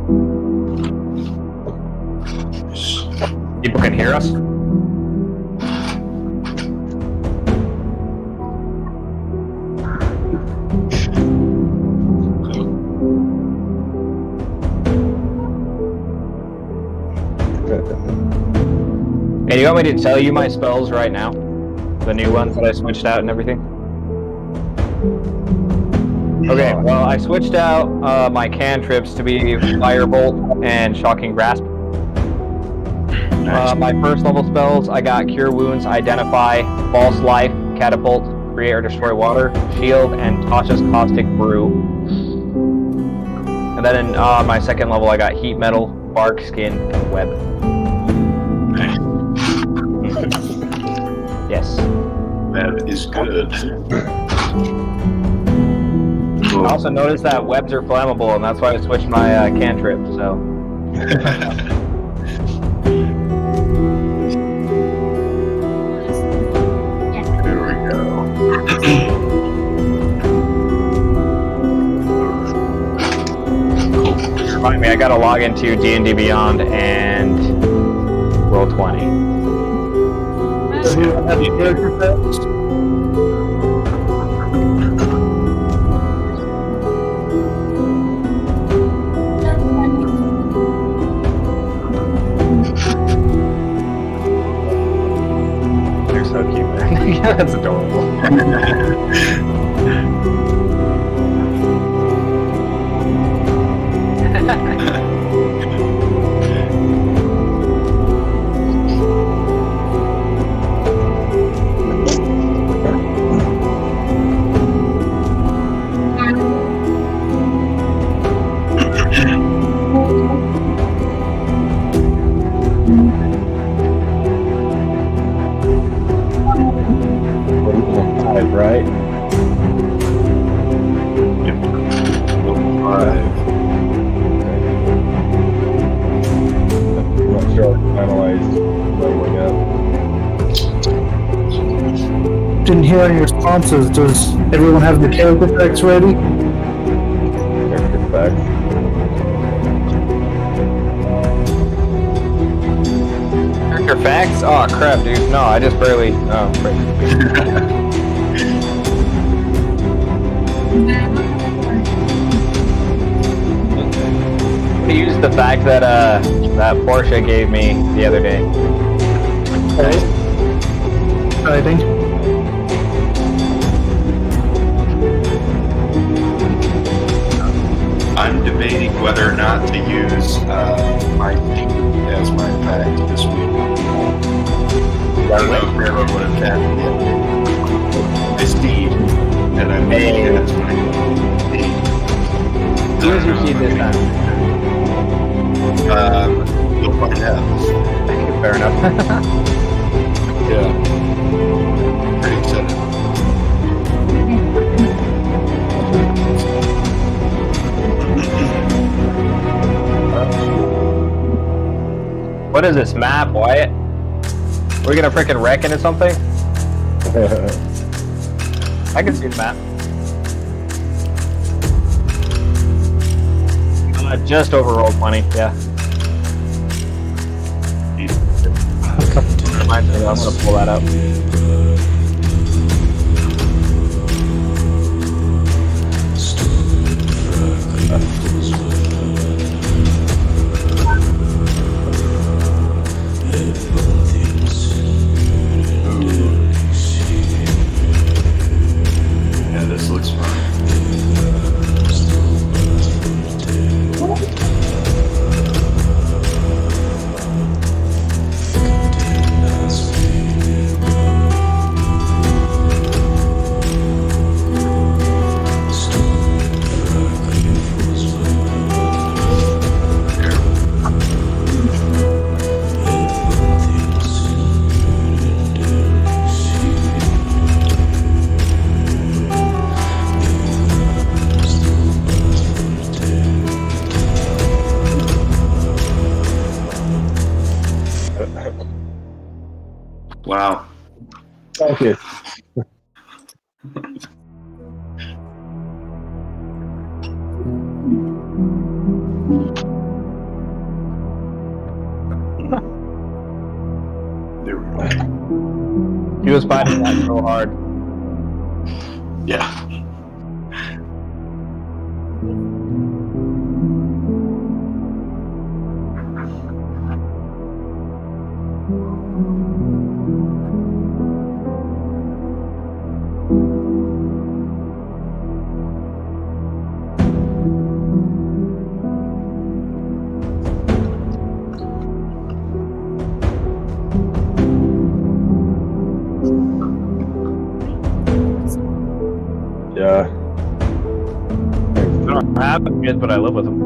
People can hear us? Hey, you want me to tell you my spells right now? The new ones that I switched out and everything? Okay, well, I switched out my cantrips to be Firebolt and Shocking Grasp. My first level spells, I got Cure Wounds, Identify, False Life, Catapult, Create or Destroy Water, Shield, and Tasha's Caustic Brew. And then in my second level, I got Heat Metal, Bark, Skin, and Web. Yes. That is good. I also noticed that webs are flammable, and that's why I switched my cantrip, so... There we go. Remind me, I gotta log into D&D Beyond and Roll20. Does anyone have any character effects? They're so cute, man. Yeah, that's adorable. Right? Yep. Level 5. I'm not sure I finalized leveling up. Didn't hear any responses. Does everyone have the character effects ready? Character effects. Character facts? Oh crap, dude. No, I just barely... Oh, crap. I used the fact that that Portia gave me the other day. Okay. Exciting. I'm debating whether or not to use my feet as my pact this week. I don't know if Mara would have tapped it. My steed, and I'm making it as my steed. Who's your seed this time? You'll find out. Fair enough. Yeah. Pretty excited. What is this map, Wyatt? We're gonna frickin' wreck it or something? I can see the map. Just over Roll20, yeah. Reminds me, I'm gonna pull that up. Yeah, this looks fun. Wow. Thank you. was fighting that so hard. Yeah. Yeah. I don't have kids, but I live with them.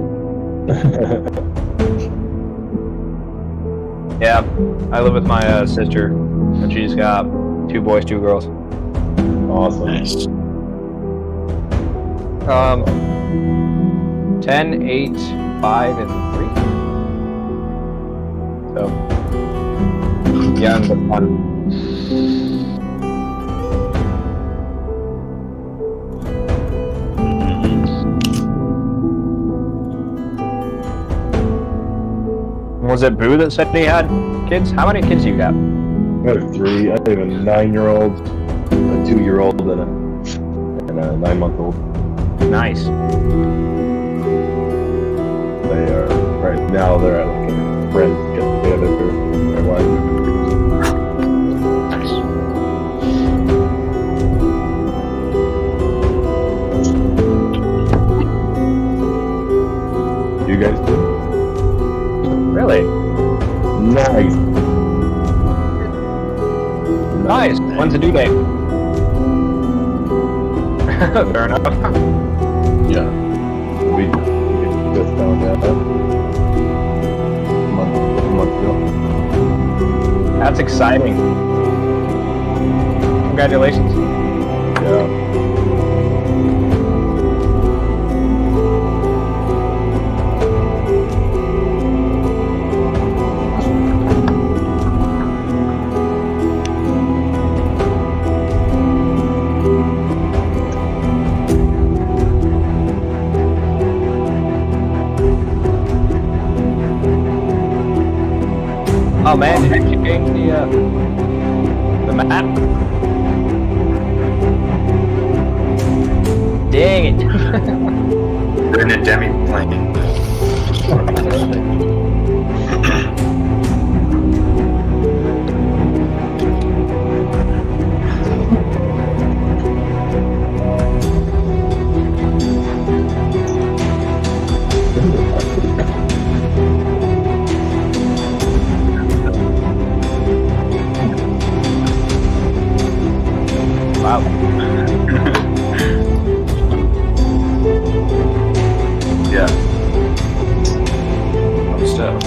Yeah, I live with my sister, and she's got 2 boys, 2 girls. Awesome. Nice. 10, 8, 5, and 3. So, young but fun. Was it Boo that said he had kids? How many kids you got? I have 3. I have a 9-year-old, a 2-year-old, and a 9-month-old. Nice. They are right now. They're at like a friend's get together with my wife. Nice. You guys do? Really? Nice. Nice. When's the due date? Fair enough. Yeah. We just found out a month ago. That's exciting. Congratulations. Yeah. Oh man, did you change the map? Dang it. We're in a demi-plane. Wow. Yeah. So.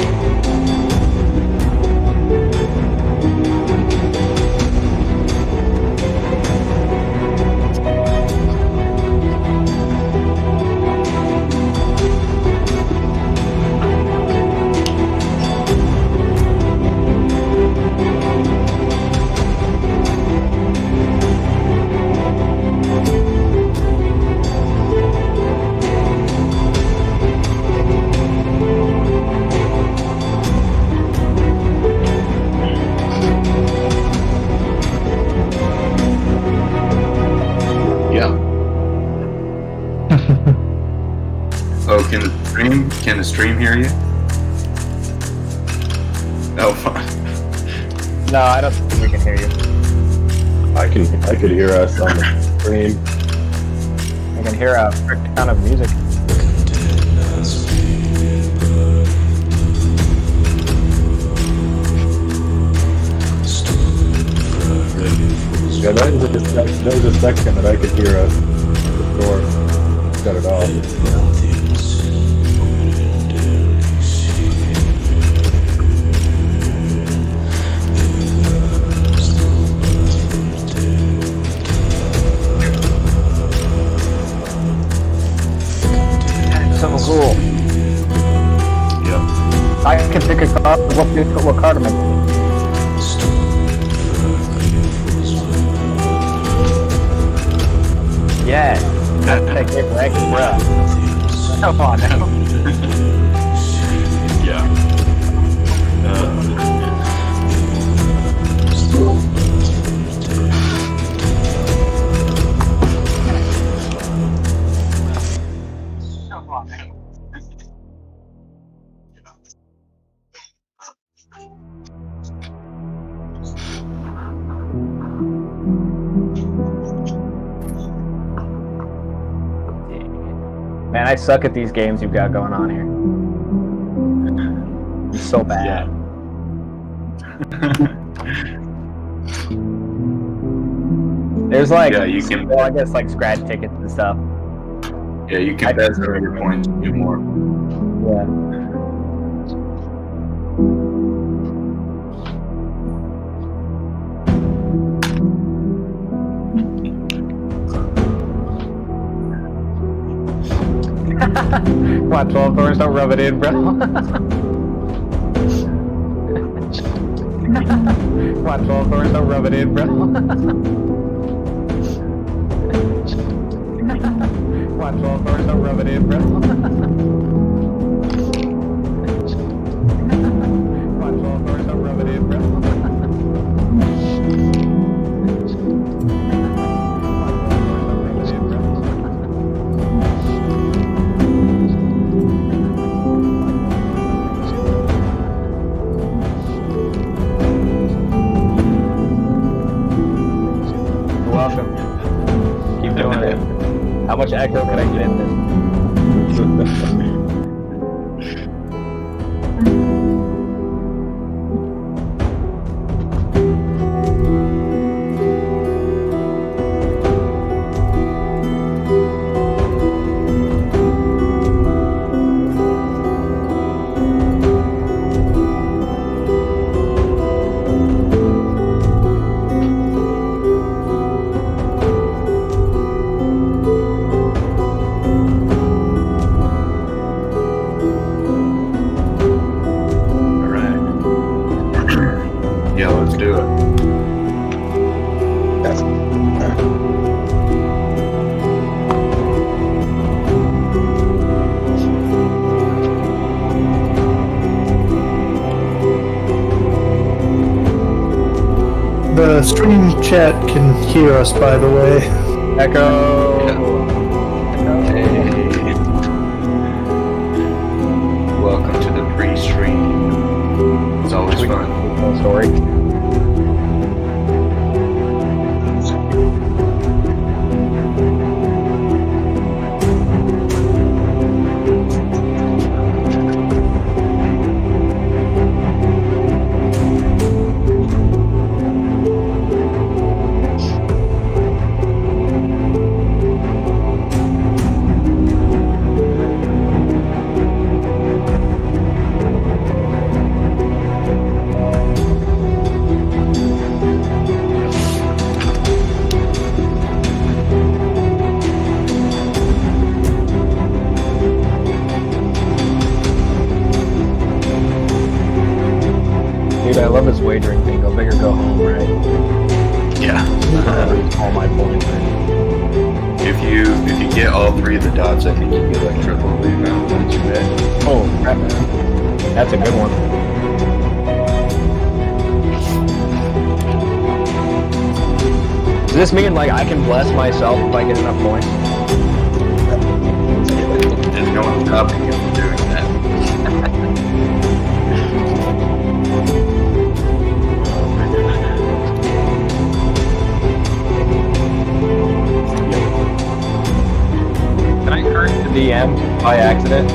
Oh, can the stream hear you? Oh, fine. No, I don't think we can hear you. I could hear us on the stream. I can hear a frick ton of music. Yeah, there was a second that I could hear us before shut it off. Something cool. Yep. I can pick a card. What card am I picking? Yeah. Take it for extra. Come on now. Yeah. I suck at these games you've got going on here. It's so bad. There's like, Yeah, you can. well, I guess like scratch tickets and stuff. Yeah, you can bet some of your points and do more. Yeah. Come on, 12 doors, don't rub it in, bro. Come on, 12 doors, don't rub it in, bro. Come on, 12 doors, don't rub it in, bro. Come on, 12 doors, don't rub it in, bro. Welcome. Keep doing it. How much echo can I get in this? Yeah, let's do it. The stream chat can hear us, by the way. Echo! Hey. Welcome to the pre-stream. It's always fun. Story. Dude, I love this wagering thing. Go big or go home, right? Yeah. All my points. If you get all three of the dots, I think you get like triple the amount that you bet. Oh, crap, man. That's a good one. Does this mean, like, I can bless myself if I get enough points? There's no one stopping you from doing that. Can I hurt the DM by accident?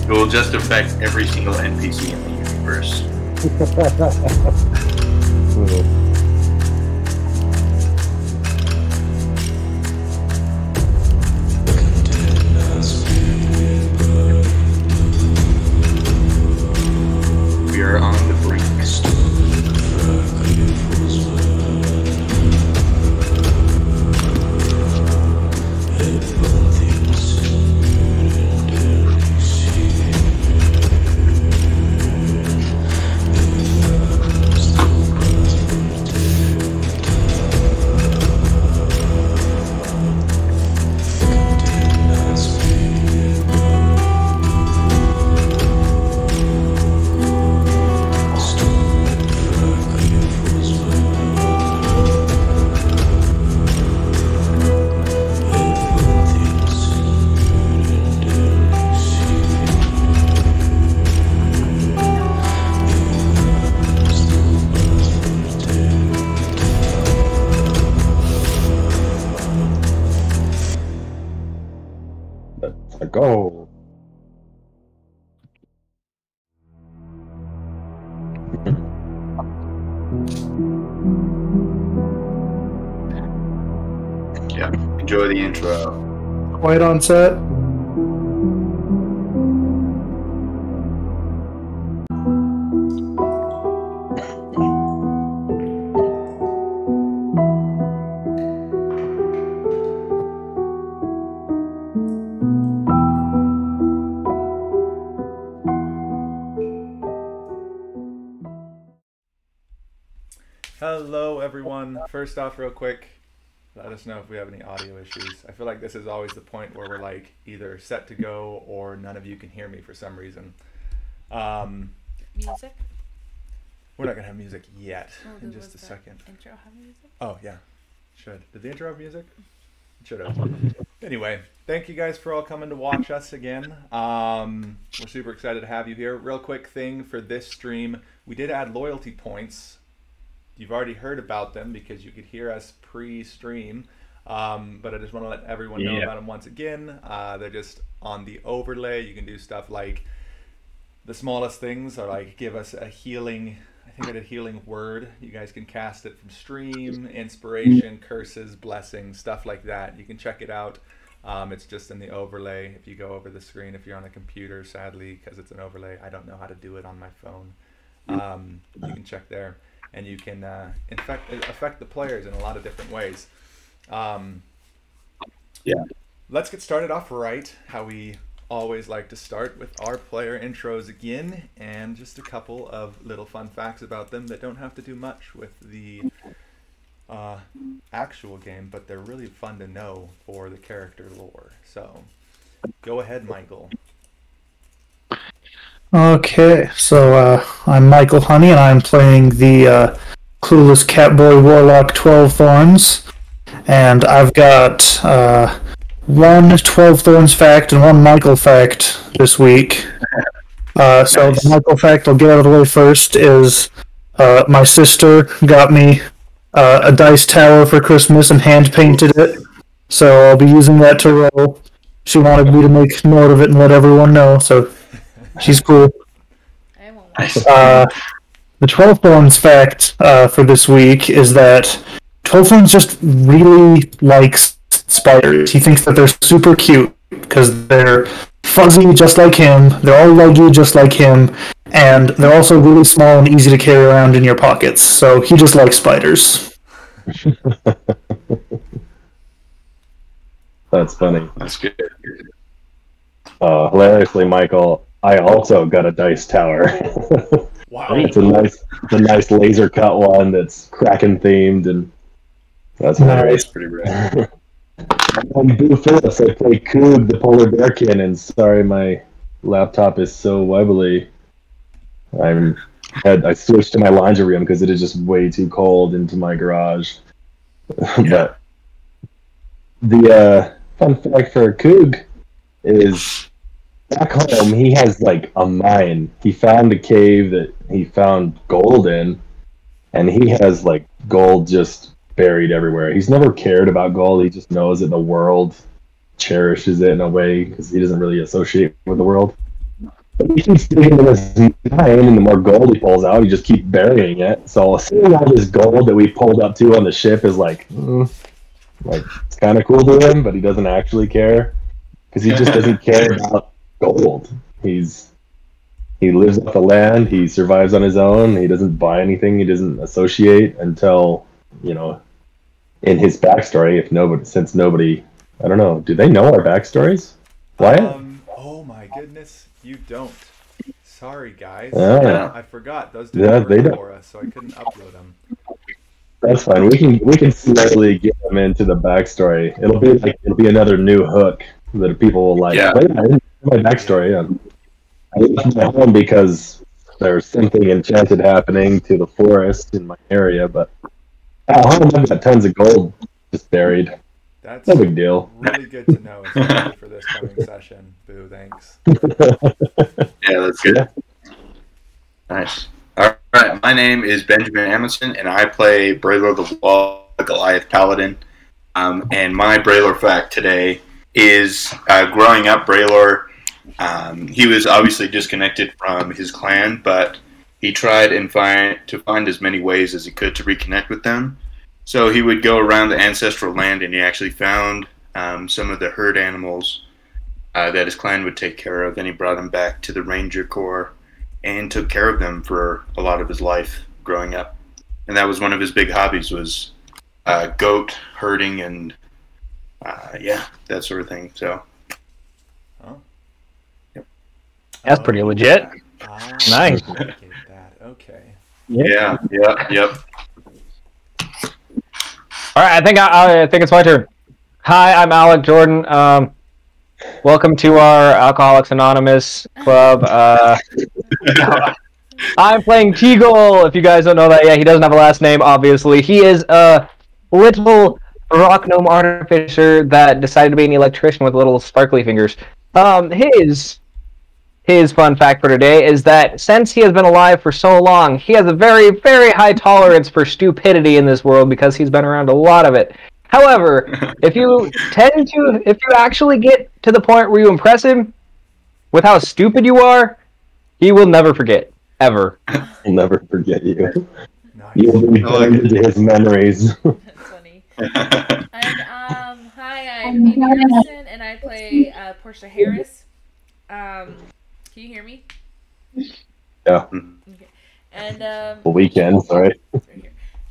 It will just affect every single NPC in the universe. We are on the brink. Go. Yeah. Enjoy the intro. Quiet on set. Hello everyone. First off, real quick, let us know if we have any audio issues. I feel like this is always the point where we're like either set to go or none of you can hear me for some reason. Music? We're not gonna have music yet. Oh, in just a second. Intro have music? Oh yeah, should. Did the intro have music? It should have. Anyway, thank you guys for all coming to watch us again. We're super excited to have you here. Real quick thing for this stream, we did add loyalty points. You've already heard about them because you could hear us pre-stream, but I just want to let everyone know about them once again. They're just on the overlay. You can do stuff like the smallest things are like give us a healing, I think I did healing word. You guys can cast it from stream, inspiration, curses, blessings, stuff like that. You can check it out. It's just in the overlay. If you go over the screen, if you're on a computer, sadly, because it's an overlay, I don't know how to do it on my phone. You can check there. And you can affect the players in a lot of different ways. Let's get started off right, how we always like to start with our player intros again, and just a couple of little fun facts about them that don't have to do much with the actual game, but they're really fun to know for the character lore. So, go ahead, Michael. Okay, so I'm Michael Honey, and I'm playing the Clueless Catboy Warlock 12 Thorns. And I've got one 12 Thorns fact and one Michael fact this week. So the Michael fact I'll get out of the way first is my sister got me a dice tower for Christmas and hand-painted it. So I'll be using that to roll. She wanted me to make note of it and let everyone know, so... She's cool. I won't. The 12 Thorns fact for this week is that 12 Thorns just really likes spiders. He thinks that they're super cute because they're fuzzy just like him, they're all leggy just like him, and they're also really small and easy to carry around in your pockets. So he just likes spiders. That's funny. That's good. Hilariously, Michael, I also got a dice tower. Wow. It's a nice laser cut one that's Kraken themed, and that's Nice. Pretty rad. I'm Boo Phillips. I play Coog, the polar bear cannon. Sorry, my laptop is so wobbly. I switched to my laundry room because it is just way too cold into my garage. But the fun fact for Coog is back home he has like a mine. He found a cave that he found gold in, and he has like gold just buried everywhere. He's never cared about gold. He just knows that the world cherishes it in a way because he doesn't really associate with the world. But he keeps digging in this mine, and the more gold he pulls out, he just keeps burying it. So seeing all this gold that we pulled up to on the ship is like it's kind of cool to him, but he doesn't actually care because he just doesn't care about gold. He lives off the land. He survives on his own. He doesn't buy anything. He doesn't associate until, in his backstory. Since nobody, I don't know. Do they know our backstories? Wyatt? Oh my goodness, you don't. Sorry, guys. Yeah. I forgot those didn't work for us, so I couldn't upload them. That's fine. We can slowly get them into the backstory. It'll be another new hook that people will like. Yeah. Wait, I didn't know my backstory. I left my home because there's something enchanted happening to the forest in my area, but at home I've got tons of gold just buried. That's no big deal. Really good to know, especially for this coming session. Boo, thanks. Yeah, that's good. Nice. All right, my name is Benjamin Amundsen, and I play Braylor the Wall, Goliath Paladin. And my Braylor fact today is growing up, Braylor, he was obviously disconnected from his clan, but he tried and to find as many ways as he could to reconnect with them. So he would go around the ancestral land, and he actually found some of the herd animals that his clan would take care of. Then he brought them back to the Ranger Corps and took care of them for a lot of his life growing up. And that was one of his big hobbies, was goat herding and that sort of thing. So, That's pretty legit. Nice. That. Okay. Yep. All right, I think it's my turn. Hi, I'm Alec Jordan. Welcome to our Alcoholics Anonymous club. I'm playing Teagle. If you guys don't know that yet, he doesn't have a last name, obviously. He is a little rock gnome artificer that decided to be an electrician with little sparkly fingers. His fun fact for today is that since he has been alive for so long, he has a very, very high tolerance for stupidity in this world because he's been around a lot of it. However, if you actually get to the point where you impress him with how stupid you are, he will never forget. Ever. He'll never forget you. Nice. You will be turned into his memories. That's funny. And hi, I'm Amy Harrison, and I play Portia Harris. Can you hear me? Yeah. Okay. And The weekend, sorry. right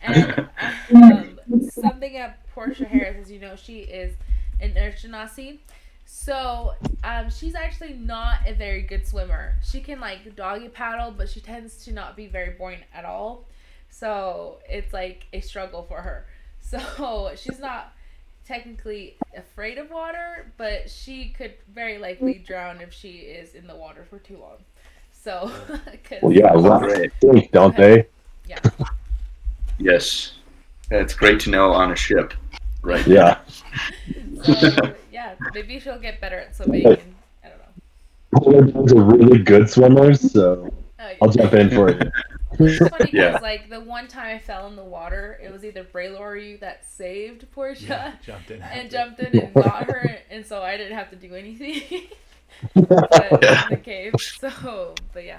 here. And something about Portia Harris, as you know, she is an Urchinasi. So, she's actually not a very good swimmer. She can, like, doggy paddle, but she tends to not be very buoyant at all. So, it's, like, a struggle for her. So, she's not technically afraid of water, but she could very likely drown if she is in the water for too long. So, Well, yeah, right. Don't they? Yeah. Yes. That's great to know on a ship. Right. Yeah. So, yeah, maybe she'll get better at swimming. And, I don't know. Polar bears are really good swimmers, so Oh, yeah. I'll jump in for you. It's funny because, Yeah. like, the one time I fell in the water, it was either Braylor or you that saved Portia Jumped in. and jumped in and got her, and so I didn't have to do anything but in the cave. So, but yeah.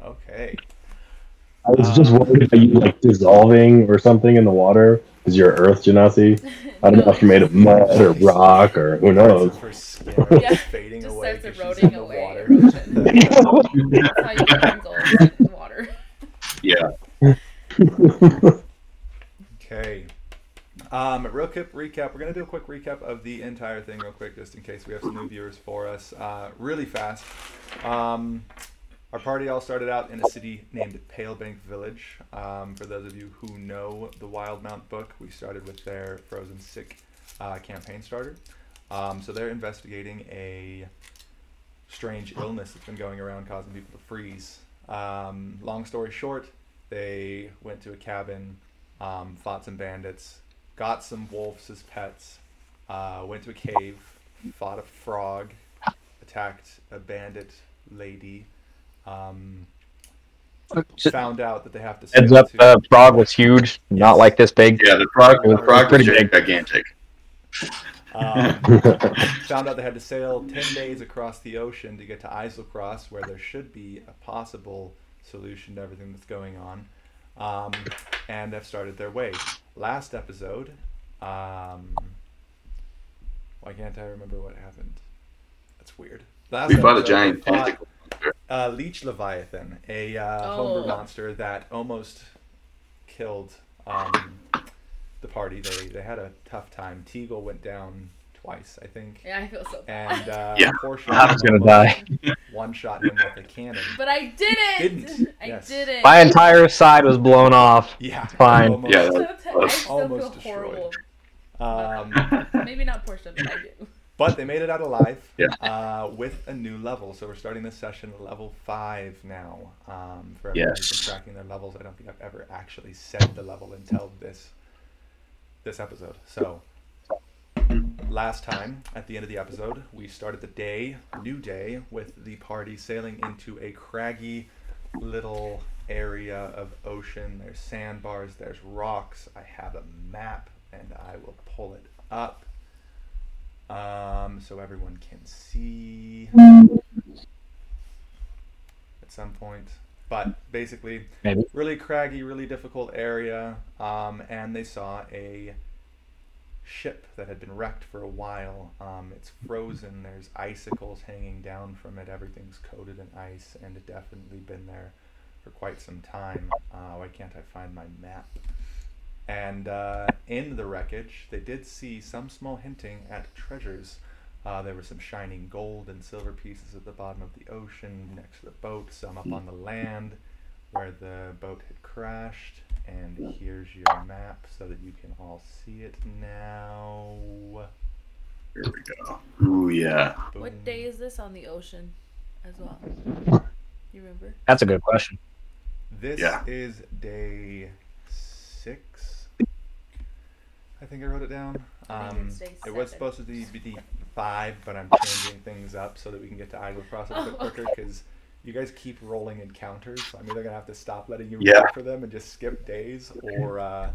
Okay. I was just worried about you like dissolving or something in the water because you're Earth Genasi. I don't know if you're made of mud or rock or who knows. Her skin Yeah, fading just away. starts 'cause she's in eroding the away. water. Erosion. That's how you get wrinkles in water. Yeah. Okay. Real quick recap. We're gonna do a quick recap of the entire thing, real quick, just in case we have some new viewers for us. Really fast. Our party all started out in a city named Palebank Village. For those of you who know the Wildmount book, we started with their Frozen Sick campaign starter. So they're investigating a strange illness that's been going around causing people to freeze. Long story short, they went to a cabin, fought some bandits, got some wolves as pets, went to a cave, fought a frog, attacked a bandit lady, found out that they have to Heads sail up, to... the frog was huge, not like this big. Yeah, the frog It was was pretty big. gigantic. Found out they had to sail 10 days across the ocean to get to Islecross, where there should be a possible solution to everything that's going on, and have started their way. Last episode, why can't I remember what happened? That's weird. Last We fought a episode, giant they fought, tentacle. Leech Leviathan, a homebrew monster that almost killed the party. They had a tough time. Teagle went down twice, I think. Yeah, I feel so bad. And Portia I was gonna almost die. one-shot him with a cannon. But I did it! Didn't. I Yes. did it! My entire side was blown off. Yeah, Fine. almost, Yeah, I still almost feel horrible. Maybe not Portia, but I do. but they made it out alive. Yeah. With a new level. So we're starting this session at level 5 now. For everyone who's been tracking their levels, I don't think I've ever actually said the level until this episode. So last time, at the end of the episode, we started the new day, with the party sailing into a craggy little area of ocean. There's sandbars, there's rocks. I have a map, and I will pull it up. so everyone can see at some point. But basically, Maybe. really craggy, really difficult area, and they saw a ship that had been wrecked for a while. It's frozen. There's icicles hanging down from it. Everything's coated in ice, and it definitely been there for quite some time. Why can't I find my map? And in the wreckage, they did see some small hinting at treasures. There were some shining gold and silver pieces at the bottom of the ocean next to the boat, some up on the land where the boat had crashed. And here's your map so that you can all see it now. Here we go. Ooh, yeah. Boom. What day is this on the ocean as well? You remember? That's a good question. This Yeah. is day 6. I think I wrote it down. I think it's day It was 7. supposed to be 5, but I'm changing things up so that we can get to idle process a bit quicker because you guys keep rolling encounters. So I'm either gonna have to stop letting you roll for them and just skip days, or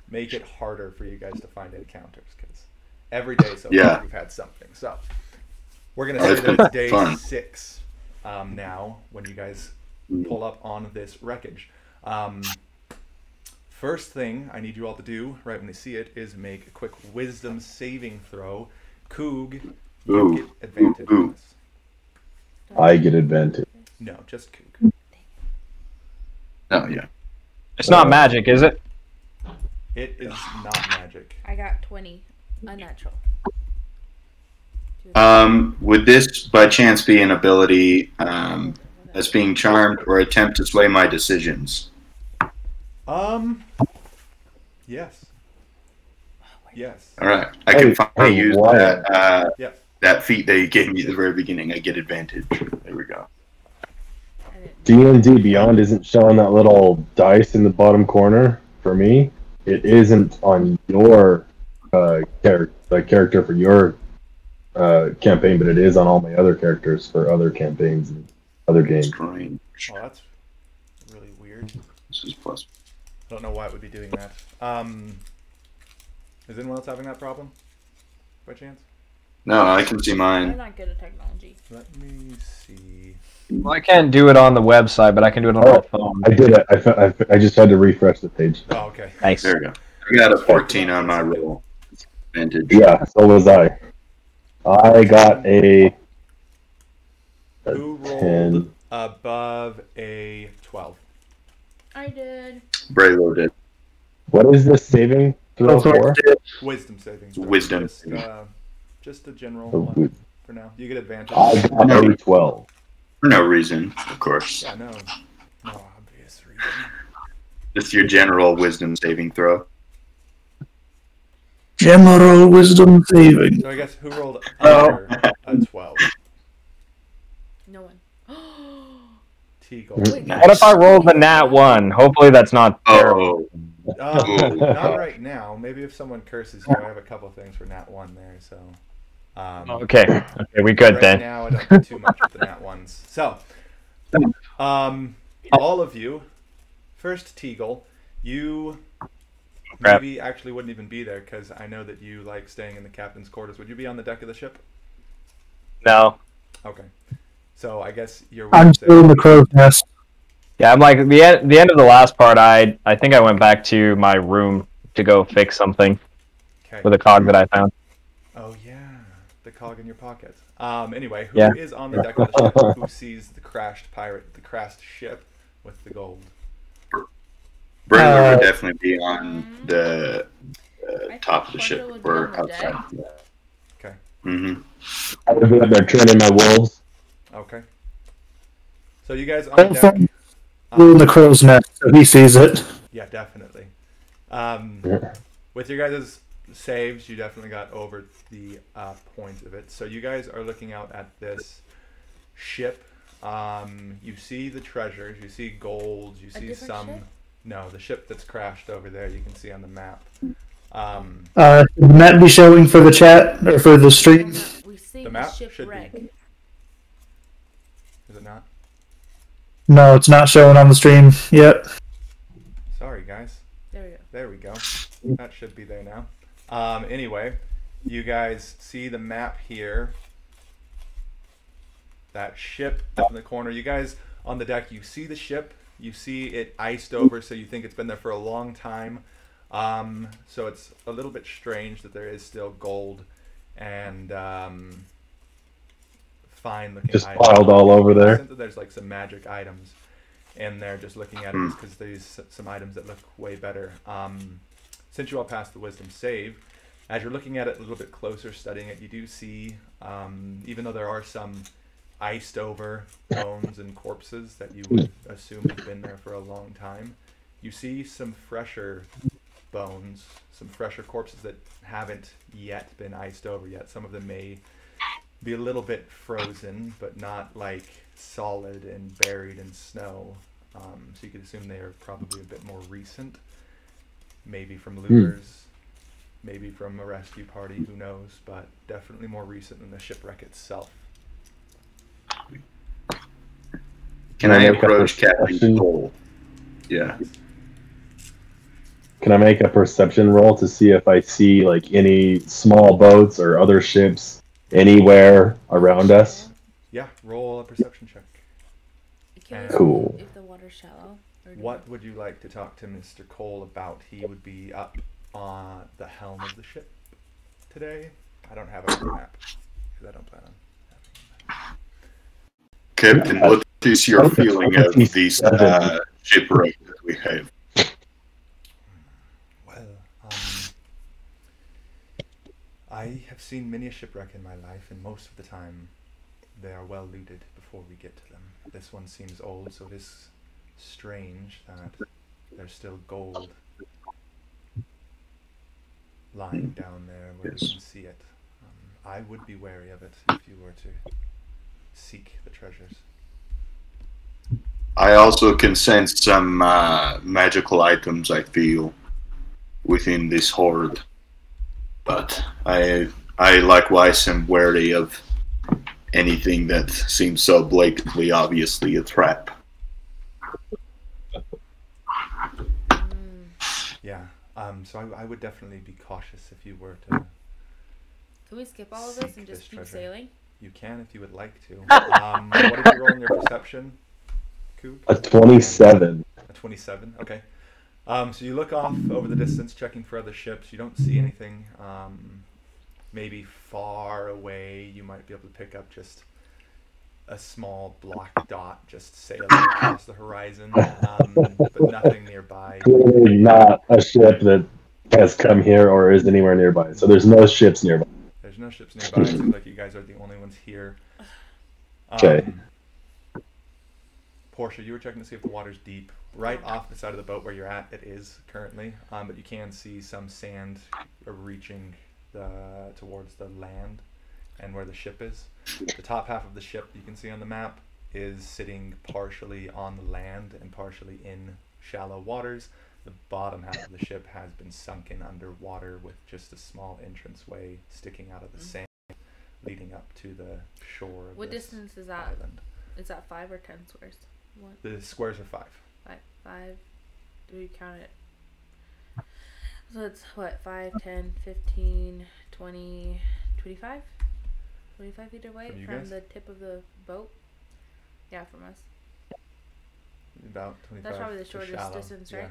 make it harder for you guys to find encounters because every day so far we've had something. So we're gonna say that it's day Fun. 6 now when you guys pull up on this wreckage. First thing I need you all to do right when you see it is make a quick wisdom saving throw. Coog, you get advantage on this. I get advantage. No, just Coog. Oh, yeah. It's not magic, is it? It is not magic. I got 20. Unnatural. Would this by chance be an ability as being charmed or attempt to sway my decisions? Yes. Yes. All right. I can finally use that Yep. that feat that you gave me at the very beginning. I get advantage. There we go. D&D Beyond isn't showing that little dice in the bottom corner for me. It isn't on your character for your campaign, but it is on all my other characters for other campaigns and other games. Strange. Oh, that's really weird. This is plus. I don't know why it would be doing that. Is anyone else having that problem? By chance? No, I can see I'm mine. not good at technology. Let me see. Well, I can't do it on the website, but I can do it on my phone. I did it. I just had to refresh the page. Oh, okay. Nice. There we go. I got a 14 on my roll. Advantage. Yeah, so was I. I got a Who rolled 10. above a 12? I did. Braylo did. What is this saving throw for? Wisdom saving. throw. Wisdom. Just a general Oh, one for now. You get advantage. I got a 12. For no reason, of course. Yeah, no obvious reason. Just your general wisdom saving throw. General wisdom saving. So I guess who rolled under a 12? No one. Teagle. What if I rolled the nat 1? Hopefully that's not terrible. Oh, Not right now. Maybe if someone curses you, I have a couple things for nat 1 there. So. Okay, we good right then. now, I don't do too much with the nat 1s. So, all of you, first Teagle, you maybe actually wouldn't even be there because I know that you like staying in the captain's quarters. Would you be on the deck of the ship? No. Okay. So I guess you're. I'm still in the crow's nest. Yeah, I'm like the end of the last part. I think I went back to my room to go fix something Okay. with a cog that I found. Oh yeah, the cog in your pocket. Anyway, who is on the deck of the ship? Who sees the crashed ship with the gold? Braylo would definitely be on the I top of think the ship Portia would be or on the deck. outside. Okay. Mm-hmm. I would be up there training my wolves. Okay. So you guys on the deck. Still in the crow's nest, so he sees it. Yeah, definitely. With your guys' saves, you definitely got over the point of it. So you guys are looking out at this ship. You see the treasures. You see gold. You see different some. ship? No, the ship that's crashed over there. You can see on the map. Should the map be showing for the chat or for the stream? We see The the, map should shipwreck. be. Is it not? No, it's not showing on the stream yet. Sorry, guys. There we go. There we go. That should be there now. Anyway, you guys see the map here. That ship up in the corner. You guys on the deck, you see the ship. You see it iced over, so you think it's been there for a long time. So it's a little bit strange that there is still gold and fine looking Just items. piled all over there. That there's like some magic items in there, just looking at it, because there's some items that look way better. Since you all passed the wisdom save, as you're looking at it a little bit closer, studying it, you do see, even though there are some iced over bones and corpses that you would assume have been there for a long time, you see some fresher bones, some fresher corpses that haven't yet been iced over yet. Some of them may be a little bit frozen, but not like solid and buried in snow. So you could assume they are probably a bit more recent, maybe from looters, maybe from a rescue party, who knows, but definitely more recent than the shipwreck itself. Can I approach Captain Cole? Yeah. Can I make a perception roll to see if I see like any small boats or other ships anywhere around us? Yeah, roll a perception check. Can we Cool. see if the water's shallow? Or do What would you like to talk to Mr. Cole about? He would be up on the helm of the ship today. I don't have a map, because I don't plan on having a map. Captain, what is your feeling of this shipwreck that we have? Well, I have seen many a shipwreck in my life, and most of the time they are well looted before we get to them. This one seems old, so it is strange that there's still gold lying down there where you can see it. I would be wary of it if you were to seek the treasures. I also can sense some magical items, I feel, within this hoard. But I likewise am wary of anything that seems so blatantly obviously a trap. Yeah, so I would definitely be cautious if you were to. Can we skip all of this Seek and this just keep treasure. sailing? You can if you would like to. What did you roll in your perception, Coog? A 27. A 27, okay. So you look off over the distance, checking for other ships. You don't see anything. Maybe far away, you might be able to pick up just a small black dot just sailing across the horizon, but nothing nearby. Clearly not a ship that has come here or is anywhere nearby. So there's no ships nearby. There's no ships nearby. It seems like you guys are the only ones here. Okay. Portia, you were checking to see if the water's deep. Right off the side of the boat where you're at, it is currently, but you can see some sand reaching towards the land and where the ship is. The top half of the ship you can see on the map is sitting partially on the land and partially in shallow waters. The bottom half of the ship has been sunken underwater with just a small entranceway sticking out of the sand leading up to the shore of What this distance is that? island. Is that 5 or 10 squares? What? The squares are 5. 5. Do we count it? So it's what? 5, 10, 15, 20, 25? 25 feet away From you from guys? the tip of the boat? Yeah, from us. About 25. That's probably the to shortest shallow, distance, right? yeah.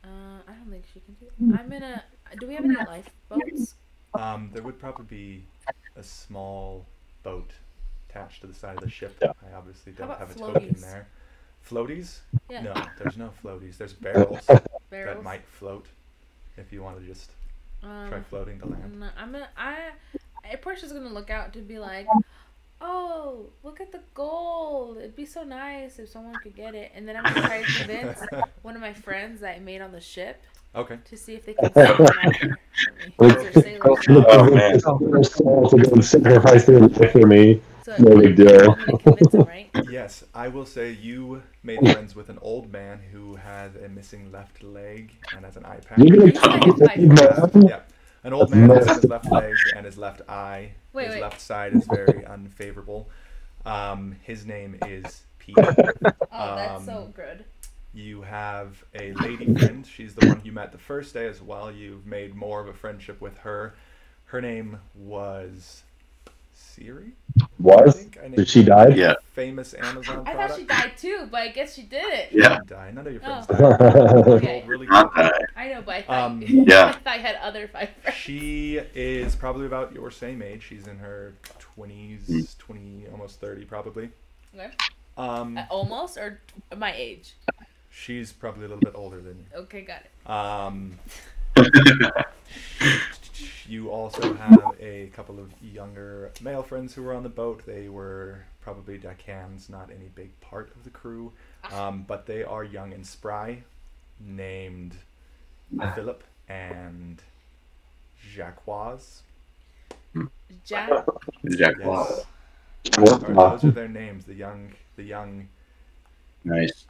I don't think she can do it. I'm gonna. Do we have any lifeboats? There would probably be a small boat attached to the side of the ship. Yeah. I obviously How don't about have a token floaties? there. Floaties? Yeah. No, there's no floaties. There's barrels that Barrels. might float if you want to just try Um, floating to land. no, Portia's gonna look out to be like, oh, look at the gold. It'd be so nice if someone could get it. And then I'm gonna try to convince one of my friends that I made on the ship Okay. to see if they can sail them out here for me. 'Cause they're sailors now. Oh, man. First call to go and sacrifice their life for me. So No big deal. I'm gonna convince them, right? Yes, I will say you made friends with an old man who has a missing left leg and has an eye patch. You're He's like a five. Yeah. An old man has his left leg and his left eye. Wait, his wait. left side is very unfavorable. His name is Pete. Oh, that's so good. You have a lady friend. She's the one you met the first day as well. You've made more of a friendship with her. Her name was Siri? Was? Did she die? Yeah. Famous Amazon I product. thought she died too, but I guess she didn't. Yeah. Didn't die. None of your friends Oh. died. Okay. Really Not cool. die. I know, but I thought, Yeah. I thought I had other 5 friends. She is probably about your same age. She's in her 20s, 20, almost 30 probably. Okay. Um, Almost, or my age? she's probably a little bit older than you. Okay, got it. You also have a couple of younger male friends who were on the boat. They were probably deckhands, not any big part of the crew, but they are young and spry, named Philip and Jacques. Jack. Jack Yes. Wall. Those are their names. The young. Nice.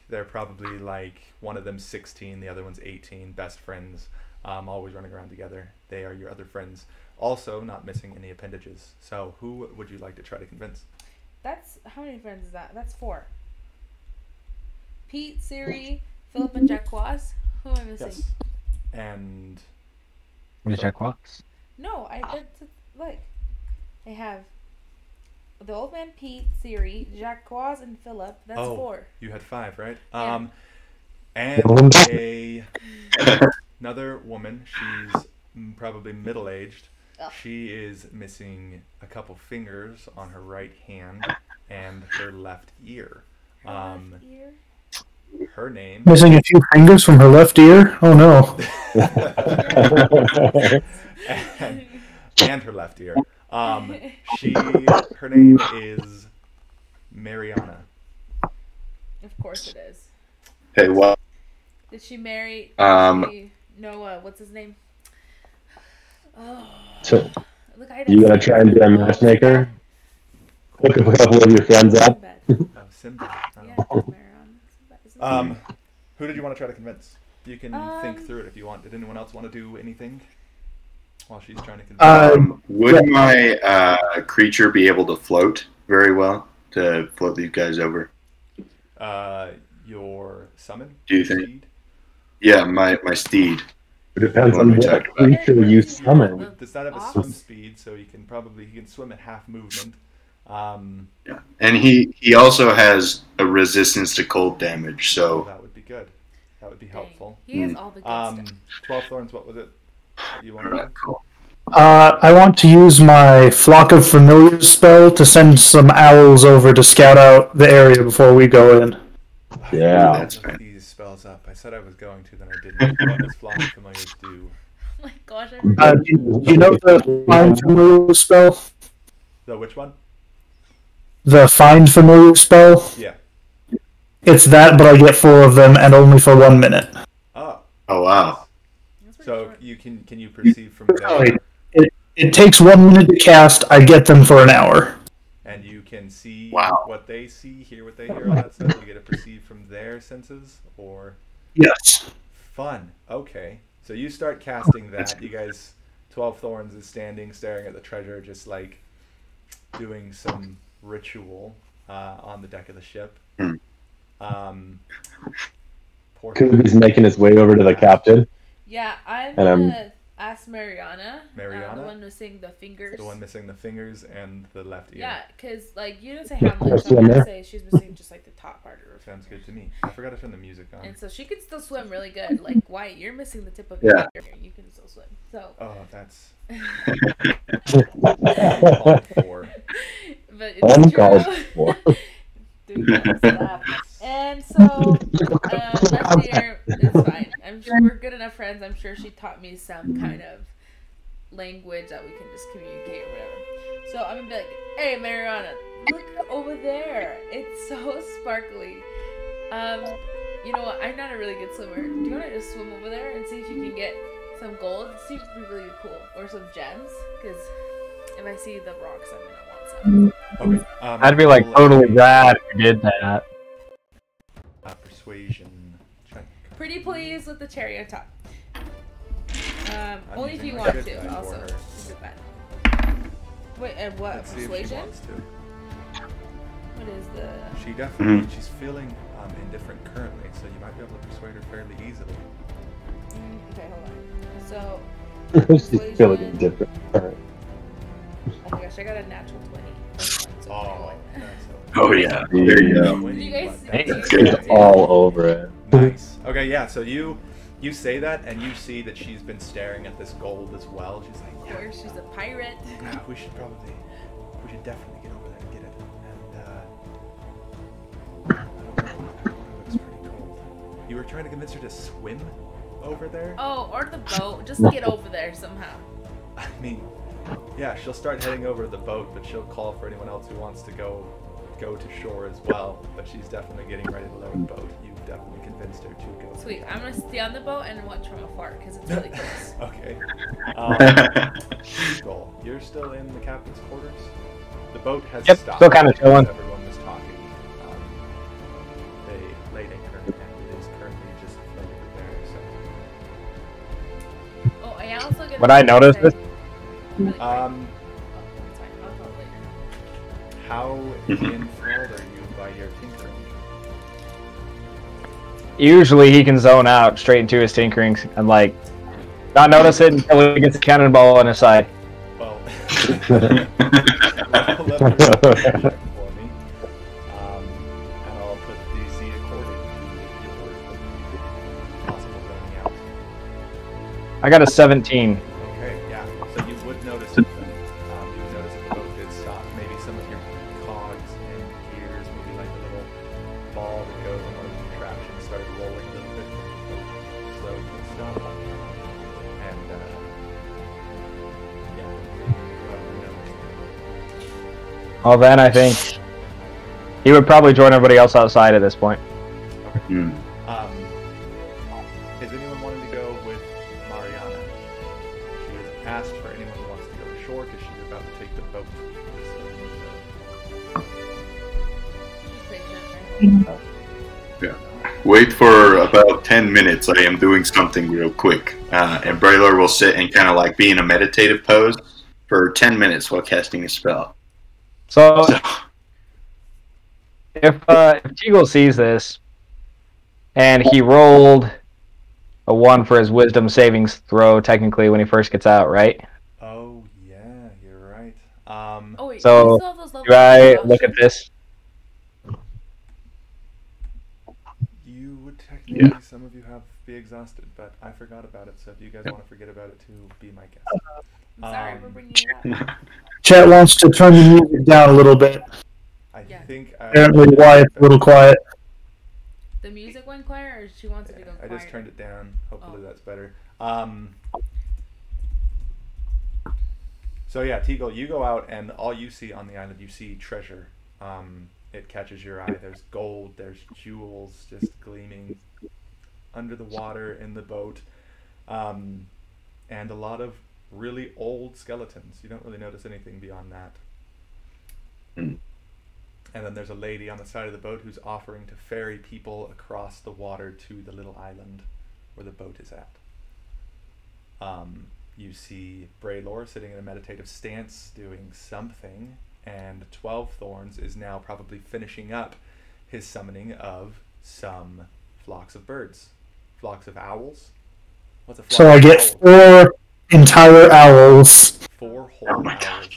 They're probably like one of them 16, the other one's 18. Best friends, always running around together. They are your other friends. Also, not missing any appendages. So, who would you like to try to convince? That's, how many friends is that? That's 4. Pete, Siri, Philip, and Jacques. Who am I missing? Yes. And What is Jack Watts? No, look. I have the old man Pete, Siri, Jacques, and Philip. That's 4. You had 5, right? Yeah. And another woman. She's probably middle-aged. Ugh. She is missing a couple fingers on her right hand and her left ear. Left ear. Her name. Missing a few fingers from her left ear? Oh no. and her left ear. Her name is Mariana. Of course it is. Hey, what? Did she marry? Noah? What's his name? Oh, So, look, I you gonna try and be a matchmaker? Look a couple of your friends up. Simba. Yeah, Marion. Who did you want to try to convince? You can think Um, through it if you want. Did anyone else want to do anything while she's trying to convince? Would my creature be able to float very well to float these guys over? Your summon? Do you think? Steed? Yeah, my steed. It depends What on we what talked about. creature you summon. Does not have a swim speed, so he can swim at half movement. Yeah, and he also has a resistance to cold damage. So That would be good. That would be helpful. He has all the good stuff. 12 Thorns, what was it that you wanted to do? cool. I want to use my Flock of Familiars spell to send some owls over to scout out the area before we go in. Yeah. That's Look fine. these spells up. I said I was going to, then I didn't. What does Flock of Familiars do? Oh my gosh, Do you know the Find Familiar spell? The which one? The Find Familiar spell? Yeah. It's that, but I get 4 of them and only for 1 minute. Oh. Oh wow. That's pretty So short. you can you perceive from there, It takes 1 minute to cast. I get them for an hour. and you can see Wow. what they see, hear what they hear, all that stuff. You get to perceive from their senses, or Yes. fun. Okay, so you start casting that. You guys, 12 Thorns is standing, staring at the treasure, just like doing some ritual on the deck of the ship. Poor Kubi's making his way over to the captain. Yeah, I'm And I'm- gonna ask Mariana. Mariana? The one missing the fingers. The one missing the fingers and the left ear. Yeah, because, like, you didn't say how much, so I'm Swimmer. gonna say she's missing just, like, the top part of her Sounds finger. good to me. I forgot to turn the music on. And so she can still swim really good. Like, Wyatt, you're missing the tip of Yeah. your finger. You can still swim. So, Oh, that's Uncalled called for. but it's true. for. Dude, that's laugh. And so, last year, it's fine. I'm sure we're good enough friends. I'm sure she taught me some kind of language that we can just communicate or whatever. So I'm gonna be like, hey, Mariana, look over there. It's so sparkly. You know what? I'm not a really good swimmer. Do you want to just swim over there and see if you can get some gold? It seems to be really cool. Or some gems. Because if I see the rocks, I'm gonna want some. Okay. That'd be like roll totally a, rad if you did that. Persuasion check. Pretty pleased with the cherry on top. I'm Only if using you my want good to, die for also. her. Is it bad? Wait, and what? Let's see if she Persuasion? wants to. What is the... She definitely, she's feeling indifferent currently, so you might be able to persuade her fairly easily. Okay, hold on. So, She's feeling persuasion. indifferent. Alright. Oh my gosh, I got a natural 20. So Oh, okay. Oh yeah, there you go. Did you guys see? Hey, did you good. guys see All over it. Nice. Okay, yeah. So you say that, and you see that she's been staring at this gold as well. She's like, Of course, she's a pirate. yeah, we should definitely get over there and get it. And I don't know, it looks pretty cold. You were trying to convince her to swim over there? Oh, or the boat. Just get over there somehow. I mean, yeah, she'll start heading over to the boat, but she'll call for anyone else who wants to go to shore as well. But she's definitely getting ready to lower the boat. You've definitely convinced her to go. Sweet. I'm gonna stay on the boat and watch from afar because it's really close. Okay. Eagle, you're still in the captain's quarters? The boat has Yep, stopped. still kinda chilling. because everyone was talking. They laid anchor, and it is currently just floating there. Oh, I also get. Would I notice this? Really quick. So, It's fine. I'll talk later. how enthralled are you by your tinkering? Usually he can zone out straight into his tinkering and like not notice it until he gets a cannonball on his side. Well, let me for me, and I'll put DC according to your possible zoning out. I got a 17. Okay, yeah. So you would notice it then. You would notice that the boat did stop. Maybe some of your cogs and gears, maybe like a little ball that goes on one of the contraptions started rolling a little bit. So you stop. And, yeah. You noticed. Well then I think he would probably join everybody else outside at this point. Hmm. Is anyone wanting to go with Mariana? She has asked for anyone who wants to go to shore because she's about to take the boat. Just patient. Wait for about 10 minutes. I am doing something real quick. And Braylor will sit and kind of like be in a meditative pose for 10 minutes while casting a spell. So So, if Teagle sees this and he rolled a 1 for his wisdom savings throw technically when he first gets out, right? Oh, yeah, you're right. Oh wait. So, you still have those levels Do I of look at this? You would technically, some of you have be exhausted, but I forgot about it, so if you guys want to forget about it too, be my guest. I'm sorry for bringing it up. Chat wants to turn the music down a little bit. I Yeah. think Apparently, Wyatt's a little quiet. The music went quiet, or she wants it to go I quiet? just turned it down. Hopefully Oh. that's better. So yeah, Teagle, you go out and all you see on the island, you see treasure. It catches your eye. There's gold, there's jewels just gleaming under the water in the boat, and a lot of really old skeletons. You don't really notice anything beyond that. Mm. And then there's a lady on the side of the boat who's offering to ferry people across the water to the little island where the boat is at. You see Braylor sitting in a meditative stance doing something, and 12 Thorns is now probably finishing up his summoning of some flocks of birds. Flocks of owls? What's a flock So I of get owls? 4 entire owls. 4 whole Oh my owls.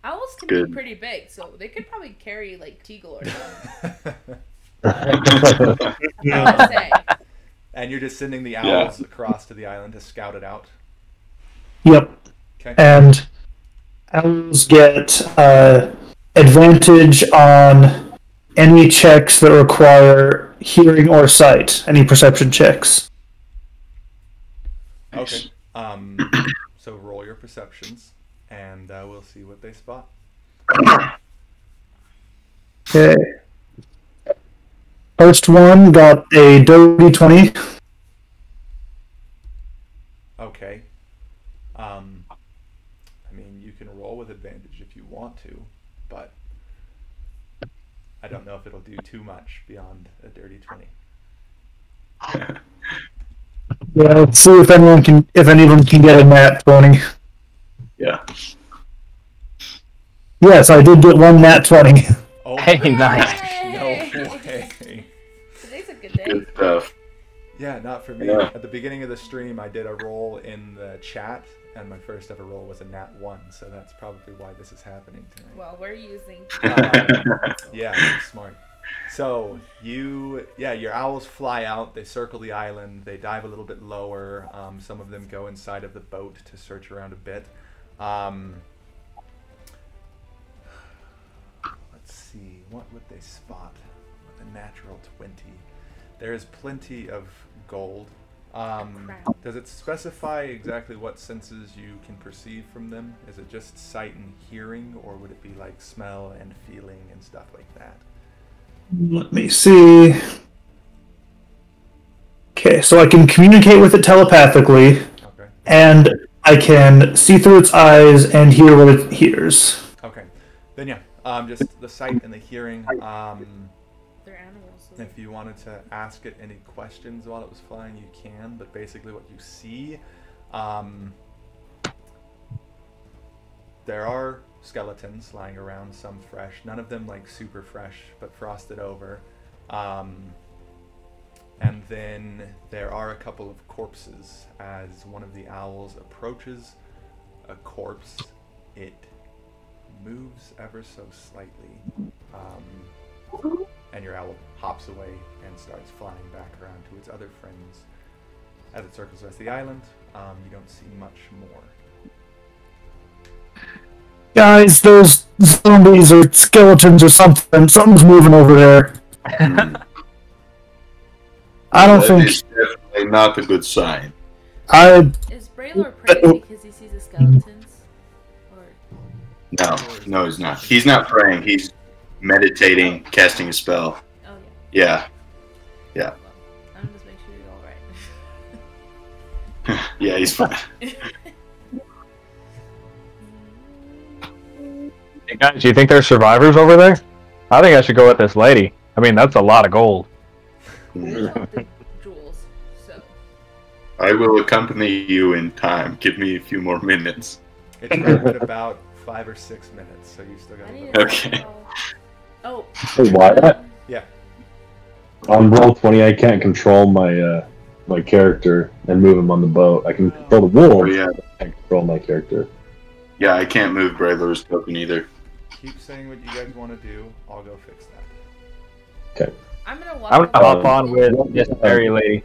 Owls can Good. be pretty big, so they could probably carry like Teagle or something. I would say. And you're just sending the owls across to the island to scout it out? Yep. Okay. And owls get advantage on any checks that require hearing or sight, any perception checks. Okay. So roll your perceptions, and we'll see what they spot. Okay. First one got a dirty 20. Okay. I mean, you can roll with advantage if you want to, but I don't know if it'll do too much beyond a dirty 20. Yeah, let's see if anyone can get a nat 20. yeah. Yes, I did get one nat 20. Oh, Hey, nice. Yay! Yeah, not for me. Yeah. At the beginning of the stream, I did a roll in the chat, and my first ever roll was a nat 1, so that's probably why this is happening tonight. Well, we're using. Yeah, smart. So your owls fly out. They circle the island. They dive a little bit lower. Some of them go inside of the boat to search around a bit. Let's see. What would they spot with a natural 20? There is plenty of gold. Does it specify exactly what senses you can perceive from them? Is it just sight and hearing, or would it be like smell and feeling and stuff like that? Let me see. Okay, so I can communicate with it telepathically, Okay. and I can see through its eyes and hear what it hears. Okay. Then yeah, just the sight and the hearing. They're animals. So If you wanted to ask it any questions while it was flying, you can. But basically, what you see, there are skeletons lying around, some fresh. None of them like super fresh, but frosted over. And then there are a couple of corpses. As one of the owls approaches a corpse, it moves ever so slightly. And your owl hops away and starts flying back around to its other friends. As it circles the rest of the island, you don't see much more. Guys, those zombies or skeletons or something. Something's moving over there. I don't That think. is definitely not a good sign. is Braylor praying because he sees the skeletons? Or No, he's not. He's not praying. He's meditating, casting a spell. oh Yeah. well, I'm just making sure you're all right. Yeah, he's fine. Hey guys, do you think there's survivors over there? I think I should go with this lady. I mean, that's a lot of gold. We help the jewels, so I will accompany you in time. Give me a few more minutes. It's been about 5 or 6 minutes, so you still got I a need little to Okay. see how- Oh. Hey, why? Yeah. On Roll20, I can't control my my character and move him on the boat. I can control the wolf. Oh, yeah. But I can't control my character. Yeah, I can't move Braylor's token either. Keep saying what you guys want to do. I'll go fix that. I'm gonna walk I'm gonna hop over on with this fairy lady.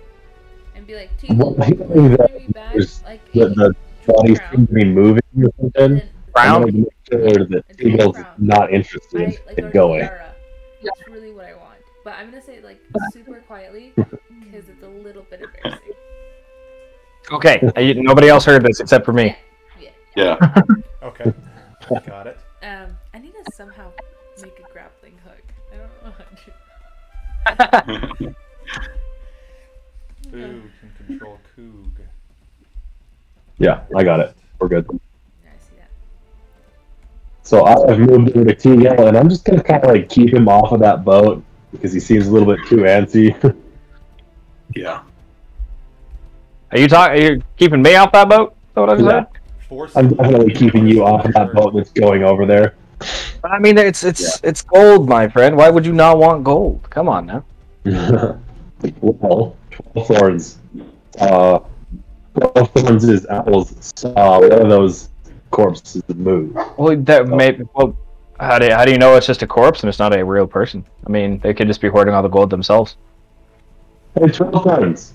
and be like, Well, Teagle, I think that bring me back there's like The bodies seem to be moving or something. and then I Brown? want to make sure that Teagle's not interested I in go going. Yara. That's really what I want. But I'm gonna say it like super quietly because it's a little bit embarrassing. Okay, nobody else heard this except for me. Yeah. Yeah. Okay. Got it. I need to somehow make a grappling hook. I don't know how to. Boo can control Coog. Yeah, I got it. We're good. Yeah, I see that. So I've moved over to TL, and I'm just gonna kind of like keep him off of that boat because he seems a little bit too antsy. Yeah. Are you keeping me off that boat? Is that what I Yeah. said? I'm definitely keeping you off of that boat that's going over there. But I mean, it's gold, my friend. Why would you not want gold? Come on now. Well, 12 thorns. 12 thorns is apples. One of those corpses move. Well, how do you know it's just a corpse and it's not a real person? I mean, they could just be hoarding all the gold themselves. Hey, 12 thorns.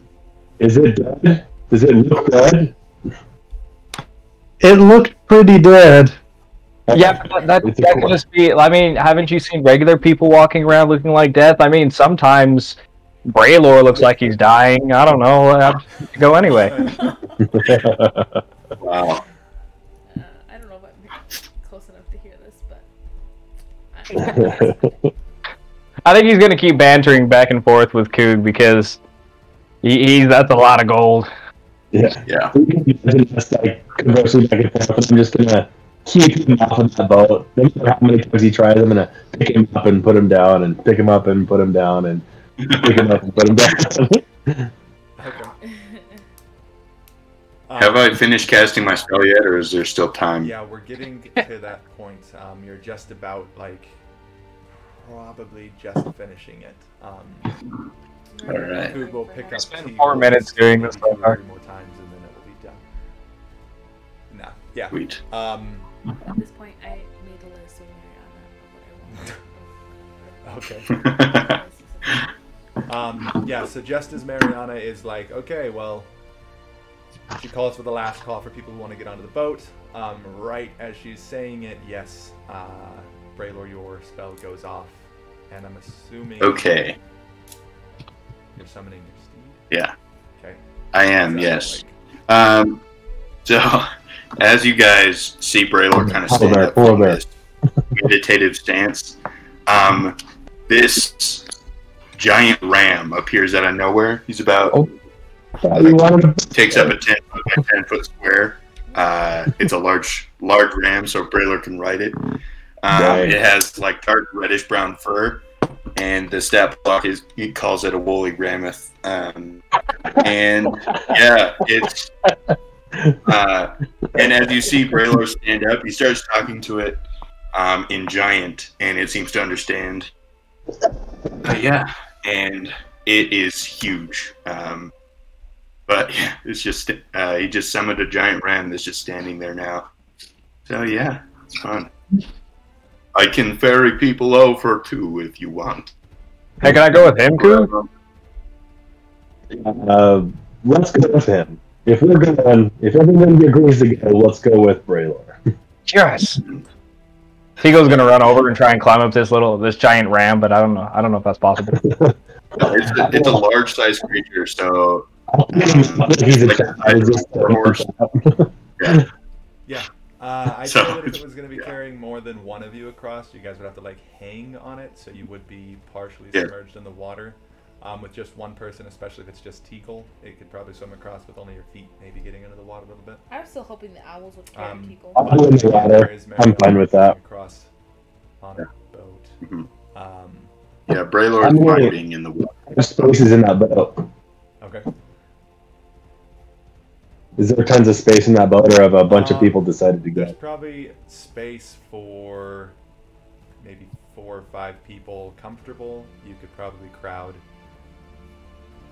Is it dead? Does it look dead? It looked pretty dead. Yeah, but that It's a could corpse. just be. I mean, haven't you seen regular people walking around looking like death? I mean, sometimes Braylor looks like he's dying. I don't know. I have to go anyway. Wow. I don't know if I'm close enough to hear this, but I think he's gonna keep bantering back and forth with Coog because that's a lot of gold. Yeah. Yeah. Just like conversing back and forth, and I'm just gonna keep him off of that boat. No matter how many times he tries, I'm gonna pick him up and put him down, and pick him up and put him down, and pick him up and put him down. Okay. Have I finished casting my spell yet, or is there still time? Yeah, we're getting to that point. You're just about, like, probably just finishing it. All right. Who will pick up? spent Teagle 4 minutes doing this so maybe 2 or far. 3 more times, and then it will be done. Nah. Yeah. Sweet. At this point, I made a list of Mariana of what I want. Okay. Yeah, so just as Mariana is like, okay, well, she calls for the last call for people who want to get onto the boat. Right as she's saying it, yes, Braylor, your spell goes off. And I'm assuming... Okay. You're summoning your steed? Yeah. Okay. I am, What's that yes. like? So, as you guys see Braylor kind of stand up from this meditative stance, this giant ram appears out of nowhere. He's about takes up a 10-foot square. It's a large ram, so Braylor can ride it. It has like dark reddish brown fur, and the stat block he calls it a woolly mammoth. And yeah, it's and as you see Braylor stand up, he starts talking to it in giant, and it seems to understand. Yeah, and it is huge. But yeah, it's just he just summoned a giant ram that's just standing there now. So yeah, it's fun. I can ferry people over too if you want. Hey, can I go with him, Coog? Let's go with him. If everyone agrees to go, let's go with Braylor. Yes. Teagle's gonna run over and try and climb up this giant ram, but I don't know if that's possible. It's a large sized creature, so He's like a horse. Yeah. Yeah. I So- told that if it was going to be carrying more than one of you across, you guys would have to like hang on it, so you would be partially Yeah. submerged in the water. With just one person, especially if it's just Teagle, it could probably swim across with only your feet maybe getting into the water a little bit. I was still hoping the owls would carry Teagle. I'm in the water. There is I'm fine with that. Across on a boat. Mhm. Um, Yeah, Braylor I'm is fine really- being in the water. There's spaces in that boat. okay. Is there tons of space in that boat, or have a bunch of people decided to There's go? probably space for maybe 4 or 5 people comfortable. You could probably crowd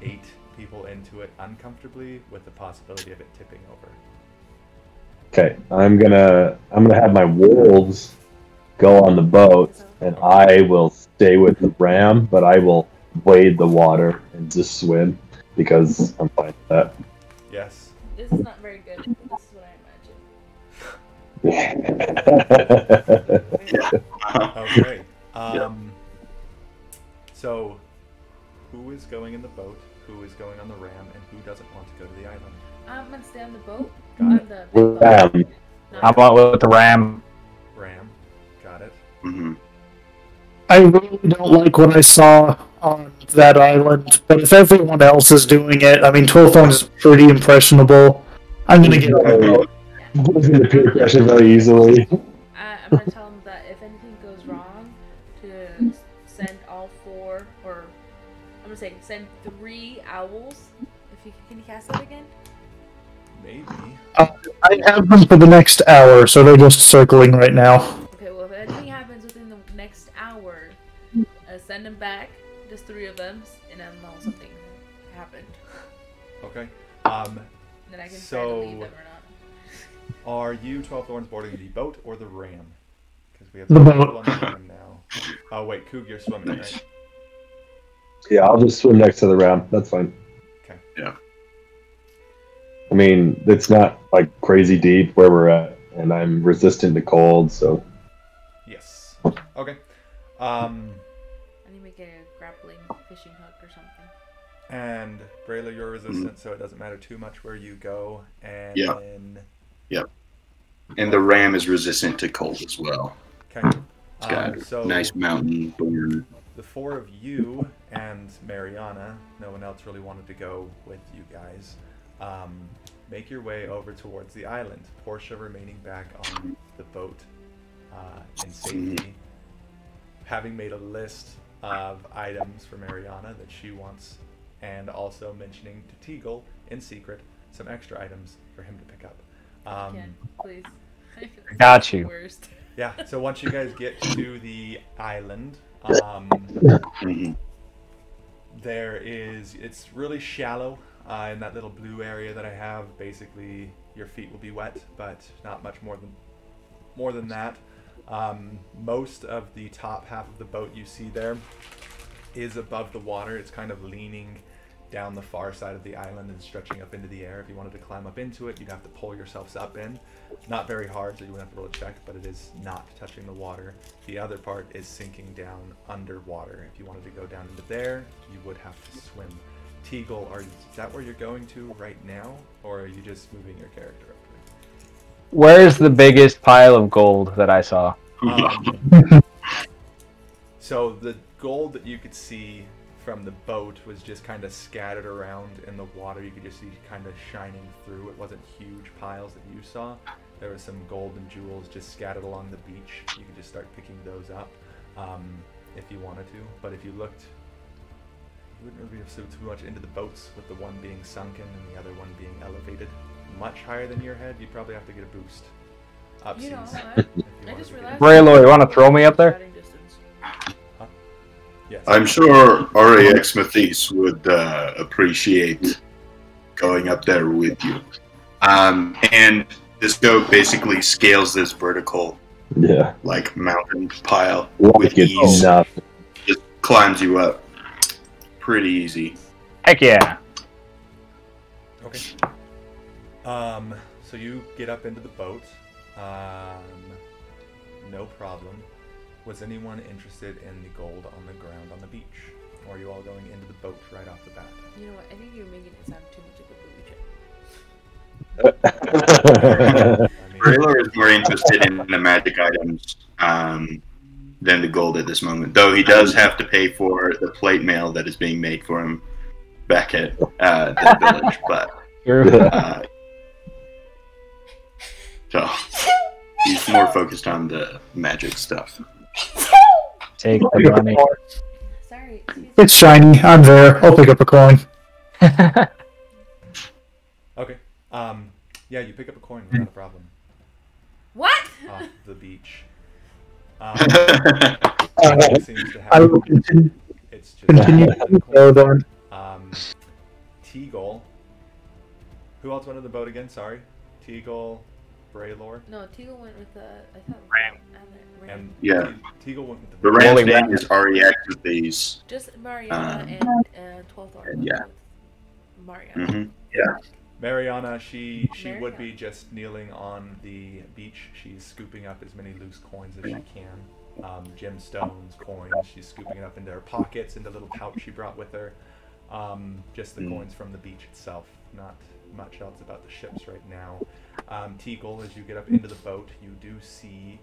8 people into it uncomfortably, with the possibility of it tipping over. Okay, I'm gonna have my wolves go on the boat, and I will stay with the ram, but I will wade the water and just swim because I'm fine with that. Yes. This is not very good. This is what I imagine. Okay. So, who is going in the boat? Who is going on the ram? And who doesn't want to go to the island? I'm gonna stay on the boat. Got On it. the big boat. Ram. How about with the ram? Ram. Got it. Mm-hmm. I really don't like what I saw on that island, but if everyone else is doing it, I mean, 12 Thorns is pretty impressionable. I'm gonna get on the boat. Goes into peer pressure very easily. I'm gonna tell them that if anything goes wrong, to send all 4, or I'm gonna say send 3 owls. Can you cast that again? Maybe. I have them for the next hour, so they're just circling right now. Okay, well if anything happens within the next hour, send them back, just 3 of them, and then know something happened. Okay. Then I can try So- to leave them or not. Are you 12 Thorns boarding the boat or the ram? Because we have The two boat. people on the ram now. Oh wait, Coog, you're swimming, right? Yeah, I'll just swim next to the ram. That's fine. Okay. Yeah. I mean, it's not like crazy deep where we're at, and I'm resistant to cold, so Yes. Okay. Um, I need to make a grappling fishing hook or something. and Braylor, you're resistant, so it doesn't matter too much where you go. And Yeah. then, And the ram is resistant to cold as well. okay. It's got a So nice mountain born. the 4 of you and Mariana, no one else really wanted to go with you guys, make your way over towards the island. Portia remaining back on the boat in safety, having made a list of items for Mariana that she wants, and also mentioning to Teagle in secret some extra items for him to pick up. Again, please. Got you. Worst. Yeah, so once you guys get to the island, Mhm. It's really shallow in that little blue area that I have. Basically, your feet will be wet, but not much more than that. Most of the top half of the boat you see there is above the water. It's kind of leaning down the far side of the island and stretching up into the air. If you wanted to climb up into it, you'd have to pull yourselves up in. Not very hard, so you wouldn't have to roll a check, but it is not touching the water. The other part is sinking down underwater. If you wanted to go down into there, you would have to swim. Teagle, is that where you're going to right now, or are you just moving your character up there? Where's the biggest pile of gold that I saw? So the gold that you could see from the boat was just kind of scattered around in the water. You could just see kind of shining through. It wasn't huge piles that you saw. There was some gold and jewels just scattered along the beach. You could just start picking those up if you wanted to. But if you looked, you wouldn't really be too much into the boats, with the one being sunken and the other one being elevated much higher than your head. You'd probably have to get a boost. You know Upseas. what? I just realized. Braylor, you want to throw me up there? Shouting distance. Yes. I'm sure RAX Matisse would appreciate going up there with you. And this goat basically scales this vertical, like mountain pile with ease. Just climbs you up pretty easy. Heck yeah. Okay. So you get up into the boat. No problem. Was anyone interested in the gold on the ground on the beach? Or are you all going into the boat right off the bat? You know what? I think you're making it sound too much like a booby trip. Braylor is more interested in the magic items than the gold at this moment. Though he does have to pay for the plate mail that is being made for him back at the village. But so he's more focused on the magic stuff. Take the money. Sorry. Excuse me. It's shiny. I'm there. I'll pick up a coin. Okay. Yeah, you pick up a coin without a problem. What? Off the beach. Seems to I have, will continue. it's just To go then. Teagle. Who else went in the boat again? Sorry. Teagle, Braylor. No, Teagle went with the. I thought. Ram. And Yeah. Teagle went with The the ram's Holy name ram. is REX with these. Just Mariana and 12th Art. yeah. Mariana. Mm-hmm. Yeah. Mariana, she would Mariana. be just kneeling on the beach. She's scooping up as many loose coins as she can. Gemstones, coins. She's scooping it up into her pockets, into a little pouch she brought with her. Just the coins from the beach itself. Not much else about the ships right now. Teagle, as you get up into the boat, you do see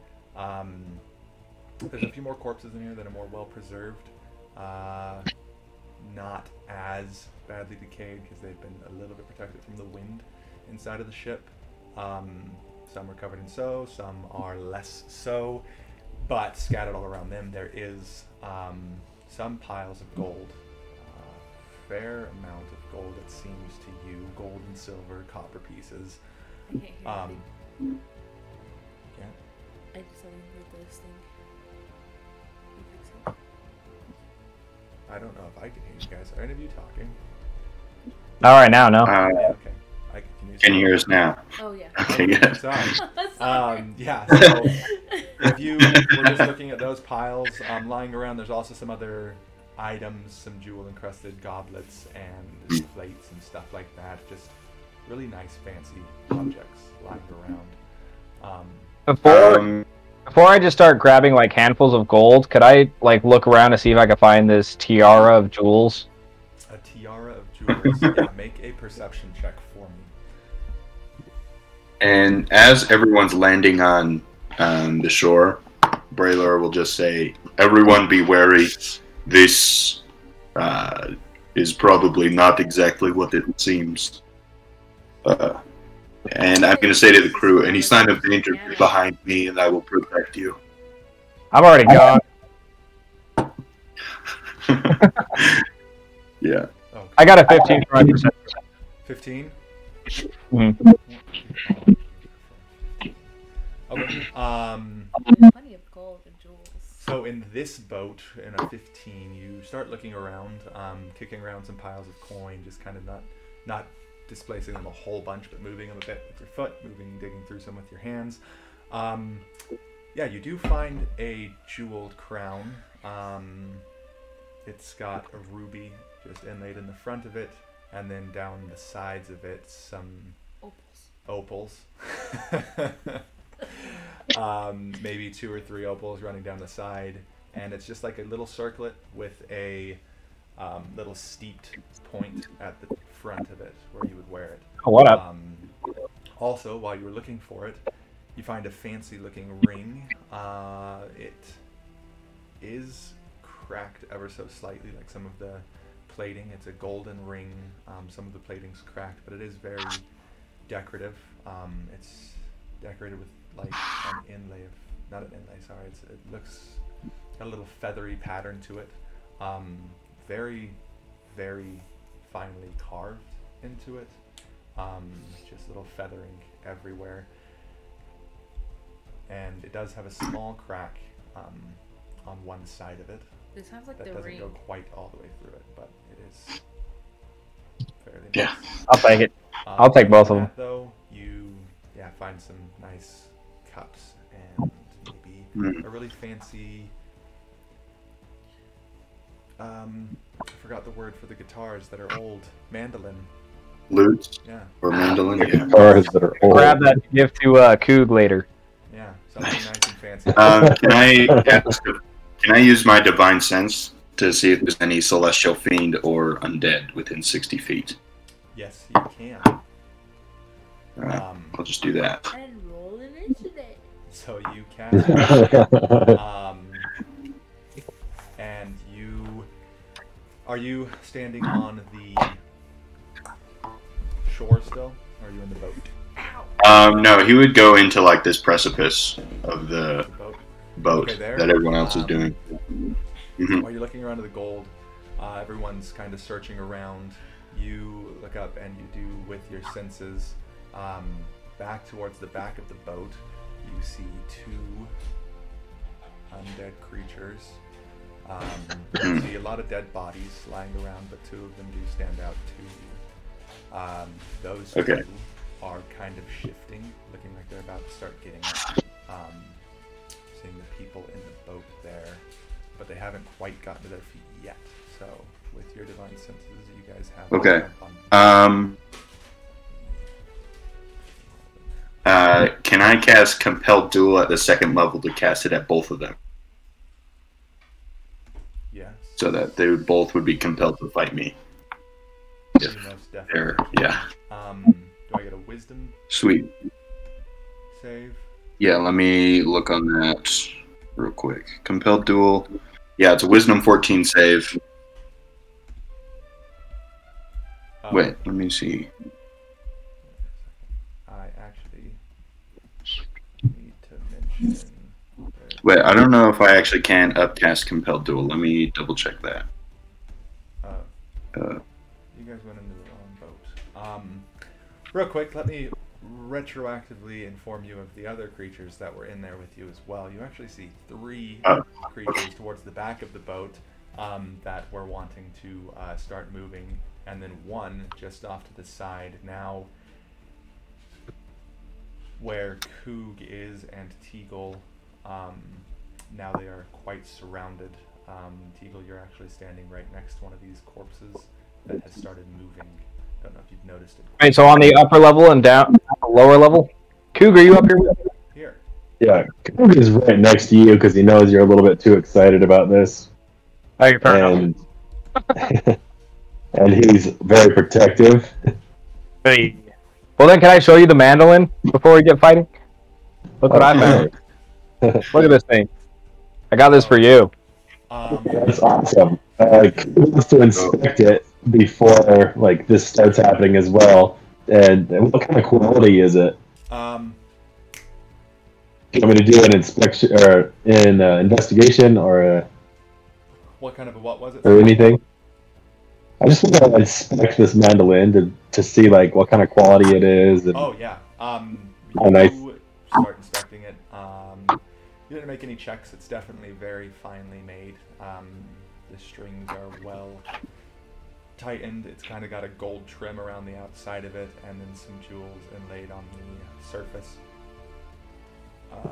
there's a few more corpses in here that are more well preserved. Not as badly decayed because they've been a little bit protected from the wind inside of the ship. Some are covered in so, some are less so, but scattered all around them there is some piles of gold. Fair amount of gold, it seems to you. Gold and silver, copper pieces. I can't hear anything. Yeah. I just haven't heard this thing. You fix it? I don't know if I can hear you guys. Are any of you talking? All right, now, no. Yeah, okay. Can you hear us now? Oh yeah. Okay, yeah. Sorry. Sorry. Yeah, so if you were just looking at those piles lying around, there's also some other items, some jewel-encrusted goblets and plates and stuff like that. Just really nice, fancy objects lying around. Before I just start grabbing like handfuls of gold, could I like look around to see if I could find this tiara of jewels? A tiara of jewels. Yeah, make a perception check for me. And as everyone's landing on the shore, Braylor will just say, "Everyone be wary. This is probably not exactly what it seems." And I'm going to say to the crew, "Any sign of danger, get behind me, and I will protect you." I'm already gone. Yeah. Okay. I got a 15 for my perception. 15? Mhm. Okay. Plenty of gold and jewels. So in this boat, in a 15, you start looking around, kicking around some piles of coin, just kind of not displacing them a whole bunch, but moving them a bit with your foot, digging through some with your hands. Yeah, you do find a jeweled crown. It's got a ruby just inlaid in the front of it, and then down the sides of it, some opals. Maybe 2 or 3 opals running down the side, and it's just like a little circlet with a little steeped point at the front of it where you would wear it. Oh, what up? Also, while you were looking for it, you find a fancy looking ring. It is cracked ever so slightly, like some of the plating. It's a golden ring. Some of the plating's cracked, but it is very decorative. It's decorated with like an inlay of, not an inlay, sorry, it looks got a little feathery pattern to it. Very, very finely carved into it. Just little feathering everywhere. And it does have a small crack on one side of it. It sounds like that the doesn't ring. go quite all the way through it, but it is fairly Yeah. nice. I'll take it. I'll take both of them. Though you find some nice cups and maybe a really fancy. I forgot the word for the guitars that are old. Mandolin. Lutes Yeah. or mandolin. Yeah. Guitars that are old. Grab that to give to Coog later. Yeah. Something nice and fancy. Can I use my divine sense to see if there's any celestial fiend or undead within 60 feet? Yes, you can. All right, I'll just do that. And roll initiative. So you can. And are you standing on the shore still? Or are you in the boat? No, he would go into like this precipice of the boat Okay, there. that everyone else is doing. Mhm. While you're looking around to the gold, everyone's kind of searching around. You look up and you do with your senses back towards the back of the boat. You see 2 undead creatures. You see a lot of dead bodies lying around, but 2 of them do stand out to you. Those 2 are kind of shifting, looking like they're about to start getting up. Seeing the people in the boat there, but they haven't quite gotten to their feet yet. So, with your divine senses, you guys have. Okay. Can I cast Compelled Duel at the 2nd level to cast it at both of them? Yes. So that they both would be compelled to fight me. You most definitely. Yeah. Do I get a wisdom Sweet. save? Yeah, let me look on that real quick. Compelled Duel. Yeah, it's a Wisdom 14 save. Wait, let me see. I actually need to mention. Wait, I don't know if I actually can upcast Compelled Duel. Let me double check that. You guys went into the wrong boat. Real quick, let me retroactively inform you of the other creatures that were in there with you as well. You actually see 3 creatures towards the back of the boat that were wanting to start moving, and then 1 just off to the side. Now, where Coog is and Teagle, now they are quite surrounded. Teagle, you're actually standing right next to one of these corpses that has started moving. Don't know if you've noticed it. Right, so on the upper level and down the lower level. Coog, are you up here? Here. Yeah, Coog is right next to you because he knows you're a little bit too excited about this. Okay, fair And and he's very protective. Hey. Well, then, can I show you the mandolin before we get fighting? Look what I found. Look at this thing. I got this for you. That's awesome. Coog wants to inspect it before like this starts happening as well. And what kind of quality is it? Do you want me to do an inspection or an investigation or What kind of a what was it? or anything? I just want to inspect this mandolin to see like what kind of quality it is. And Oh yeah. Oh, nice. You start inspecting it. You didn't make any checks. It's definitely very finely made. The strings are well tightened. It's kind of got a gold trim around the outside of it, and then some jewels inlaid on the surface.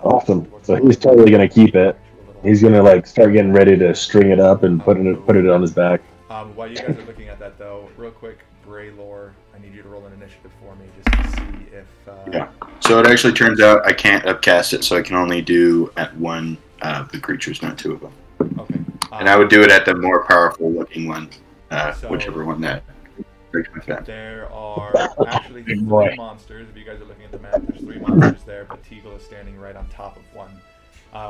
Awesome. So he's totally gonna keep it. He's gonna like start getting ready to string it up and put it on his back. While you guys are looking at that, though, real quick, Braylor, I need you to roll an initiative for me just to see if. Yeah. So it actually turns out I can't upcast it, so I can only do at one of the creatures, not two of them. Okay. And I would do it at the more powerful looking one, So- whichever one that breaks my fat. There are actually 3 monsters. If you guys are looking at the map, there's 3 monsters there, but Teagle is standing right on top of one,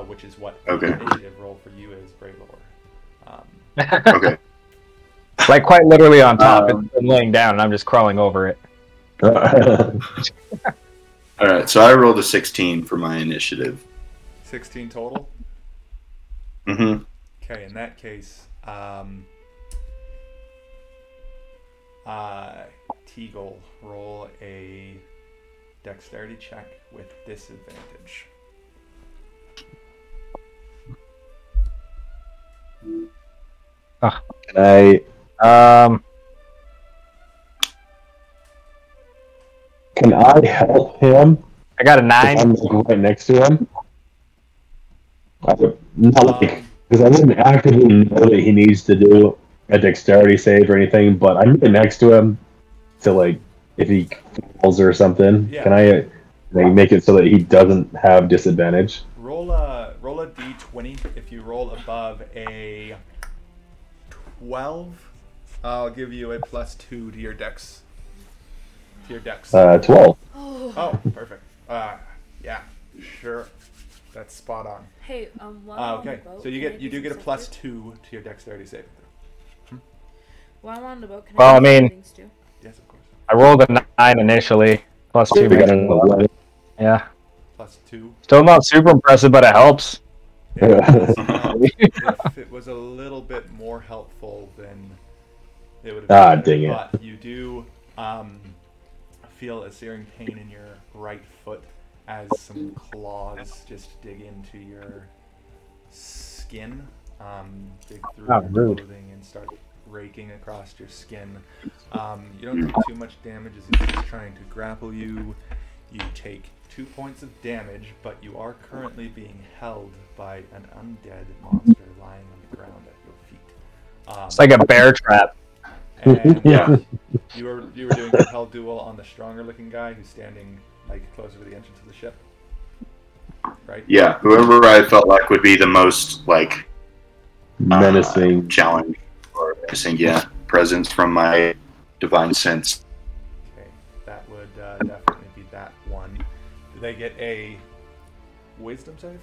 which is what the initiative roll for you is, Braylor. Okay. Like quite literally on top. It's been laying down, and I'm just crawling over it. All right. So I rolled a 16 for my initiative. 16 total? Mm-hmm. Okay, in that case, Teagle, roll a dexterity check with disadvantage. Can I? Can I help him? I got a If 9. I'm like, right next to him. Not like because I wouldn't actively know that he needs to do a dexterity save or anything, but I'm right next to him to like if he falls or something. Yeah. Can I like, make it so that he doesn't have disadvantage? Roll a d20. If you roll above a 12, I'll give you a +2 to your dex. 12. Oh, perfect. Yeah, sure. That's spot on. Hey, while I'm on Okay, the boat, so you can I do do get a some +2 stuff to your dexterity saving throw. too? While I'm on the boat, can Well, I I do some mean- things too? Yes, of course. I rolled a 9 initially. +2 We got makes an 11. Yeah. +2. Still not super impressive, but it helps. If it was a little bit more helpful, then it would have been better. Dang it. But you do feel a searing pain in your right foot as some claws just dig into your skin, dig through Oh, your rude. clothing and start raking across your skin. You don't take too much damage as he's just trying to grapple you. You take 2 points of damage, but you are currently being held by an undead monster lying on the ground at your feet. It's like a bear trap. And Yeah. you were doing a held duel on the stronger looking guy who's standing like closer to the entrance of the ship, right? Yeah. Whoever I felt like would be the most like Menacing. challenge or menacing, presence from my divine sense. Okay, that would definitely be that one. Do they get a wisdom save?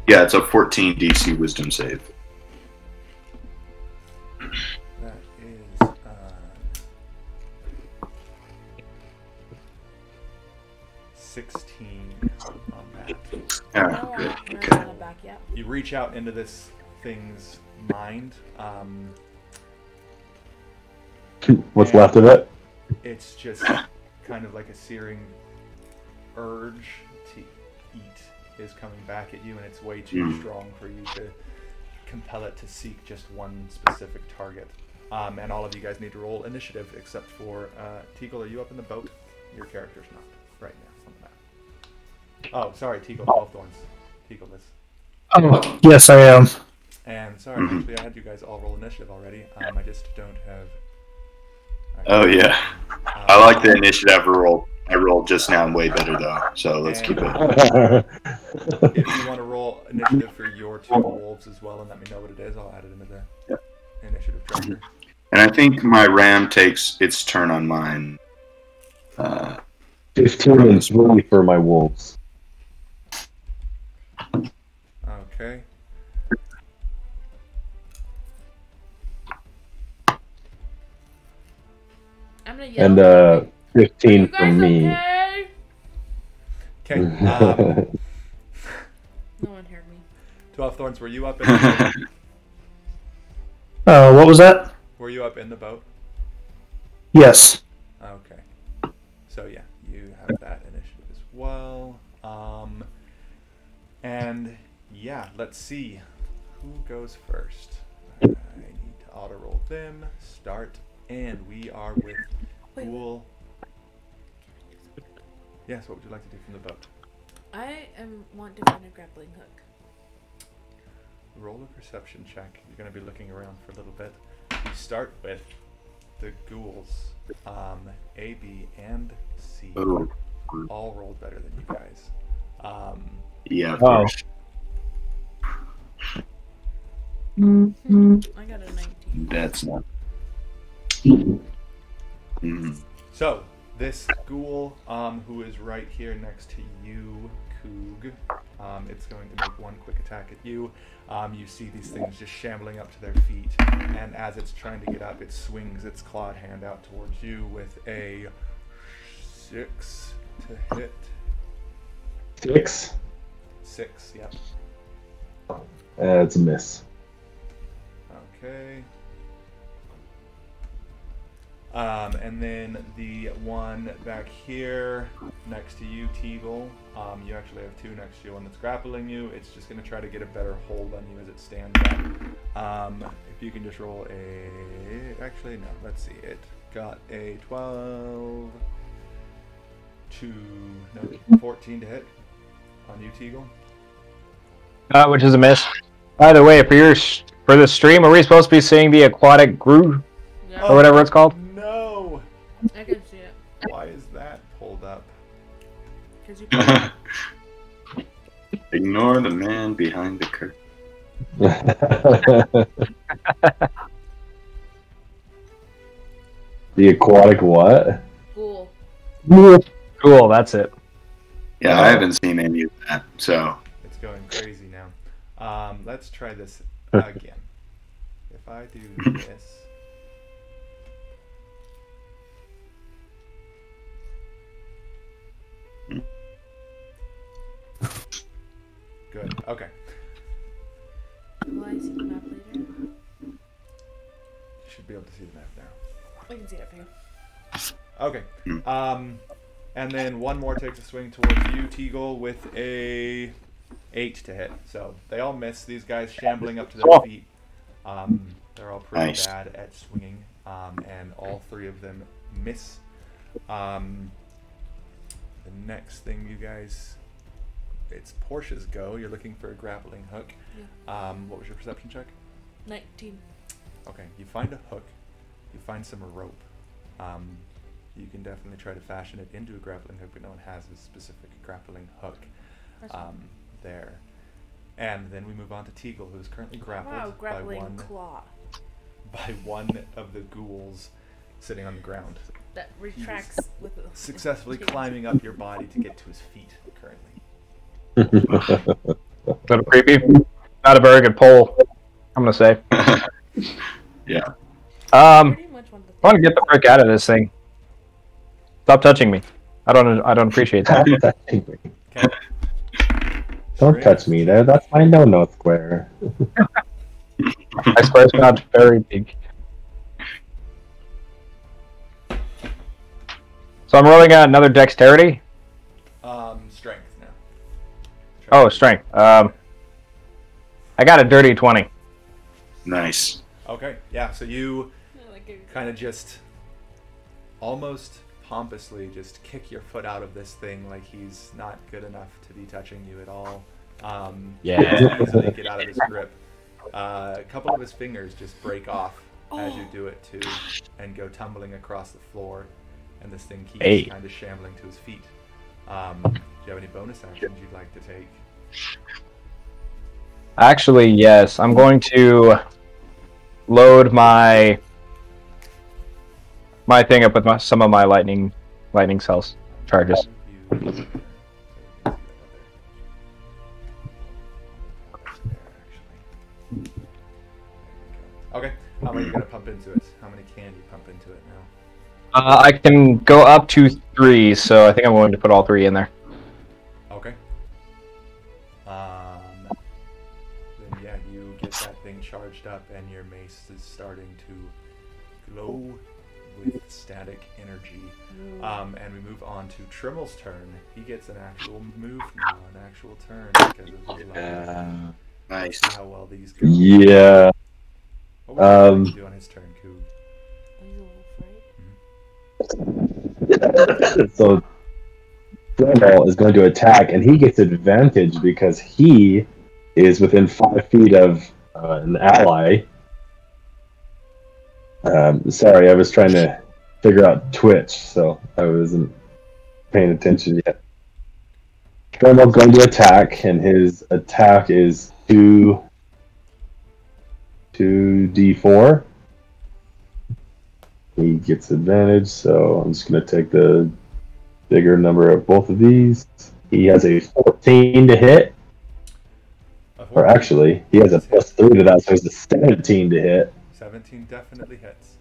Yeah, it's a 14 DC Wisdom save. That is 16 on that. Yeah, No, good. I'm Okay. not back yet. You reach out into this thing's mind. What's left of it? It's just kind of like a searing urge to eat is coming back at you, and it's way too strong for you to compel it to seek just one specific target. And all of you guys need to roll initiative, except for Teagle. Are you up in the boat? Your character's not right now on the map. Oh, sorry, Teagle. 12 thorns. Teagle is. Oh, yes, I am. And sorry, actually, I had you guys all roll initiative already. I just don't have. Oh yeah, I like the initiative roll. I rolled just now way better though, so let's keep it. If you want to roll initiative for your 2 wolves as well, and let me know what it is, I'll add it into the initiative tracker. And I think my ram takes its turn on mine. 15 and 3 for my wolves. Okay. I'm gonna yell. And Are you 15 for guys me. okay? Okay. No one heard me. 12 thorns. Were you up in the What was that? Were you up in the boat? Yes. Okay. So yeah, you have that initiative as well. And yeah, let's see who goes first. I need to auto roll them. Start, and we are with Ghoul. Yes, what would you like to do from the boat? I want to find a grappling hook. Roll a perception check. You're going to be looking around for a little bit. You start with the ghouls. A, B, and C all rolled better than you guys. Yeah, of course. I got a 19. That's not. So, this ghoul, who is right here next to you, Coog, it's going to make one quick attack at you. You see these things just shambling up to their feet, and as it's trying to get up, it swings its clawed hand out towards you with a 6 to hit. 6? 6, yep. It's a miss. Okay. And then the one back here next to you, Teagle, you actually have two next to you, one that's grappling you. It's just going to try to get a better hold on you as it stands up. If you can just roll a... Actually, no, let's see. It got a 12 to... No, 14 to hit on you, Teagle. Which is a miss. By the way, for the stream, are we supposed to be seeing the aquatic groove? Yeah. Or whatever it's called? No! I can see it. Why is that pulled up? Because you Ignore the man behind the curtain. The aquatic what? Ghoul. Cool, that's it. Yeah, I haven't seen any of that, so. It's going crazy now. Let's try this again. If I do this... Good. Okay. Will I see the map later? You should be able to see the map now. I can see it for you. Okay. And then one more takes a swing towards you, Teagle, with a 8 to hit. So they all miss. These guys shambling up to their feet. They're all pretty Nice. bad at swinging, and all three of them miss. The next thing, you guys, it's Portia's go. You're looking for a grappling hook. Yeah. What was your perception check? 19. Okay, you find a hook. You find some rope. You can definitely try to fashion it into a grappling hook, but no one has a specific grappling hook there. And then we move on to Teagle, who is currently grappled Wow, grappling claw. by one of the ghouls sitting on the ground, That retracts with a... successfully climbing up your body to get to his feet currently. A little creepy. Not a very good poll, I'm gonna say. Yeah. Pretty much want I want to get the frick out of this thing. Stop touching me. I don't appreciate that. Stop touching me. Okay. Don't touch me there. That's my no-no square. My square's not very big. So I'm rolling out another dexterity. Strength now. Oh, strength. I got a dirty 20. Nice. Okay, yeah, so you like it. kind of just almost pompously just kick your foot out of this thing like he's not good enough to be touching you at all. Yeah. Easily get out of his grip. A couple of his fingers just break off as you do it too, and go tumbling across the floor, and this thing keeps kind of shambling to his feet. Do you have any bonus actions you'd like to take? Actually, yes. I'm going to load my thing up with some of my lightning cells charges. Okay, how many are you going to pump into it? How many can you pump into it now? I can go up to 3, so I think I'm going to put all 3 in there. Okay. Then yeah, you get that thing charged up, and your mace is starting to glow with static energy. And we move on to Trimmel's turn. He gets an actual move now, an actual turn because of his level. Nice. See how well these go. Yeah. What would you like to do on his turn, Coog? So Thrall is going to attack, and he gets advantage because he is within 5 feet of an ally. Sorry, I was trying to figure out Twitch, so I wasn't paying attention yet. Thrall's going to attack, and his attack is 2d4. He gets advantage, so I'm just going to take the bigger number of both of these. He has a 14 to hit. Or actually, he has a +3 to that, so he's a 17 to hit. 17 definitely hits.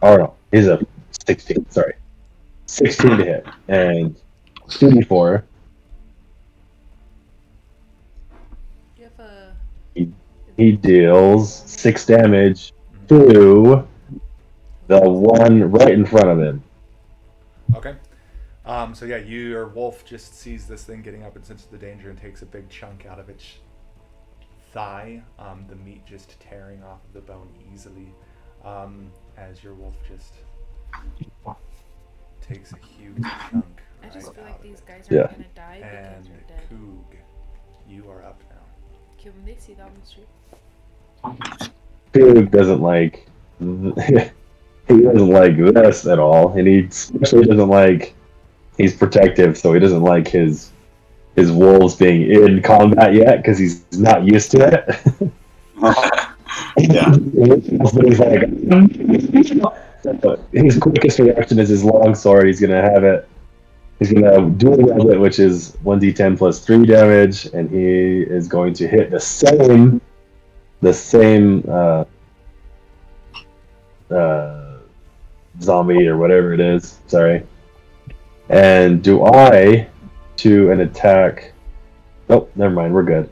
Oh no, he's a 16, sorry. 16 to hit. And 2d4. He deals 6 damage to the one right in front of him. Okay. So yeah, your wolf just sees this thing getting up and senses the danger and takes a big chunk out of its thigh. The meat just tearing off of the bone easily, as your wolf just takes a huge chunk. I just feel like these guys are Yeah. gonna die And because they're dead. Coog, you are up now. Can they see that on the street? Pig doesn't like he doesn't like this at all, and he especially doesn't like, he's protective, so he doesn't like his wolves being in combat yet because he's not used to it. Yeah. He's like, his quickest reaction is his longsword. He's gonna have it. He's gonna do a rabbit, which is 1d10 plus 3 damage, and he is going to hit the same zombie or whatever it is. Sorry. And do I to an attack? Oh, never mind. We're good.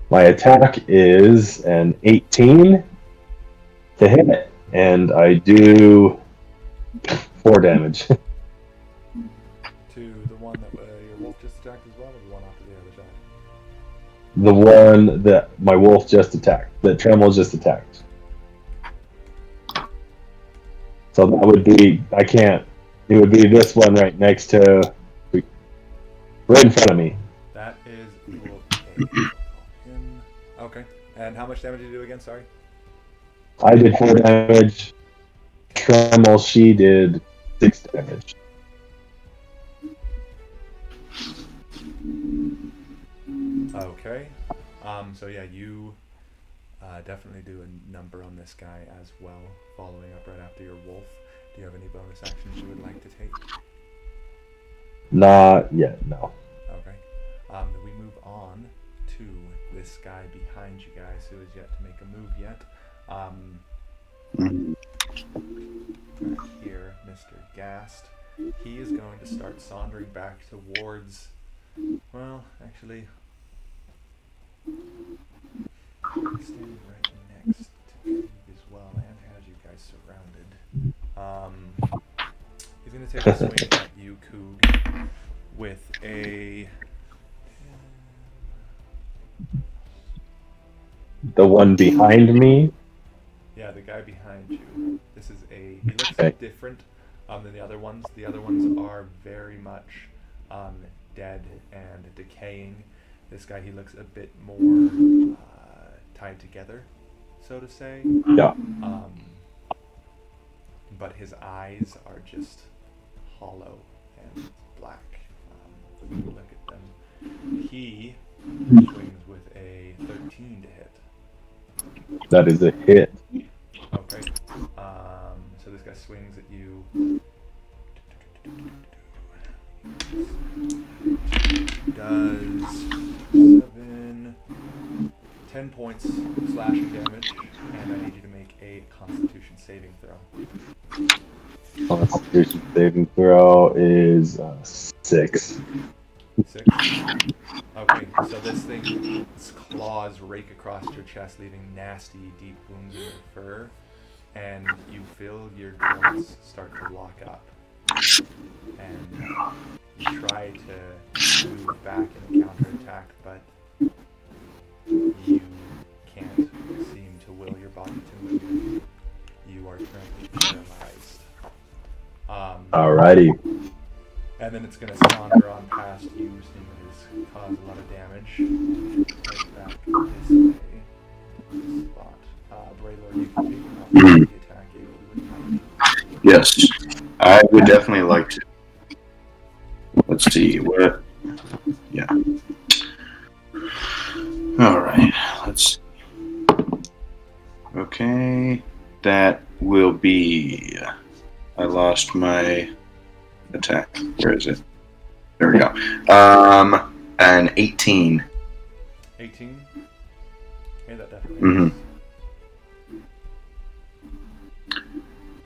My attack is an 18 to hit, and I do 4 damage. To the one that your wolf just attacked as well, or the one off to the other side? The one that my wolf just attacked, that Tremel just attacked. So that would be, it would be this one right next to, right in front of me. That is okay. And how much damage did you do again? Sorry. I did 4 damage. Tremel, she did 6 damage. Okay. So yeah, you definitely do a number on this guy as well, following up right after your wolf. Do you have any bonus actions you would like to take? Not yet, no. Okay. Then we move on to this guy behind you guys who is yet to make a move yet. Here, Mr. Gast. He is going to start sauntering back towards, well, actually, standing right next to you as well, and has you guys surrounded. He's going to take a swing at you, Coog, with a... The one behind me? Yeah, the guy behind you. This is he looks different than the other ones. The other ones are very much dead and decaying. This guy, he looks a bit more tied together, so to say. Yeah. But his eyes are just hollow and black. When you look at them, he swings with a 13 to hit. That is a hit. Okay. So this guy swings at you. Does 10 points slashing damage, and I need you to make a Constitution saving throw. Constitution saving throw is 6. 6. Okay, so this thing's claws rake across your chest, leaving nasty, deep wounds in your fur. and you feel your joints start to lock up. And you try to move back and counterattack, but you can't seem to will your body to move. You are currently paralyzed. Alrighty. And then it's going to saunter on past you, seeing it has caused a lot of damage. Right back this way. This spot. Braylor, you can take an opportunity attack if you would like. Yes, I would definitely like to. Let's see what. Yeah. All right. Let's. Okay, that will be. I lost my attack. Where is it? There we go. An 18. 18? Okay, that definitely Mm-hmm.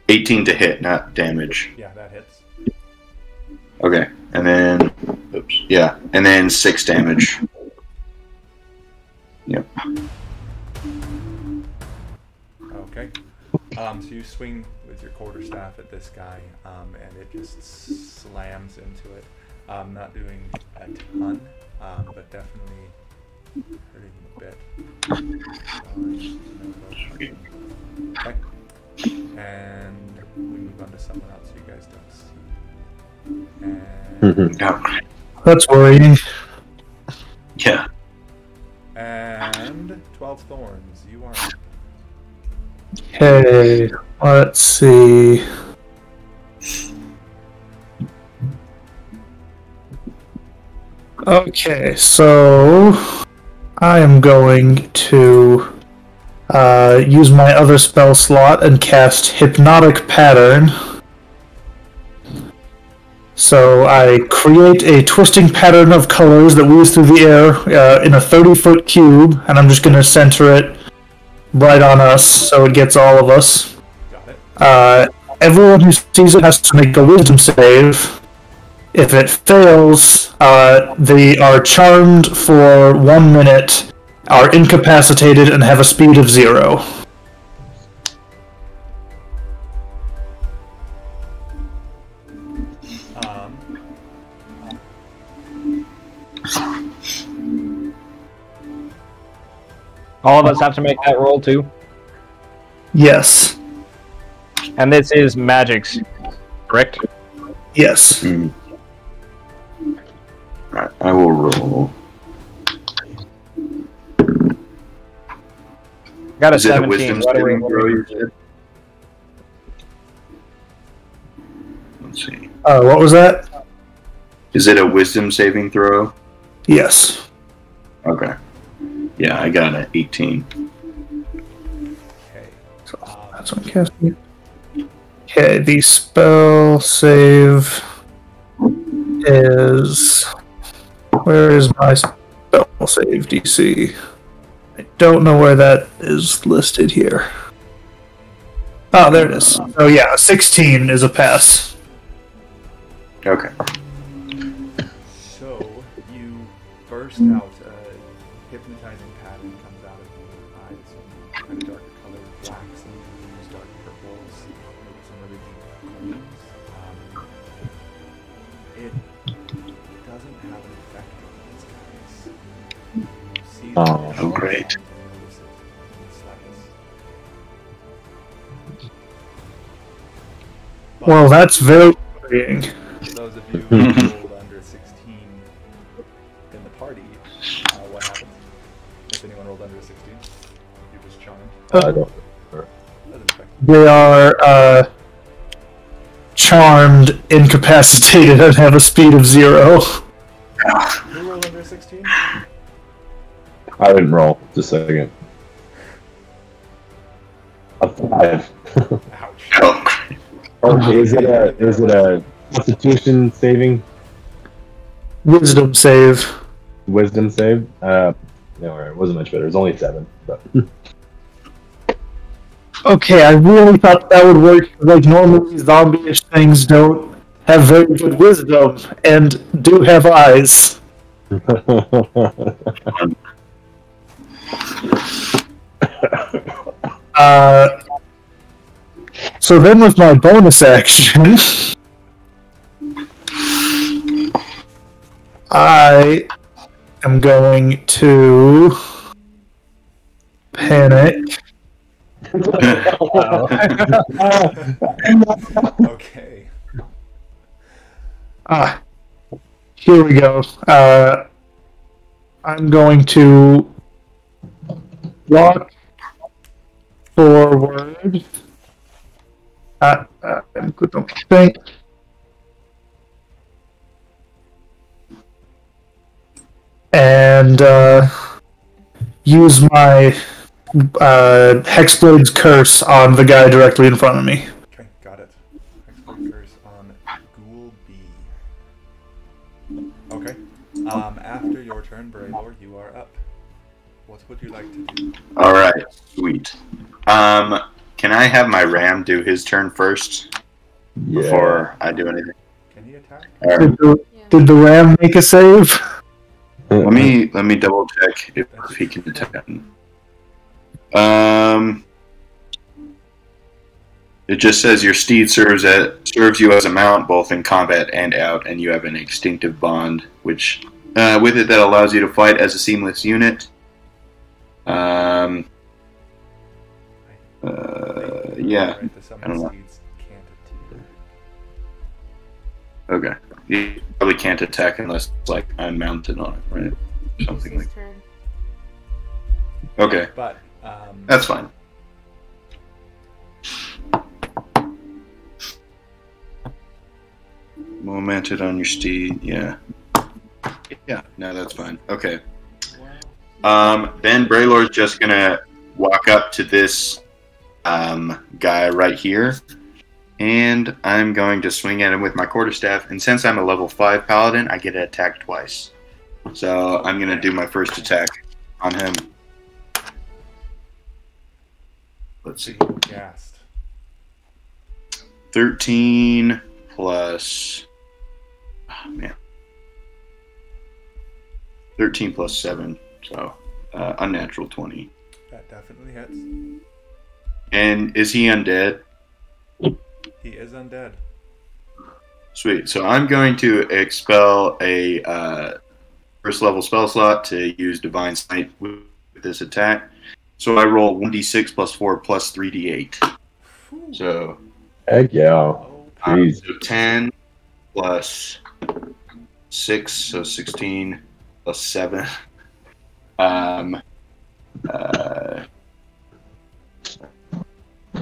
18 to hit, not damage. Yeah, that hits. Okay, and then, oops, yeah, and then 6 damage. Yep. Okay. So you swing with your quarterstaff at this guy, and it just slams into it. Not doing a ton, but definitely hurting a bit. Okay. And we move on to someone else you guys don't see. And, That's worrying. Yeah. and 12 thorns, you are up. Okay, let's see. Okay, so I am going to use my other spell slot and cast Hypnotic Pattern. So I create a twisting pattern of colors that weaves through the air in a 30-foot cube, and I'm just going to center it right on us so it gets all of us. Got it. Everyone who sees it has to make a wisdom save. If it fails, they are charmed for 1 minute, are incapacitated, and have a speed of 0. All of us have to make that roll too. Yes. And this is magic's, correct? Yes. Alright, I will roll. Got a Is it a 17. wisdom What do we saving throw you said? Let's see. What was that? Is it a wisdom saving throw? Yes. Okay. Yeah, I got an 18. Okay. So that's what I'm casting. Okay, the spell save is... Where is my spell save DC? I don't know where that is listed here. Oh, there it is. Oh yeah, 16 is a pass. Okay. So you burst out. Hypnotizing pattern comes out of your eyes. Some kind of darker color, blacks and blues, dark purples, maybe some really deep greens. It doesn't have an effect on these guys. You see Oh, great. and notice it in the slightest. But Well, that's very worrying. for those of you who rolled under 16 in the party, what happens? If anyone rolled under 16, you're just charmed. I don't. Doesn't affect They are charmed, incapacitated, and have a speed of 0. you. Who rolled under 16? I didn't roll. Just a second. A 5. Ouch. Oh, Okay, is it a Constitution saving Wisdom save. wisdom save? No, it wasn't much better. It was only 7. But Okay, I really thought that would work. Like, normally zombie-ish things don't have very good wisdom and do have eyes. So then with my bonus action, I am going to panic. Okay. Here we go. I'm going to walk forward. Think. And use my Hexblade's Curse on the guy directly in front of me. Okay, got it. Hexblade Curse on Ghoul B. Okay. After your turn, Braylord, you are up. What would you like to do? All right, sweet. Can I have my ram do his turn first before I do anything? Can he attack? All right. Did the ram make a save? Let me double check if he can attack. It just says your steed serves you as a mount both in combat and out, and you have an instinctive bond, which with it that allows you to fight as a seamless unit. Yeah, I don't know. Okay, you probably can't attack unless like I'm mounted on it, right? Something like. Okay, but that's fine. Momented on your steed, yeah. Yeah, no, that's fine. Okay. Then Braylord's just gonna walk up to this guy right here, and I'm going to swing at him with my quarterstaff. And since I'm a level 5 paladin, I get to attack twice. So I'm gonna do my first attack on him. Let's see. Gassed. 13 plus. Oh, man. 13 plus 7, so unnatural 20. That definitely hits. And is he undead? He is undead. Sweet. So I'm going to expel a first level spell slot to use Divine Smite with this attack. So I roll 1d6 plus 4 plus 3d8. So, heck yeah. So 10 plus 6, so 16 plus 7.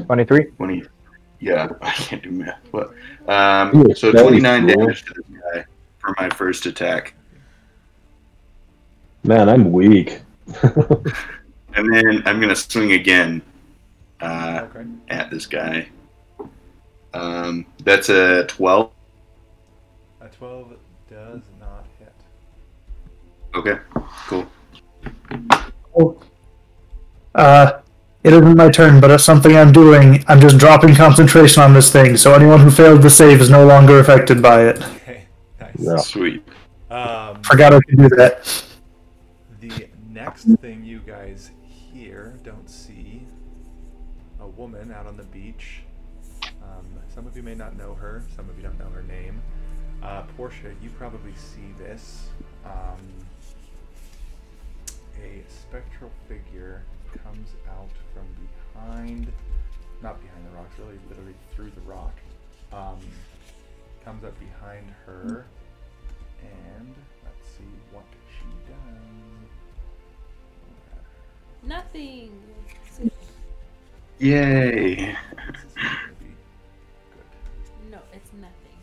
23. 20. Yeah, I can't do math. What? So 29 damage to this guy for my first attack. Man, I'm weak. And then I'm going to swing again at this guy. That's a 12. A 12 does not hit. Okay, cool. It isn't my turn, but it's something I'm doing. I'm just dropping concentration on this thing, so anyone who failed the save is no longer affected by it. Okay, nice. Yeah. Sweet. Forgot I could do that. The next thing you guys hear, don't see, a woman out on the beach. Some of you may not know her, some of you don't know her name. Portia, you probably see this. A spectral figure comes out from behind, not behind the rocks, really literally through the rock. Comes up behind her, and let's see what she does. Nothing. Yay. This is gonna be good. No, it's nothing.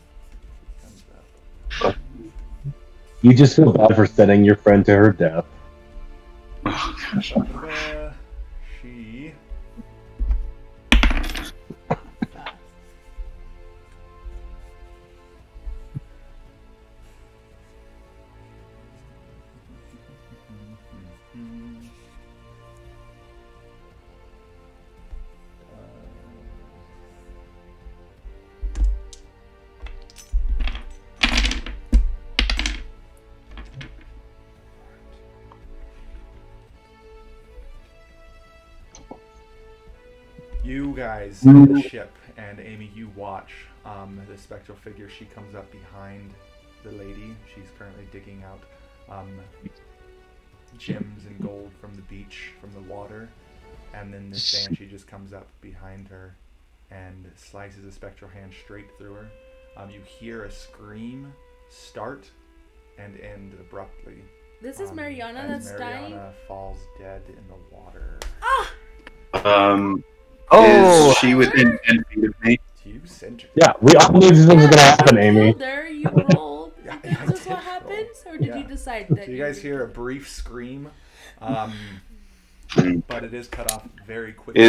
Comes up. You just feel bad for sending your friend to her death. Oh, gosh. She you guys see the ship and Amy, you watch the spectral figure. She comes up behind the lady. She's currently digging out gems and gold from the beach, from the water, and then this banshee just comes up behind her and slices a spectral hand straight through her. You hear a scream start and end abruptly. This is Mariana that's dying? Mariana falls dead in the water. Is she within 10 feet of me? You sent her. Yeah, we all knew this was going to happen, Amy. There, you rolled. Yeah, Is I this did what roll. happens? Or did Yeah. you decide that So you guys hear a brief scream, but it is cut off very quickly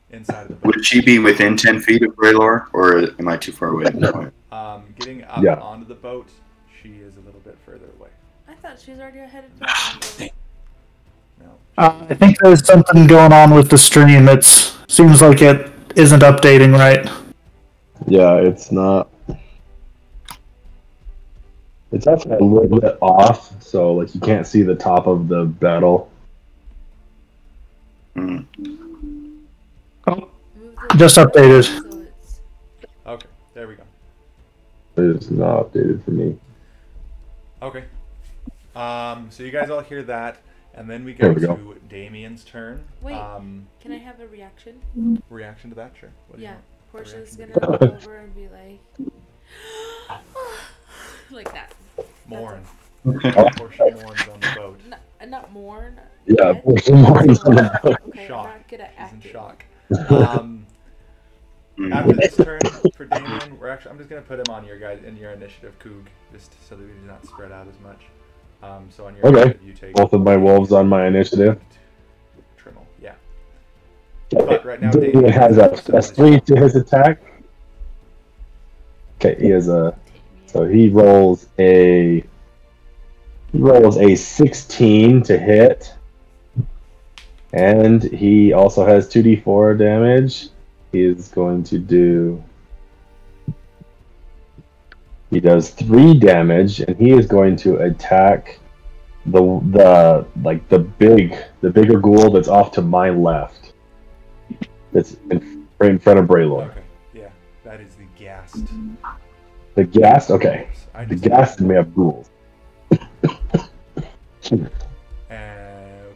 inside of the boat. Would she be within 10 feet of Raylor, or am I too far away at this point? Getting up onto the boat, she is a little bit further away. I thought she was already headed to No. I think there's something going on with the stream. It seems like it isn't updating right. Yeah, it's not. It's actually a little bit off, so like you can't see the top of the battle. Hmm. Just updated. So it's... Okay, there we go. It is not updated for me. Okay. So you guys all hear that, and then we There go we go. to Damien's turn. Wait, can I have a reaction? Reaction to that, sure. What do you Yeah, want? Portia's reaction gonna to look over and be like... like that. Mourn. Portia mourns on the boat. Not mourn. Yeah, dead. Portia mourns on the boat. Okay, Shock. I'm not good at She's in acting. shock. After this turn for Damien, I'm just gonna put him on your guys in your initiative, Coog, just so that we do not spread out as much. So on your Okay. initiative, you take Both of my wolves on my initiative. Trimmel, yeah. But right now, Damien Damien has a 3 to his attack. Okay, he has a. So he rolls a 16 to hit, and he also has 2d4 damage. He is going to do. He does 3 damage, and he is going to attack the bigger ghoul that's off to my left. That's right in front of Braylor. Okay, yeah, that is the ghast. The ghast? Okay. I The just- ghast may have ghouls.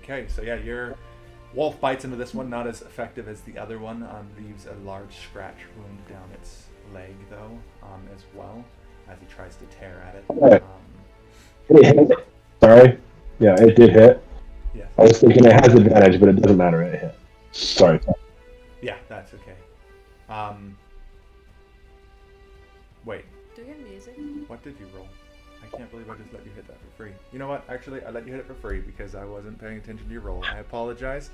Okay, so yeah, your wolf bites into this one, not as effective as the other one. Leaves a large scratch wound down its leg, though, as well, as he tries to tear at it. Right. It hit. Sorry. Yeah, it did hit. Yes. I was thinking it has advantage, but it doesn't matter. It hit. Sorry. Yeah, that's okay. Wait, Do we have music? what did you roll? I can't believe I just let you hit that for free. You know what? Actually, I let you hit it for free because I wasn't paying attention to your roll. I apologize.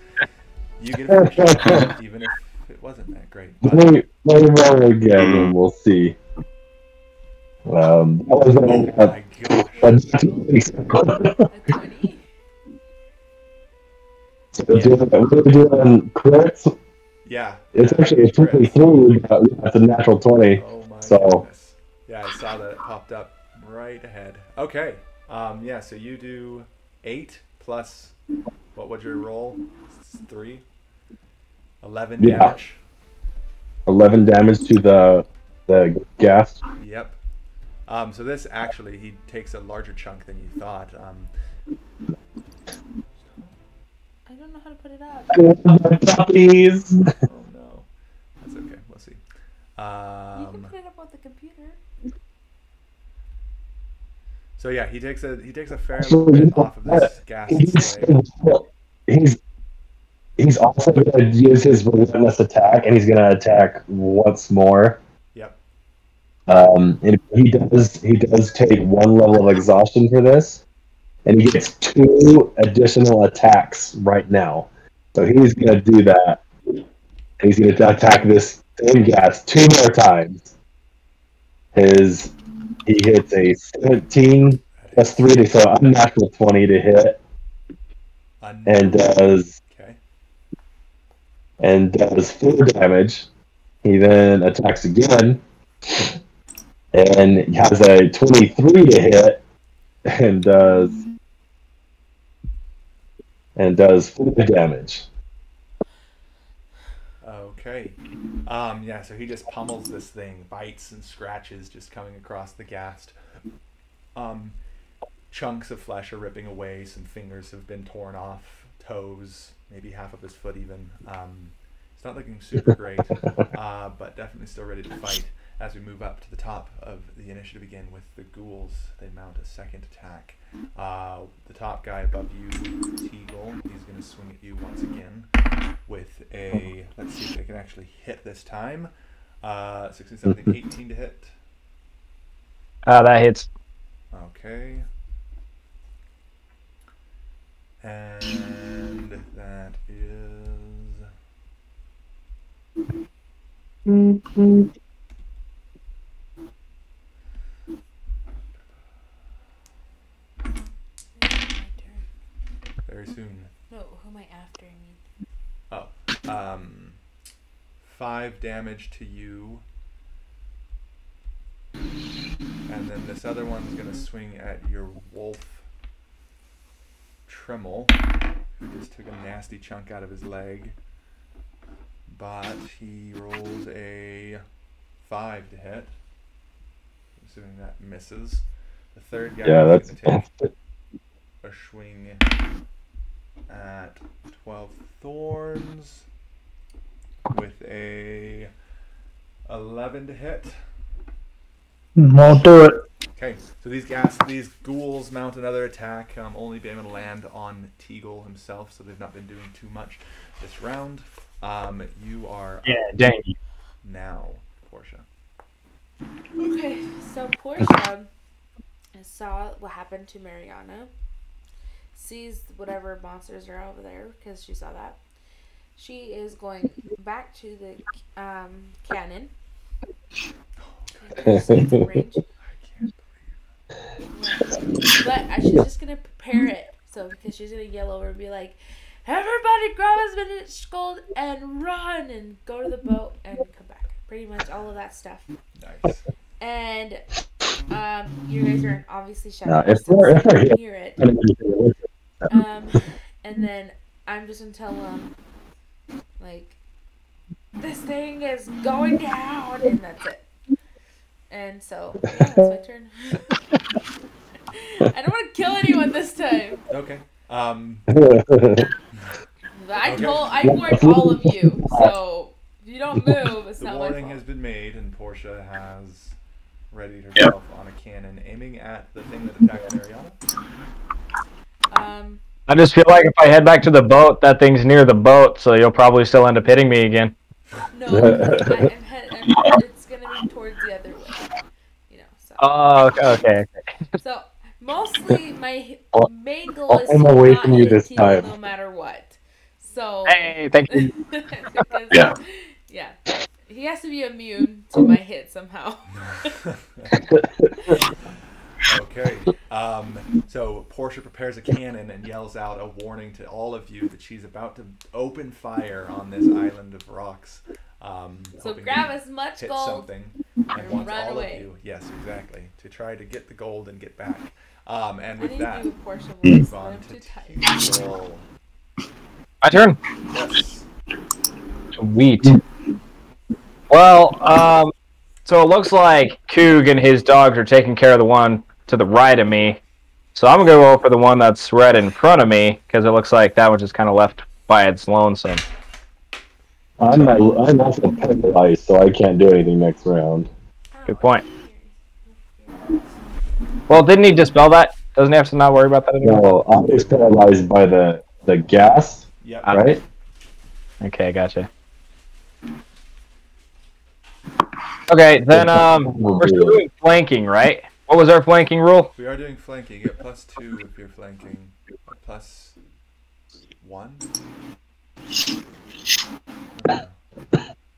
You get a free shot, even if it wasn't that great. But, Let me roll again, and we'll see. That was oh my gosh. A 20? So we're doing crits. Yeah. It's yeah, actually a crits. 23, but that's a natural 20. Oh my So- goodness. Yeah, I saw that it popped up right ahead. Okay. Yeah, so you do 8 plus, what would your roll? 3? 11 Yeah. damage. 11 damage to the ghast. Yep. So this actually, he takes a larger chunk than you thought. I don't know how to put it up. Puppies. Oh no. That's okay. We'll see. You can put it up on the computer. So yeah, he takes a fair bit off of this gas leg. He's also going to use his relentless attack, and he's going to attack once more. Yep. And he does take 1 level of exhaustion for this, and he gets 2 additional attacks right now. So he's going to do that. And he's going to attack this same gas 2 more times. He hits a 17 plus 3, so a natural 20 to hit, and does Okay. and does 4 damage. He then attacks again, and he has a 23 to hit, and does 4 damage. Okay. Yeah, so he just pummels this thing, bites and scratches just coming across the ghast. Chunks of flesh are ripping away, some fingers have been torn off, toes, maybe half of his foot even. It's not looking super great, but definitely still ready to fight. As we move up to the top of the initiative again with the ghouls, they mount a second attack. The top guy above you, Teagle, he's going to swing at you once again with a, let's see if they can actually hit this time. 16, 17, 18 to hit. That hits. Okay. And that is... Very soon. No, who am I after? I mean. Oh. 5 damage to you. And then this other one's going to swing at your wolf, Tremel, who just took a nasty chunk out of his leg. But he rolls a 5 to hit. Assuming that misses. The third guy is going to take a swing at 12 thorns with a 11 to hit. Won't do it. Okay, so these ghouls mount another attack, only being able to land on Teagle himself, so they've not been doing too much this round. You are dang. now, Portia. Okay, so Portia saw what happened to Mariana, sees whatever monsters are over there because she saw that. She is going back to the cannon. Range. But she's just gonna prepare it, so because she's gonna yell over and be like, "Everybody, grab as many gold and run and go to the boat and come back." Pretty much all of that stuff. Nice. And you guys are obviously shouting. Now, if so we're can hear it. And then I'm just gonna tell them, like, this thing is going down, and that's it. And so, yeah, that's my turn. I don't want to kill anyone this time. Okay. But I warned all of you, so if you don't move, it's the not my warning fault. has been made, and Portia has readied herself on a cannon, aiming at the thing that attacked Mariana. I just feel like if I head back to the boat, that thing's near the boat, so you'll probably still end up hitting me again. No, it's gonna be towards the other way. You know. So. Oh, okay. So mostly my main goal is I'm to away not from you hit this Teagle time. no matter what. So Hey, thank you. because, Yeah. yeah, he has to be immune to my hit somehow. Okay. So Portia prepares a cannon and yells out a warning to all of you that she's about to open fire on this island of rocks. So hoping grab to as much hit gold something and wants run all away. of you, yes, exactly, to try to get the gold and get back. And I with need that, to do a Portia voice, move but on I'm to too tired. Teagle. My turn. Yes. Sweet. Well, so it looks like Coog and his dogs are taking care of the one to the right of me. So I'm going to go for the one that's right in front of me, because it looks like that one just kind of left by its lonesome. I'm also paralyzed, so I can't do anything next round. Good point. Well, didn't he dispel that? Doesn't he have to not worry about that anymore? No, I was paralyzed by the gas, Yep. right? Okay, gotcha. Okay, then we're still doing flanking, right? What was our flanking rule? We are doing flanking. You get +2 if you're flanking. +1?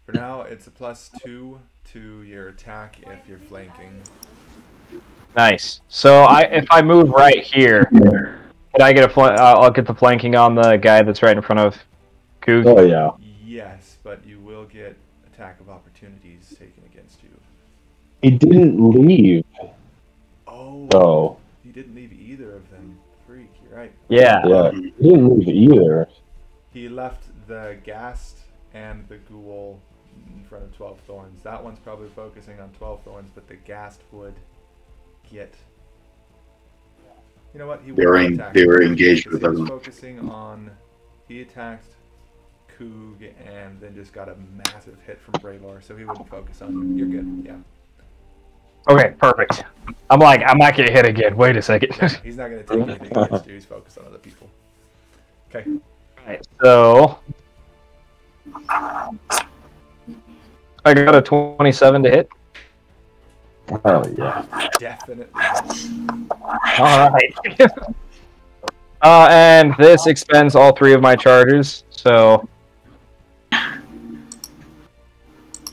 For now, it's a +2 to your attack if you're flanking. Nice. So if I move right here, can I get I'll get the flanking on the guy that's right in front of Coog? Oh yeah. Yes, but you will get attack of opportunities taken against you. He didn't leave. Oh, Oh. he didn't leave either of them. Freak, you're right. Yeah. Yeah. He didn't leave either. He left the ghast and the ghoul in front of 12 thorns. That one's probably focusing on 12 thorns, but the ghast would get. You know what? He They were engaged with them. them. Focusing on. He attacked Coog and then just got a massive hit from Braylor, so he wouldn't focus on him. You're good. Yeah. Okay, perfect. I'm like, I might get hit again. Wait a second. Yeah, he's not going to take anything against you. He's focused on other people. Okay. Alright, so I got a 27 to hit. Oh yeah. Definitely. Alright. And this expends all 3 of my charges, so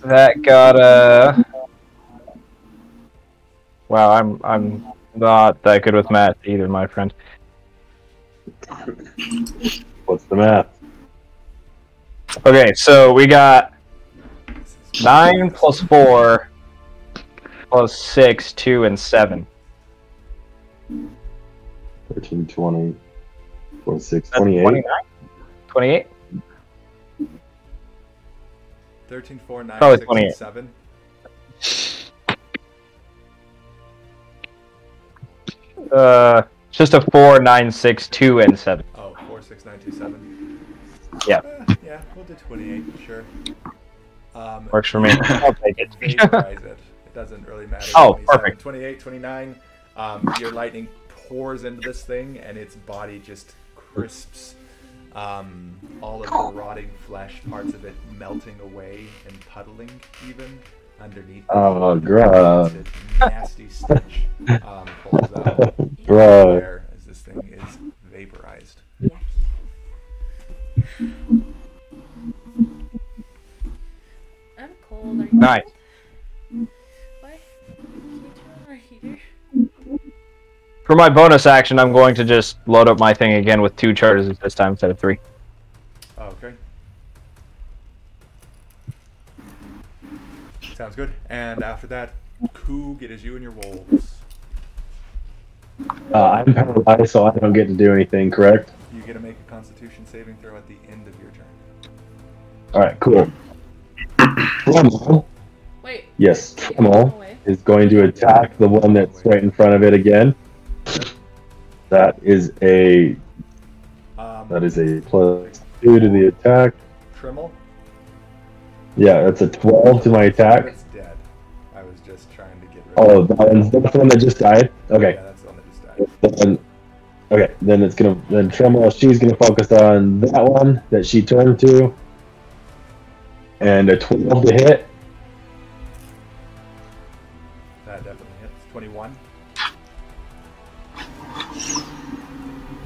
that got a. Wow, I'm not that good with math either, my friend. What's the math? Okay, so we got 9 plus 4 plus 6, 2, and 7. 13, 20, 26, That's 28. 29? 28? 13, 4, 9, Probably 6, 28. and 7. Just a 4, 9, 6, 2, and 7. Oh, 4, 6, 9, 2, 7. Yeah. Yeah, we'll do 28, sure. Works for me. I'll take it. Vaporize it. It doesn't really matter. Oh, 27, perfect. 28, 29. Your lightning pours into this thing, and its body just crisps. All of the rotting flesh, parts of it melting away and puddling even underneath. Oh, God. It's a nasty stench pulls out Bro. there as this thing is vaporized. I'm cold. Are you Nice. cold? Why? Can you turn on our heater? For my bonus action, I'm going to just load up my thing again with 2 charges this time instead of 3. Okay. Sounds good. And after that, Coog, it is you and your wolves. I'm paralyzed, so I don't get to do anything, correct? You get to make a Constitution saving throw at the end of your turn. Alright, cool. Tremel, Wait. yes, Go Tremel away. is going to attack the one that's right in front of it again. That is a plus 2 to the attack. Tremel? Yeah, that's a 12 to my attack. That's dead. I was just trying to get rid Oh, of that's the one that just died? Okay. Yeah, that's the one that just died. Then Tremel, she's gonna focus on that one that she turned to. And a 12 to hit. That definitely hits. 21.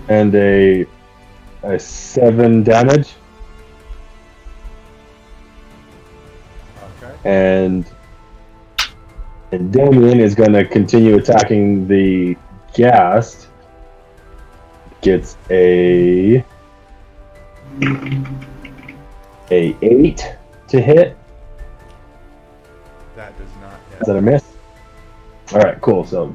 And a 7 damage. Okay. And Damien is gonna continue attacking the ghast. Gets a 8 to hit. That does not hit. Is that a miss? Alright, cool. So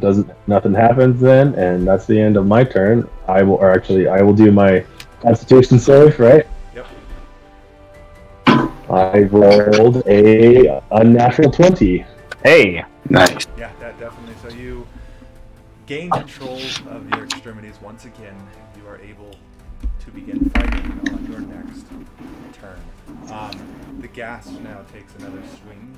nothing happens then, and that's the end of my turn. I will do my Constitution save, right? Yep. I rolled a unnatural 20. Hey! Nice. Yeah, that definitely. So you gain control of your extremities once again. You are able to begin fighting on your next turn. The ghast now takes another swing,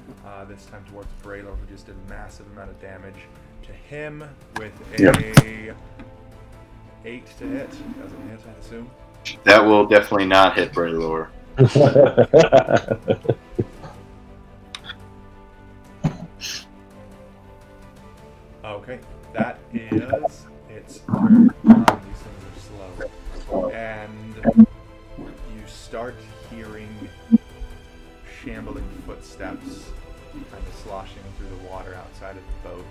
this time towards Braylor, who just did a massive amount of damage to him with a 8 to hit. Doesn't hit, I assume. That will definitely not hit Braylor. Okay, that is its turn. These things are slow. And you start hearing shambling footsteps kind of sloshing through the water outside of the boat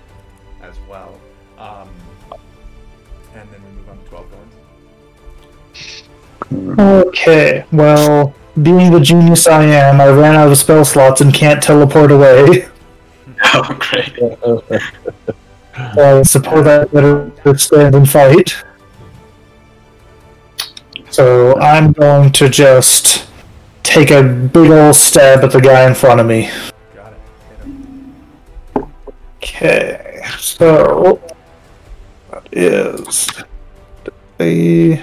as well. And then we move on to 12 thorns. Okay, well, being the genius I am, I ran out of spell slots and can't teleport away. Oh, great. I suppose I better stand and fight. So I'm going to just take a big ol' stab at the guy in front of me. Got it. Hit him. Okay, so that is a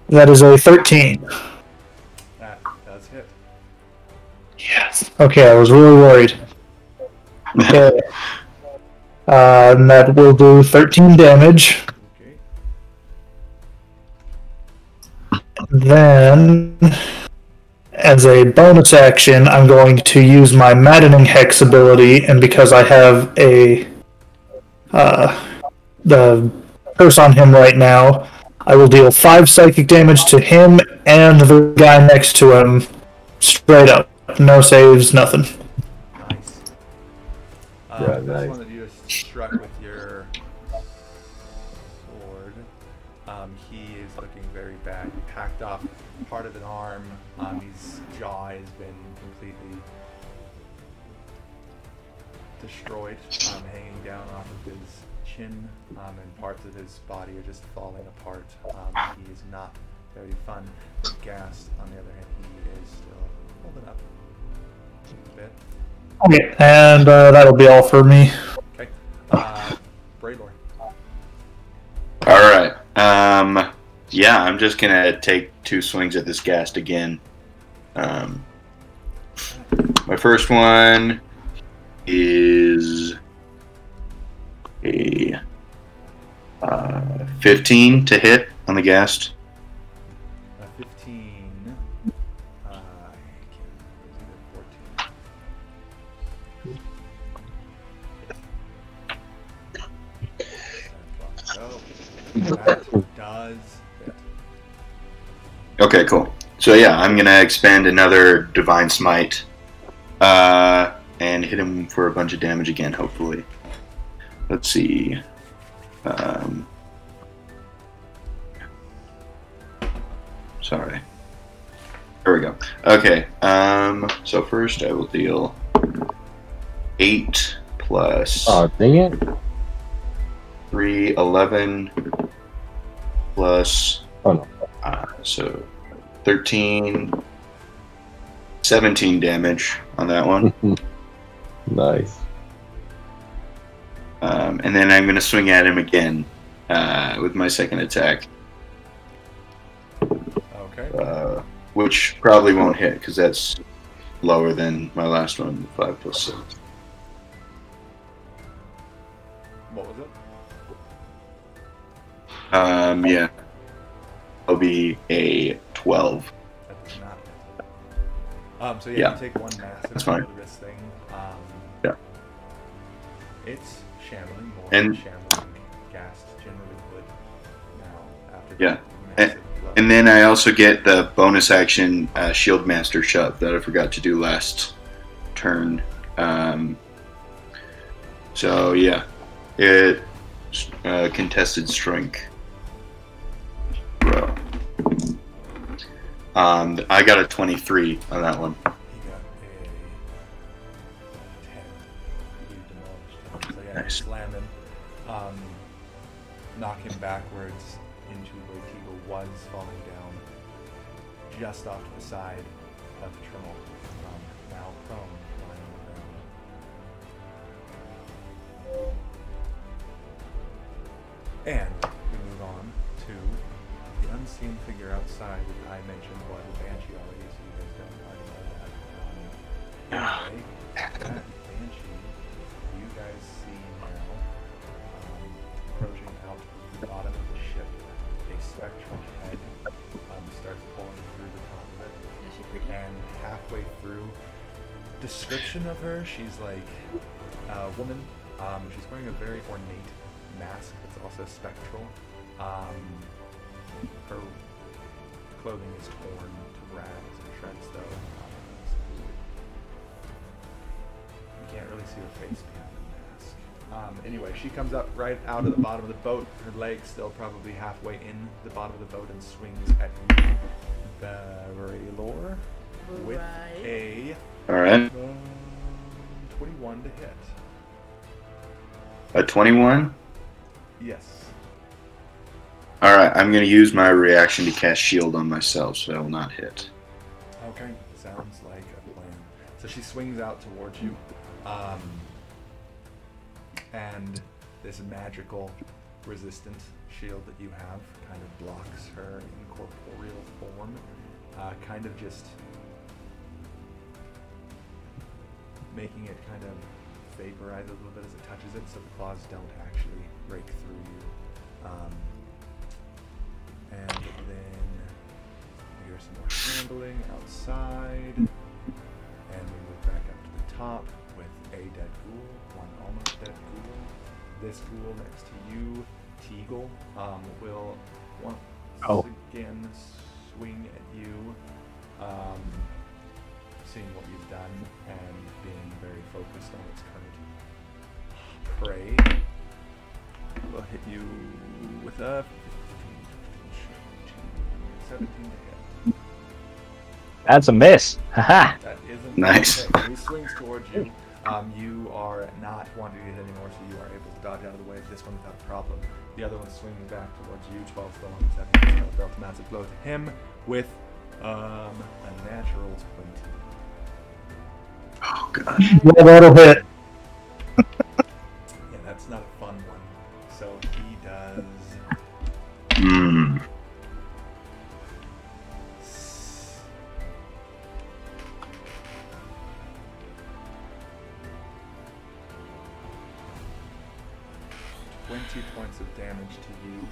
that is a 13. That does hit. Yes. Okay, I was really worried. Okay. And that will do 13 damage. Okay. Then, as a bonus action, I'm going to use my Maddening Hex ability, and because I have the curse on him right now, I will deal 5 psychic damage to him and the guy next to him, straight up. No saves, nothing. Nice. Yeah, this nice. one that you just struck with your sword, he is looking very bad. You hacked off part of an arm. His jaw has been completely destroyed, hanging down off of his chin, and parts of his body are just falling apart. He is not very fun. Gast, on the other hand, he is still holding up a bit. Okay, and that'll be all for me. Okay. Braylor. All right. Yeah, I'm just gonna take 2 swings at this Gast again. My first one is a 15 to hit on the Gast. 15. I can't remember, it was either 14. That does hit. Okay, cool. So yeah, I'm gonna expend another Divine Smite, and hit him for a bunch of damage again, hopefully. Let's see. Sorry. There we go. Okay. So first I will deal 8 plus Oh, dang it. 3, 11 plus Oh, no. so 13, 17 damage on that one. Nice. And then I'm going to swing at him again with my second attack, Okay. which probably won't hit because that's lower than my last one, 5 plus 6. What was it? Yeah. It'll be a 12. That does not hit. So yeah, Yeah. you take one massive That's fine. wrist thing. Yeah. It's shambling more And- than shambling Gast generally would now after Yeah. massive blow. And then I also get the bonus action Shield Master Shove that I forgot to do last turn. So yeah, it contested strength. Bro. I got a 23 on that one. He got a 10. You demolished him. So yeah, Nice. you slam him, knock him backwards into where Teagle was falling down, just off to the side of Trimmel, now prone, lying on the ground. And we move on to the unseen figure outside that I mentioned was a Banshee already, so you guys don't already know that. Anyway, that Banshee, you guys see now, approaching out of the bottom of the ship, a spectral head starts pulling through the top of it, and halfway through, description of her, she's like a woman. She's wearing a very ornate mask that's also spectral. Her clothing is torn to rags and shreds, though. You can't really see her face behind the mask. Anyway, she comes up right out of the bottom of the boat. Her legs still probably halfway in the bottom of the boat and swings at you, Braylor, with a All right. 21 to hit. A 21? Yes. Alright, I'm going to use my reaction to cast shield on myself, so I will not hit. Okay, sounds like a plan. So she swings out towards you, and this magical resistant shield that you have kind of blocks her incorporeal form, kind of just making it kind of vaporize a little bit as it touches it, so the claws don't actually break through you. And then we hear some more shambling outside, and we move back up to the top with a dead ghoul, one almost dead ghoul. This ghoul next to you, Teagle, will once again swing at you, seeing what you've done and being very focused on its current prey. Will hit you with a 17 to hit. That's a miss. Haha. That isn't Nice. okay. He swings towards you. You are not wanting to hit anymore, so you are able to dodge out of the way of this one without a problem. The other one swings back towards you, 12 still on the 7. Dealt a massive blow to him with a natural 20. Oh, gosh. Yeah, that'll hit. Yeah, that's not a fun one. So he does... Hmm. points of damage to you.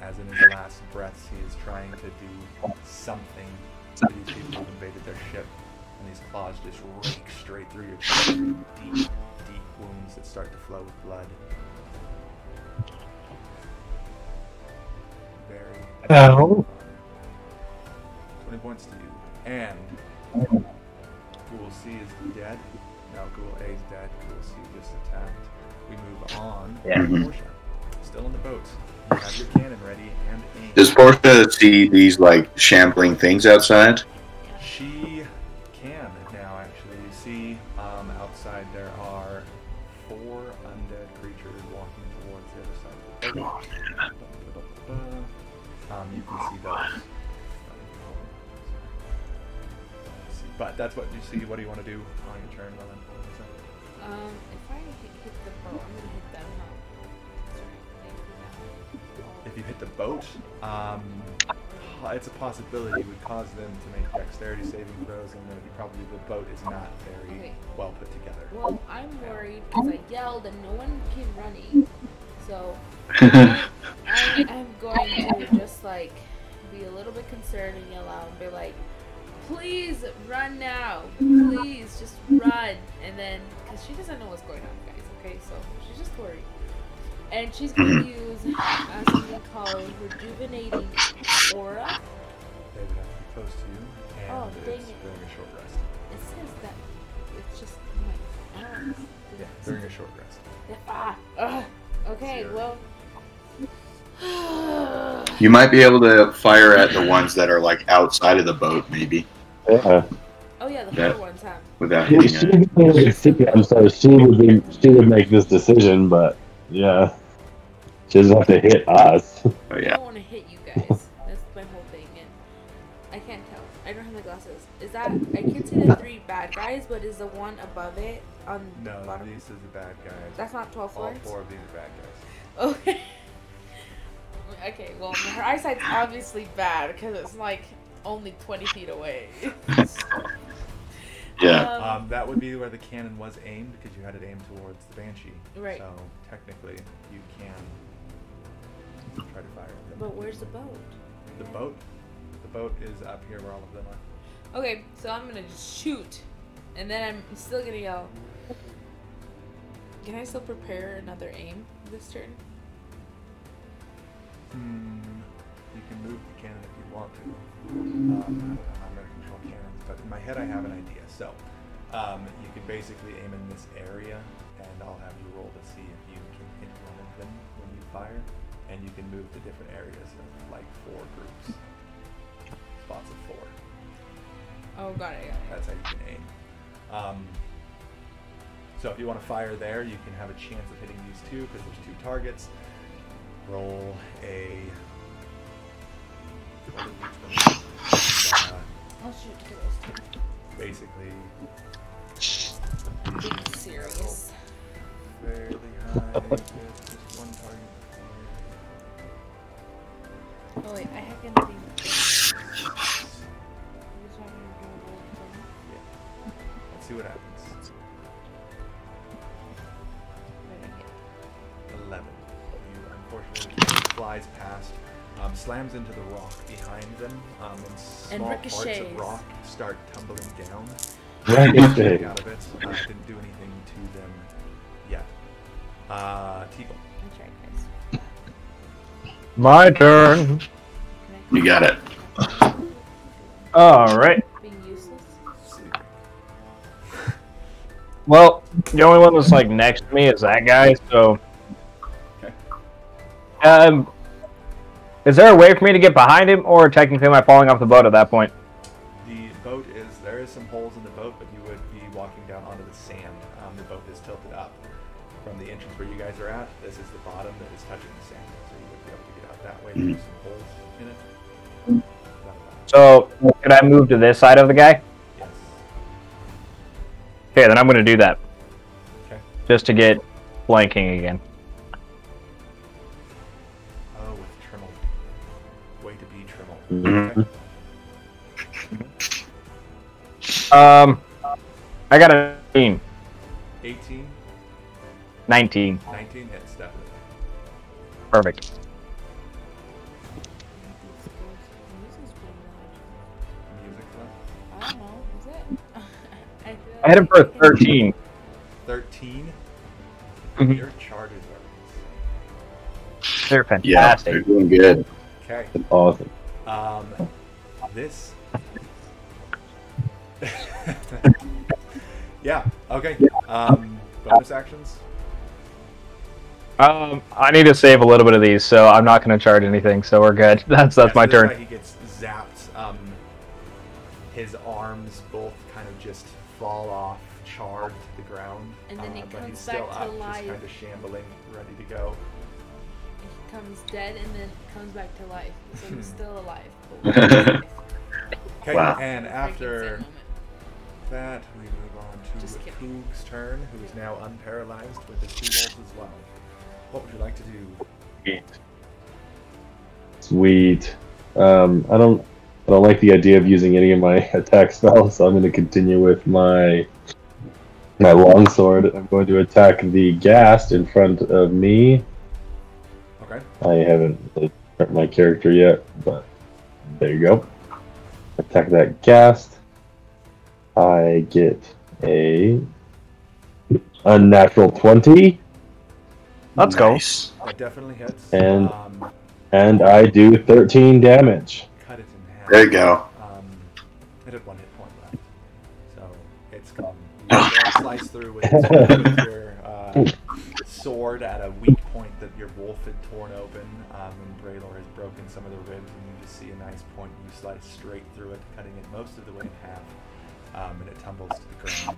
As in his last breaths, he is trying to do something to these people who invaded their ship. And these claws just rake straight through your chest, deep, deep wounds that start to flow with blood. Very. Ow. 20 points to you. And Ghoul C is dead. Now Ghoul A is dead. Ghoul C just attacked. We move on. Yeah. Portia, still in the boat. You have your cannon ready and aim. Does Portia see these, like, shambling things outside? She can now, actually. You see, outside there are 4 undead creatures walking towards the other side of the boat. You can see those. But that's what you see. What do you want to do on your turn, Lillian? If I hit the boat, I'm gonna hit them. If you hit the boat, it's a possibility. It would cause them to make dexterity saving throws, and then probably the boat is not very well put together. Well, I'm worried because I yelled and no one came running. So I'm going to just like be a little bit concerned and yell out and be like, please run now, please just run. And then, because she doesn't know what's going on, guys, okay, so she's just worried. And she's going to use something called Rejuvenating Aura. They would have to be close to you, and Oh, dang it's it. during a short rest. It says that it's just my arms. Yeah, during a short rest. Okay, well. You might be able to fire at the ones that are, like, outside of the boat, maybe, Yeah. Oh yeah, the Yeah. four ones have. without Well, hitting it. so she would make this decision, but yeah, she doesn't have to hit us. Oh, I yeah. don't want to hit you guys. That's my whole thing, and I can't tell. I don't have my glasses. Is that I can see the 3 bad guys, but is the one above it on No, the bottom? these are the bad guys. That's not 12 All floors. 4 of these are bad guys. Okay. Okay. Well, her eyesight's obviously bad because it's like only 20 feet away. Yeah. That would be where the cannon was aimed, because you had it aimed towards the Banshee. Right. So technically, you can try to fire at them. But where's the boat? The boat is up here where all of them are. Okay, so I'm gonna just shoot, and then I'm still gonna yell. Can I still prepare another aim this turn? You can move the cannon if you want to. I'm not going to control cannons, but in my head I have an idea. So, you can basically aim in this area, and I'll have you roll to see if you can hit one of them when you fire, and you can move to different areas of like 4 groups. Spots of 4. Oh, got it. That's how you can aim. So if you want to fire there, you can have a chance of hitting these two because there's two targets. Roll a. I'll shoot to those two. Basically. Serious. Fairly high with just one target. Oh wait, I can think. Let's see what happens. 11. You unfortunately flies past, slams into the rock behind them, and small parts ricochets. of rock start tumbling down. Ricochet. Out of it. Didn't do anything to them yet. Teagle. That's right, guys. My turn. You got it. All right. Being useless. Well, the only one that's like next to me is that guy. So, is there a way for me to get behind him, or technically am I falling off the boat at that point? The boat there is some holes in the boat, but you would be walking down onto the sand. The boat is tilted up from the entrance where you guys are at. This is the bottom that is touching the sand, so you would be able to get out that way. There's some holes in it. So, could I move to this side of the guy? Yes. Okay, then I'm going to do that. Okay. Just to get flanking again. Oh, with Trimmel. Way to be Trimmel. Mhm. Okay. I got a 18. 18, 19. 19 hits, definitely. Perfect. Music left. I don't know. Is it? I hit him for 13. 13. Mhm. Your charges are. They're Yeah, fantastic. they're doing good. Okay. Awesome. This. Yeah. Okay. Bonus actions. I need to save a little bit of these, so I'm not going to charge anything. So we're good. That's Yeah, my so this turn. guy, he gets zapped. His arms both kind of just fall off, charred to the ground. And then he but he's comes still back to up, life. just kind of shambling, ready to go. He comes dead and then comes back to life. So he's still alive. Okay. Wow. And after Freaking Zen that, we move on Just to kidding. Koog's turn, who is now unparalyzed with his 2 bolts as well. What would you like to do? Sweet. I don't like the idea of using any of my attack spells, so I'm going to continue with my longsword. I'm going to attack the ghast in front of me. Okay. I haven't really started my character yet, but there you go. Attack that ghast. I get a unnatural 20, Let's Nice. That definitely hits. And- and I do 13 damage. Cut it in half. There you go. It had 1 hit point left. So it's gone. You slice through with your sword at a weak point that your wolf had torn open, and Braylor has broken some of the ribs, and you just see a nice point. You slice straight through it, cutting it most of the way in half, and it tumbles to the ground.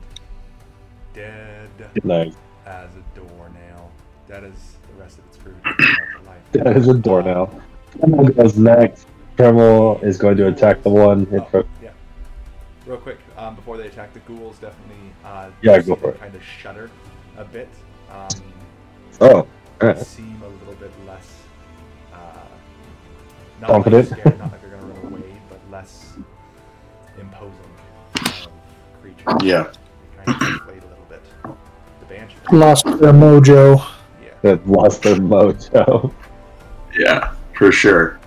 Dead Nice. as a doornail. That is the rest of its crew. That is a door now. Tremel goes next. Tremel is going to attack the one in front. Yeah. Real quick, before they attack, the ghouls definitely Yeah, you go see for them it. kind of shudder a bit. Oh, They alright. seem a little bit less not Confident? Like scared, not like they're gonna run away, but less imposing creature. Yeah. They kind of inflate a little bit. The banshee. Lost their mojo. Yeah. That lost their mojo. Yeah, for sure.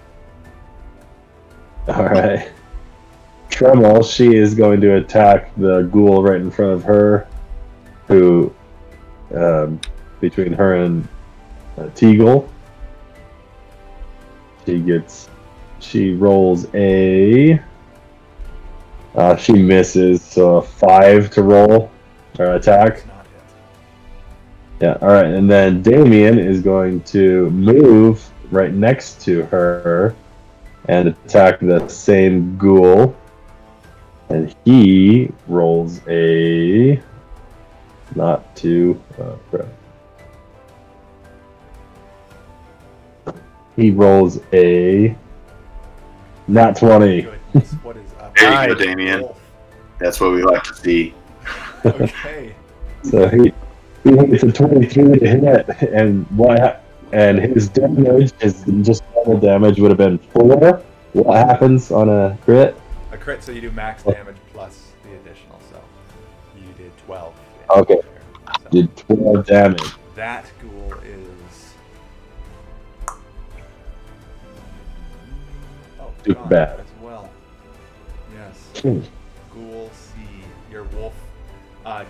Alright. Tremel, she is going to attack the ghoul right in front of her, who, between her and Teagle. She rolls a, she misses, so a 5 to roll, or attack. It's not hit. Yeah, alright, and then Damien is going to move right next to her and attack the same ghoul. And he rolls a not to. Crap. He rolls a nat 20. Goodness, what is up? There you go, Damien. That's what we like to see. Okay. So he hits a 23 to hit, and his damage is just normal damage would have been 4. What happens on a crit? A crit, so you do max damage plus the additional, so you did 12 damage. Okay. There, so Did 12 damage. that ghoul is... Oh, Too gone bad. as well. Yes. Hmm. Ghoul C, your wolf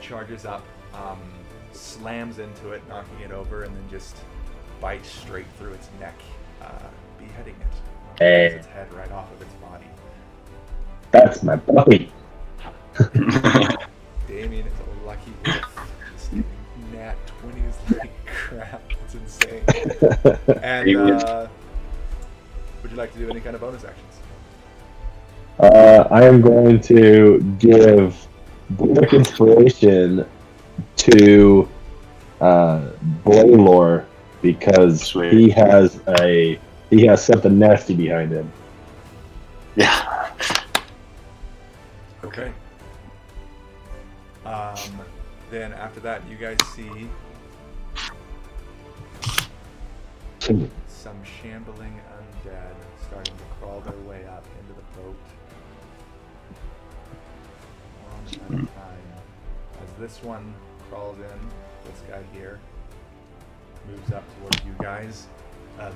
charges up, slams into it, knocking it over, and then just bites straight through its neck, beheading it. Hey. Takes its head right off of its body. That's my puppy. Damien is a lucky wolf. Just getting nat 20s like crap. It's insane. And would you like to do any kind of bonus actions? I am going to give Bullock inspiration to Blaylor because Sweet. he has something nasty behind him. Yeah. Okay. Then after that, you guys see some shambling undead starting to crawl their way up into the boat. One at a time. As this one crawls in, this guy here moves up towards you guys. A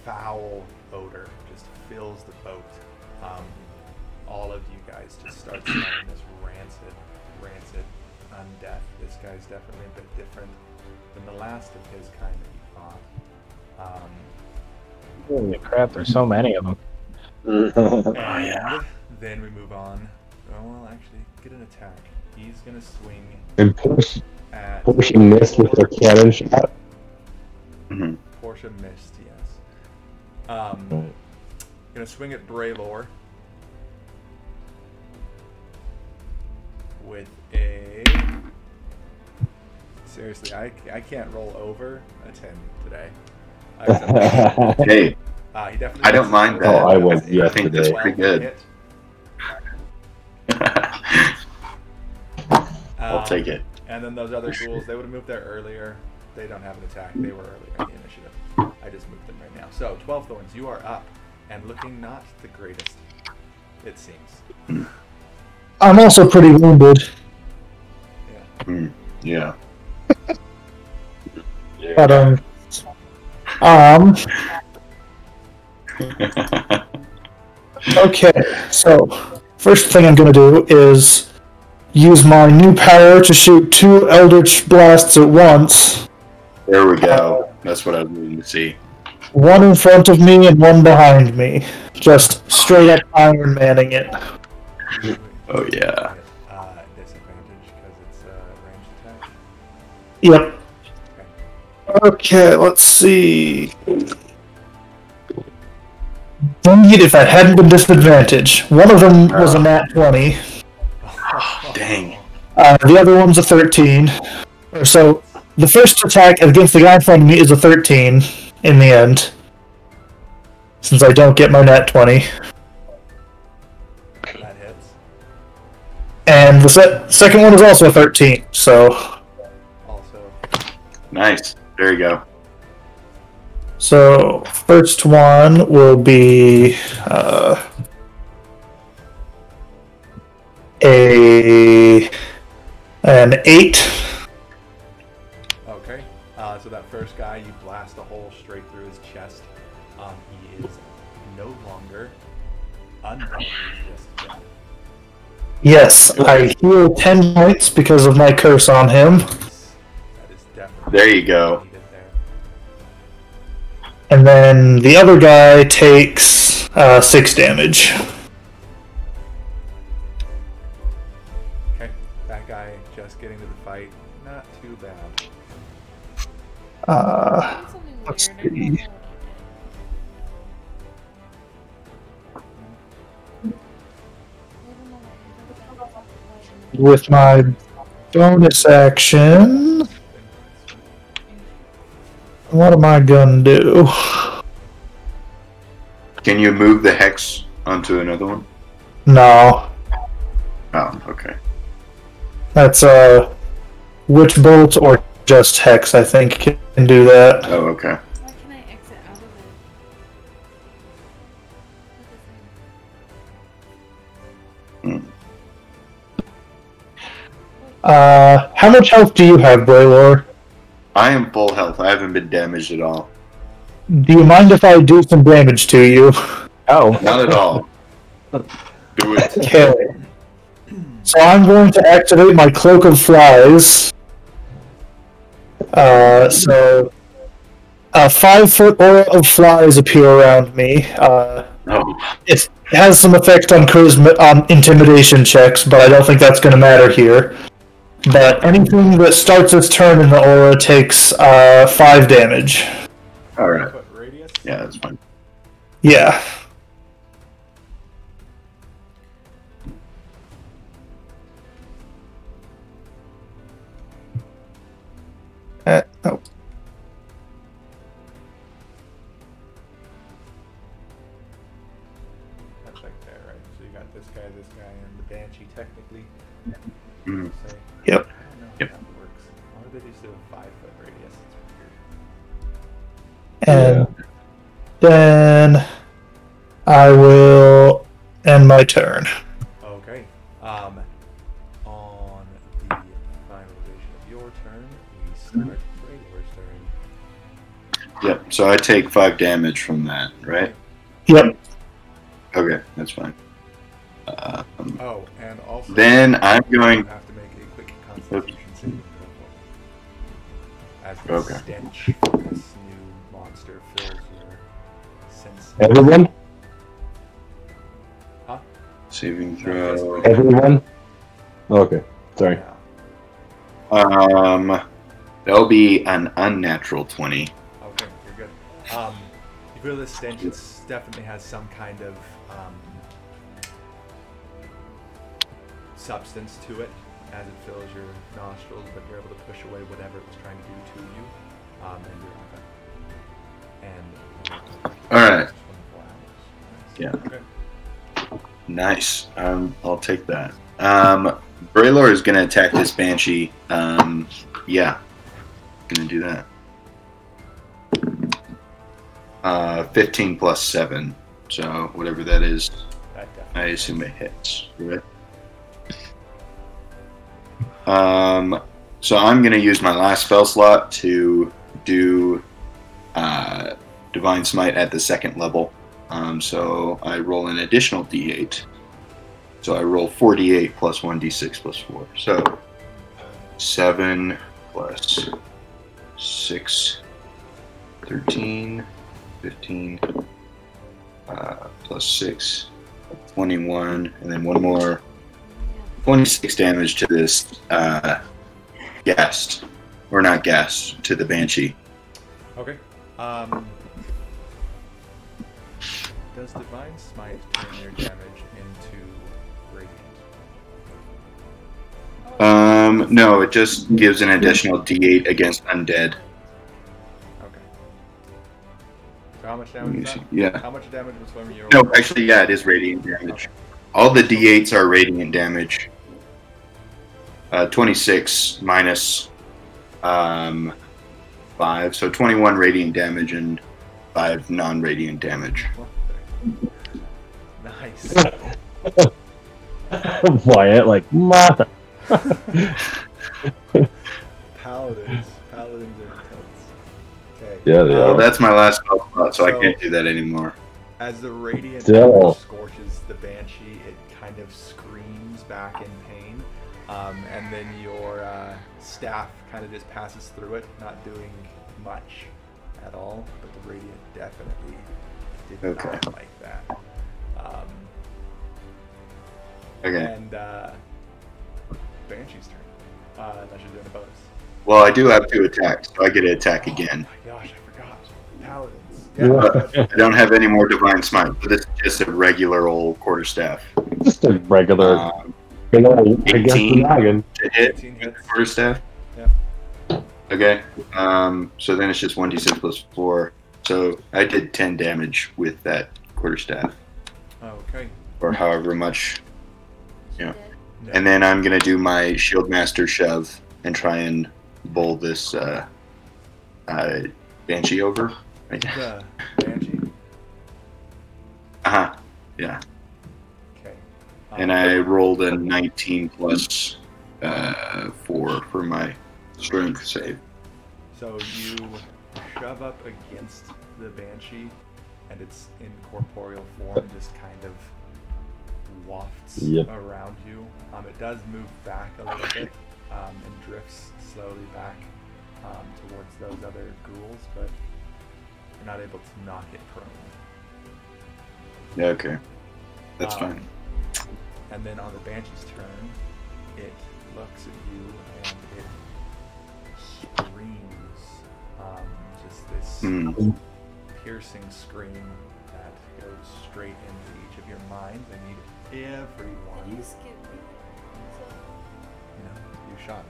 foul odor just fills the boat. All of you guys just start smelling this rancid undeath. This guy's definitely a bit different than the last of his kind that you fought. Holy crap, there's so many of them. And then we move on. Oh, well, actually, get an attack. He's gonna swing And at Portia missed with their cannon shot. Mhm. Portia missed, yes. Gonna swing at Braylor with a... Seriously, I can't roll over a 10 today. Hey, He definitely I don't mind that. Oh, I was I think that's yesterday. pretty good. Hit. I'll take it. And then those other ghouls, they would have moved there earlier. They don't have an attack. They were earlier in the initiative. I just moved them right now. So, 12 Thorns, you are up. And looking not the greatest, it seems. I'm also pretty wounded, Yeah. but okay. So first thing I'm gonna do is use my new power to shoot 2 Eldritch Blasts at once. There we go. That's what I was needing to see. One in front of me and one behind me. Just straight up Iron Manning it. Oh, yeah. Disadvantage because it's a ranged attack. Yep. Okay, let's see. Indeed, if I hadn't been disadvantaged. One of them was a nat 20. Dang. The other one's a 13. So, the first attack against the guy in front of me is a 13 in the end. Since I don't get my nat 20. That hits. And the second one is also a 13, so... Also, Nice. There you go. So, first one will be... an 8. okay. So that first guy, you blast a hole straight through his chest. He is no longer unbound. He's just dead. Yes, I heal 10 points because of my curse on him. That is definitely There you go. needed there. And then the other guy takes 6 damage. Okay, that guy just getting to the fight, not too bad. Let's see. With my Bonus action. What am I gonna do? Can you move the hex onto another one? No. Oh, okay. That's Witch Bolt or just Hex, I think, can do that. Oh, okay. Why can I exit out of it? How much health do you have, Braylor? I am full health. I haven't been damaged at all. Do you mind if I do some damage to you? Oh. Not at all. Do it. Okay. So I'm going to activate my Cloak of Flies. So a 5-foot aura of flies appear around me. Oh. It has some effect on charisma, intimidation checks, but I don't think that's going to matter here. But anything that starts its turn in the aura takes 5 damage. Alright. Foot radius? Yeah, that's fine. Yeah. Oh. That's like that, right? So you got this guy, and the Banshee technically. Mm. Say. Yep. I don't know Yep. how that works. Why would they just do a 5-foot radius? It's And then I will end my turn. weird. Okay. On the finalization of your turn, we start Braylor's turn. Yep, so I take 5 damage from that, right? Yep. Okay, that's fine. Oh, and also Then I'm you going... have to make a quick Constitution saving throw. As the Okay. stench from this new monster fills your sense. Everyone? Huh? Saving throw... Everyone? Okay, sorry. Yeah. That'll be an unnatural 20. Okay, you're good. You feel this stench. It definitely has some kind of substance to it as it fills your nostrils, but you're able to push away whatever it was trying to do to you, and you're okay. And Alright. 24 hours. Yeah. Okay. Nice. I'll take that. Braylor is gonna attack this Banshee. Yeah. Gonna do that. 15 plus 7. So whatever that is, That I definitely assume it hits. Right? So I'm gonna use my last spell slot to do Divine Smite at the 2nd level. So I roll an additional D8. So I roll 48 plus 1d6 plus 4. So 7 plus 6, 13, 15, plus 6, 21, and then one more 26 damage to this ghast. Or not ghast, to the Banshee. Okay. Does Divine Smite turn your damage into Radiant? No, it just gives an additional d8 against undead. Okay. So how much damage is that? Yeah. How much damage was when you No, actually, yeah, it is radiant damage. All the d8s are radiant damage. 26 minus 5, so 21 radiant damage and 5 non-radiant damage. Nice. Wyatt, like, mother. Paladins. Paladins are intense. Okay. Yeah, they Well, are. that's my last spell slot, so I So- can't do that anymore. As the radiant Still. damage scorches the Banshee, it kind of screams back in pain. And then your staff kind of just passes through it, not doing much at all. But the radiant definitely did Okay. not like that. Okay. And Banshee's turn. Unless you're doing a bonus. Well, I do have 2 attacks, so I get to attack again. Oh my gosh, I forgot. Paladins. I don't have any more Divine Smite, but this is just a regular old quarterstaff. Just a regular. Against the noggin. to hit 18 hits. quarterstaff. Yeah. Okay. So then it's just 1d6 plus 4. So I did 10 damage with that quarterstaff, Okay. or however much. Yeah. No. And then I'm gonna do my Shieldmaster shove and try and bowl this Banshee over. The Banshee. Yeah. Okay. And I rolled a 19 plus 4 for my strength save. So you shove up against the Banshee, and its incorporeal form just kind of wafts around you. It does move back a little bit and drifts slowly back towards those other ghouls, but you're not able to knock it prone. Yeah, okay. That's fine. And then on the Banshee's turn, it looks at you and it screams just this piercing scream that goes straight into each of your minds. I need everyone. You skipped me. You shot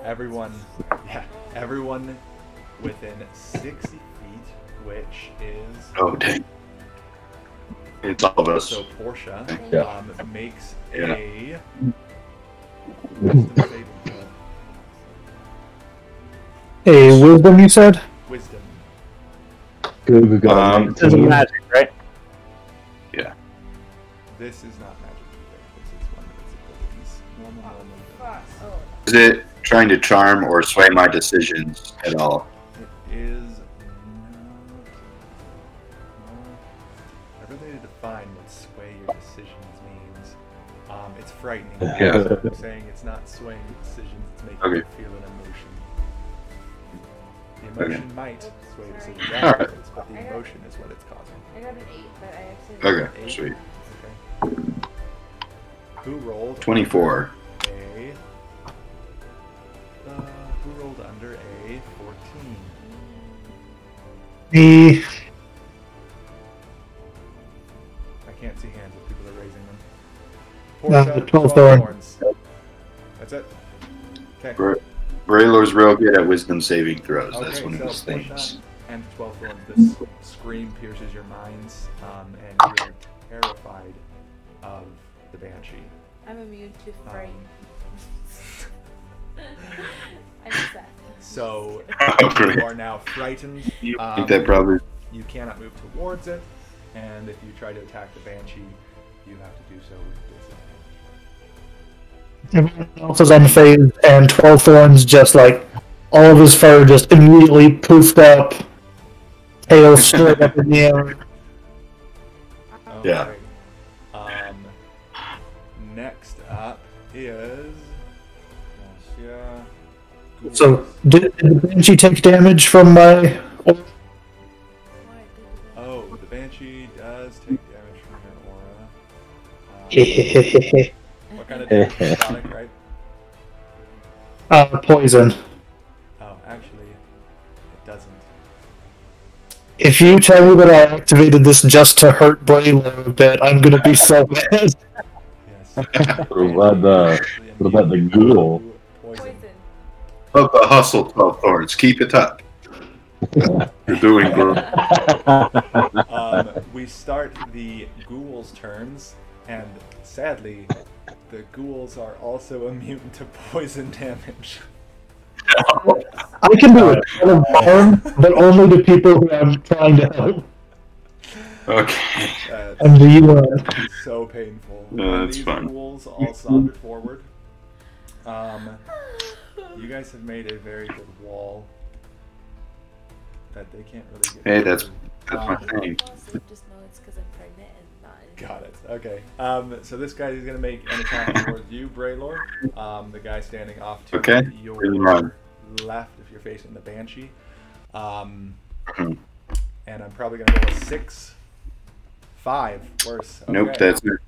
everyone. Yeah, everyone within 60 feet, which is Oh, dang. It's all of us. so Portia makes Yeah. a wisdom saving throw. A wisdom, you said? Wisdom. Good, got This is magic, right? This is not magic either. This is one of its abilities. Normal. Fuck. abilities. Oh. Is it trying to charm or sway my decisions at all? It is I really need to define what sway your decisions means. It's frightening. Yeah. So I'm saying it's not swaying your decisions, it's making Okay. you feel an emotion. The emotion might sway decisions Alright. afterwards, but the emotion is what it's causing. I got an 8, but I actually. Okay, Eight. sweet. Okay. Who rolled 24. a who rolled under a 14? Me. I can't see hands if people are raising them. 12 thorn. thorns. That's it. Okay. Braylor's real good at wisdom saving throws. That's Okay, one of so his plus things. 9 and 12 thorns. This scream pierces your minds, and you're terrified of the Banshee. I'm immune to fright. Um, I missed that. So Oh, great. you are now frightened. I think that probably. You cannot move towards it, and if you try to attack the Banshee, you have to do so with disadvantage. Everyone else is unfazed, and 12 thorns just like all of his fur just immediately poofed up, tail straight up in the air. Yeah. Okay. Next up is. So, did the Banshee take damage from my. Oh, the Banshee does take damage from your aura. What kind of damage? Sonic, right? Poison. Oh, actually, it doesn't. If you tell me that I activated this just to hurt Braylon a bit, I'm gonna be so mad. Yes. What about the ghoul? Poison. Love the hustle, 12 thorns. Keep it up. You're doing good. We start the ghouls' turns, and sadly, the ghouls are also immune to poison damage. I can do a ton of harm, but only to people who I'm trying to help. Okay. And the So painful. No, And that's these fun. ghouls all saunter forward. You guys have made a very good wall that they can't really get Hey, through. that's my thing. Also, just know it's because I'm pregnant and not. Got it. Okay. So this guy is going to make an attack towards you, Braylor. The guy standing off to Okay. your Bring him on. left if you're facing the Banshee. Mhm. And I'm probably going to roll a 6. 5. Worse. Okay. Nope, that's it.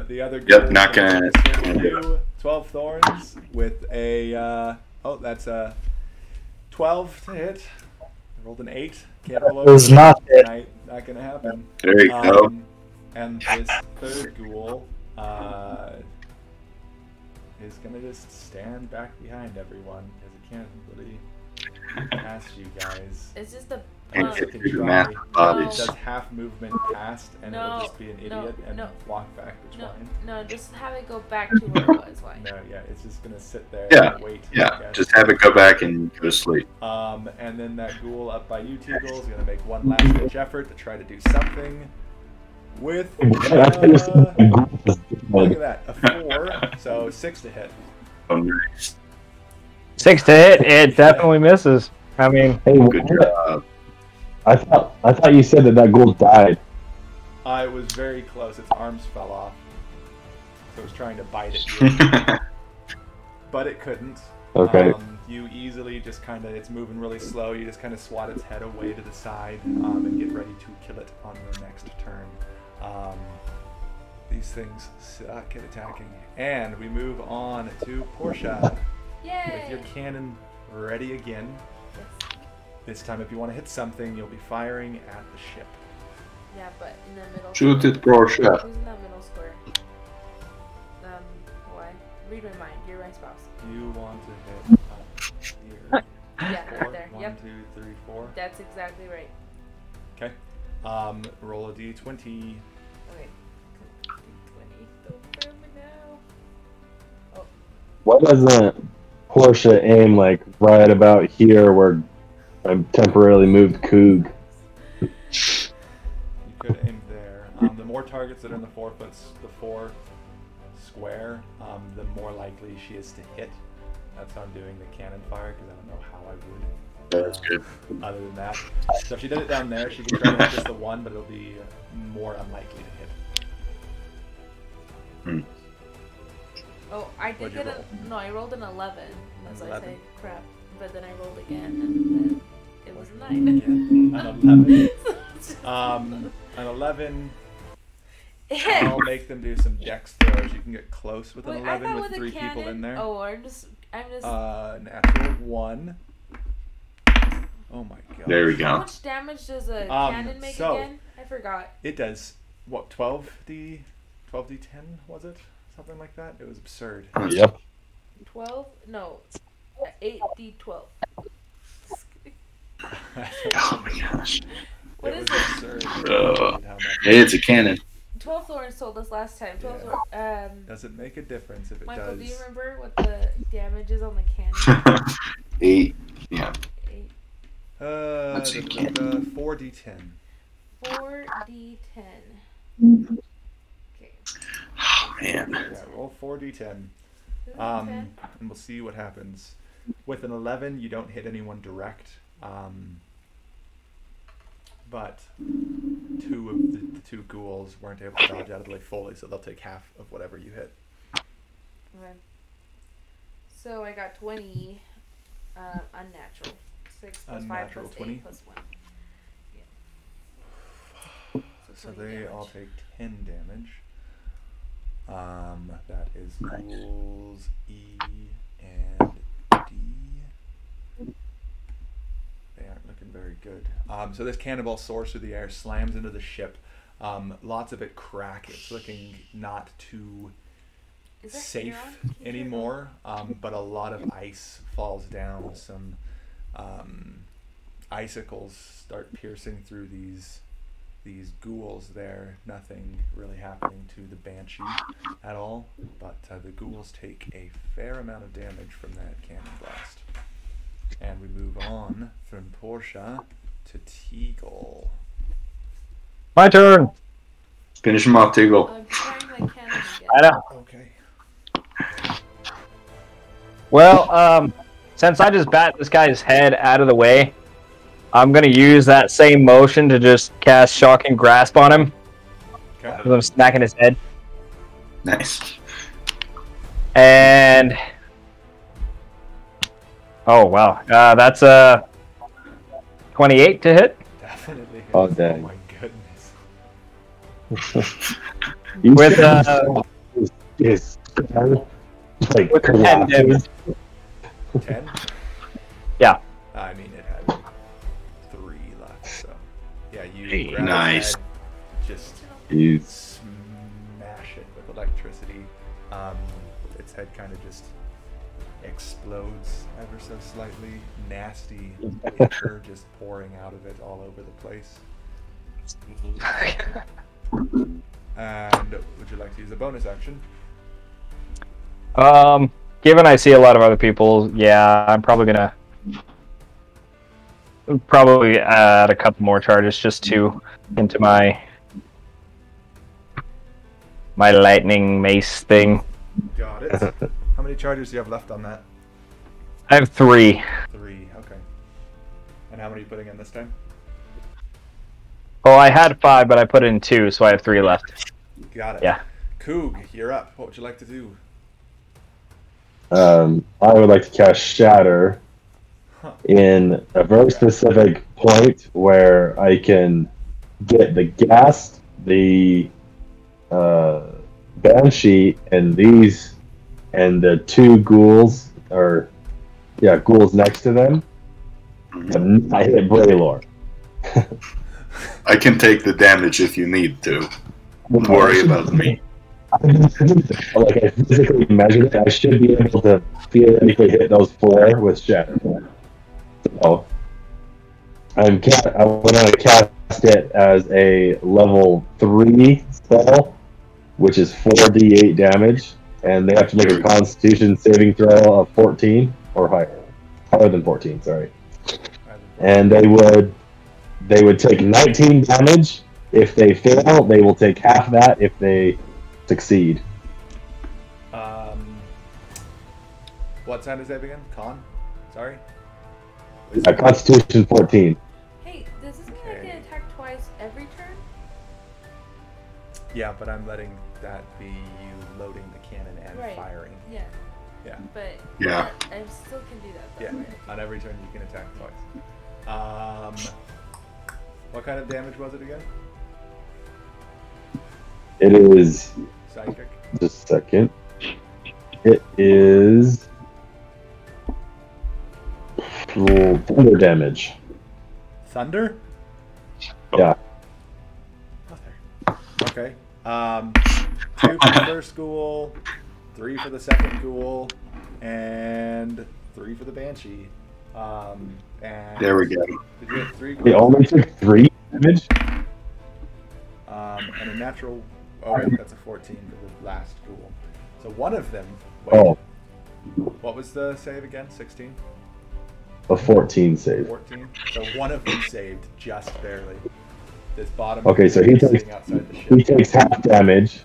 The other Yep, ghoul not is gonna- swing at you, 12 thorns with a that's a 12 to hit. I rolled an 8. Can't roll over. It was not it. Not gonna happen. There you go. And this third ghoul is gonna just stand back behind everyone because it can't really pass you guys. It's just a And It get can through the try. mass It bodies. does half movement past, and it'll No, just be an no, idiot and no. walk back, which fine. no, just have it go back to where it was. Why? No, yeah, it's just gonna sit there Yeah, and wait. I Yeah, guess. just have it go back and go to sleep. And then that ghoul up by you, Teagle, is gonna make one last ditch effort to try to do something with. Look at that, a 4, so 6 to hit. Oh, nice. 6 to hit. It definitely misses. I mean, Hey, Good job. I thought you said that ghoul died. It was very close. Its arms fell off, so it was trying to bite at you, but it couldn't. Okay. You easily just kind of, it's moving really slow. You just kind of swat its head away to the side and get ready to kill it on your next turn. These things suck at attacking. And we move on to Portia Yay! with your cannon ready again. Yes. This time, if you want to hit something, you'll be firing at the ship. Yeah, but in the middle. Shoot square. it, Portia. Who's in that middle square? Why? Read my mind. You're my spouse. You want to hit here. Yeah, Four. right there. 1, Yep. 2, 3, 4. That's exactly right. Okay. Roll a d20. Okay. 20. Don't fail me now. Oh, Why doesn't Portia aim like right about here where I temporarily moved Coog? You could aim there. The more targets that are in the 4 square, the more likely she is to hit. That's how I'm doing the cannon fire, because I don't know how I would. That's good. Other than that. So if she did it down there, she could try to hit just the 1, but it'll be more unlikely to hit. oh, I did What'd you get roll? a. No, I rolled an 11. As I 11? said, crap. But then I rolled again, and then it was a 9. An 11. Hit! I'll make them do some dex throws. You can get close with an Wait, I 11 thought with with a 3 people cannon. in there. Oh, I'm just. Natural 1. Oh my god. There we How go. much damage does a cannon make so- again? I forgot. It does, what, 12d10, was it? Something like that? It was absurd. Yep. 12? No. 8d12. Oh my gosh. What It is was it? absurd. Uh, How much- Hey, it's a cannon. 12 thorns told us last time. 12 Yeah. thorns. Does it make a difference if it Michael, does? do you remember what the damage is on the cannon? 8. Yeah. 8. Let's see, 4d10. 4d10. Okay. Oh man. Yeah, roll 4d10. 10. And we'll see what happens. With an 11, you don't hit anyone direct. But 2 of the 2 ghouls weren't able to dodge out of the way fully, so they'll take half of whatever you hit. Okay. So I got 20 unnatural. 6 plus 5 Unnatural plus 20? 8 plus 1. Yeah. So 20 they damage. all take 10 damage. That is ghouls E and D. They aren't looking very good. So this cannonball soars through the air, slams into the ship. Lots of it crack. It's looking not too Is that safe Huron? Can you turn it anymore, but a lot of ice falls down. Some icicles start piercing through these ghouls there. Nothing really happening to the Banshee at all, but the ghouls take a fair amount of damage from that cannon blast. And we move on from Portia to Teagle. my turn. Finish him off, Tiggle. I'm trying my cannon again. I know. Okay. Well, since I just bat this guy's head out of the way, I'm gonna use that same motion to just cast Shocking Grasp on him. Okay. Because I'm smacking his head. Nice. And oh wow, that's 28 to hit Definitely. Oh, hits. dang. Oh my goodness. You with said his like with 10 collapses. damage. 10? Yeah. I mean, it had 3 left, so yeah, you Hey, grab his nice. head, just He's smash it with electricity. It its head kind of just explodes ever so slightly. Nasty liquor just pouring out of it all over the place. And would you like to use a bonus action? Given I see a lot of other people, yeah, I'm probably gonna add a couple more charges just to into my lightning mace thing. Got it. How many charges do you have left on that? I have 3. 3, okay. And how many are you putting in this time? Well, I had 5, but I put in 2, so I have 3 left. Got it. Yeah. Coog, you're up. What would you like to do? I would like to cast Shatter in a very specific point where I can get the Ghast, the Banshee, and these, and the 2 ghouls, ghouls next to them. And I hit Braylor. I can take the damage if you need to. Don't worry about me. Like, I physically measured it, I should be able to theoretically hit those 4 with Shatter. So, I'm going to cast it as a level 3 spell, which is 4d8 damage, and they have to make a Constitution saving throw of 14 or higher. Higher than 14, sorry. And they would take 19 damage. If they fail, they will take half that if they succeed. What sign is that again? Con? Sorry? Constitution 14. Hey, does this mean I can attack twice every turn? Yeah, but I'm letting that be you loading the cannon and firing. Yeah. Yeah. But Yeah. I still can do that. Yeah. On every turn you can attack twice. What kind of damage was it again? It is... Psychic? Just a second. It is... thunder damage. Thunder? Yeah. Okay. 2 for the first ghoul, 3 for the second ghoul, and 3 for the Banshee. And There we go. Did you get 3 ghouls? They only took 3 damage? And a natural... Oh, wait, that's a 14 for the last ghoul. So one of them... Wait, Oh. What was the save again? 16? A 14 save. 14? So one of them saved just barely. This bottom Okay, so he sitting takes, outside the ship. he takes half damage.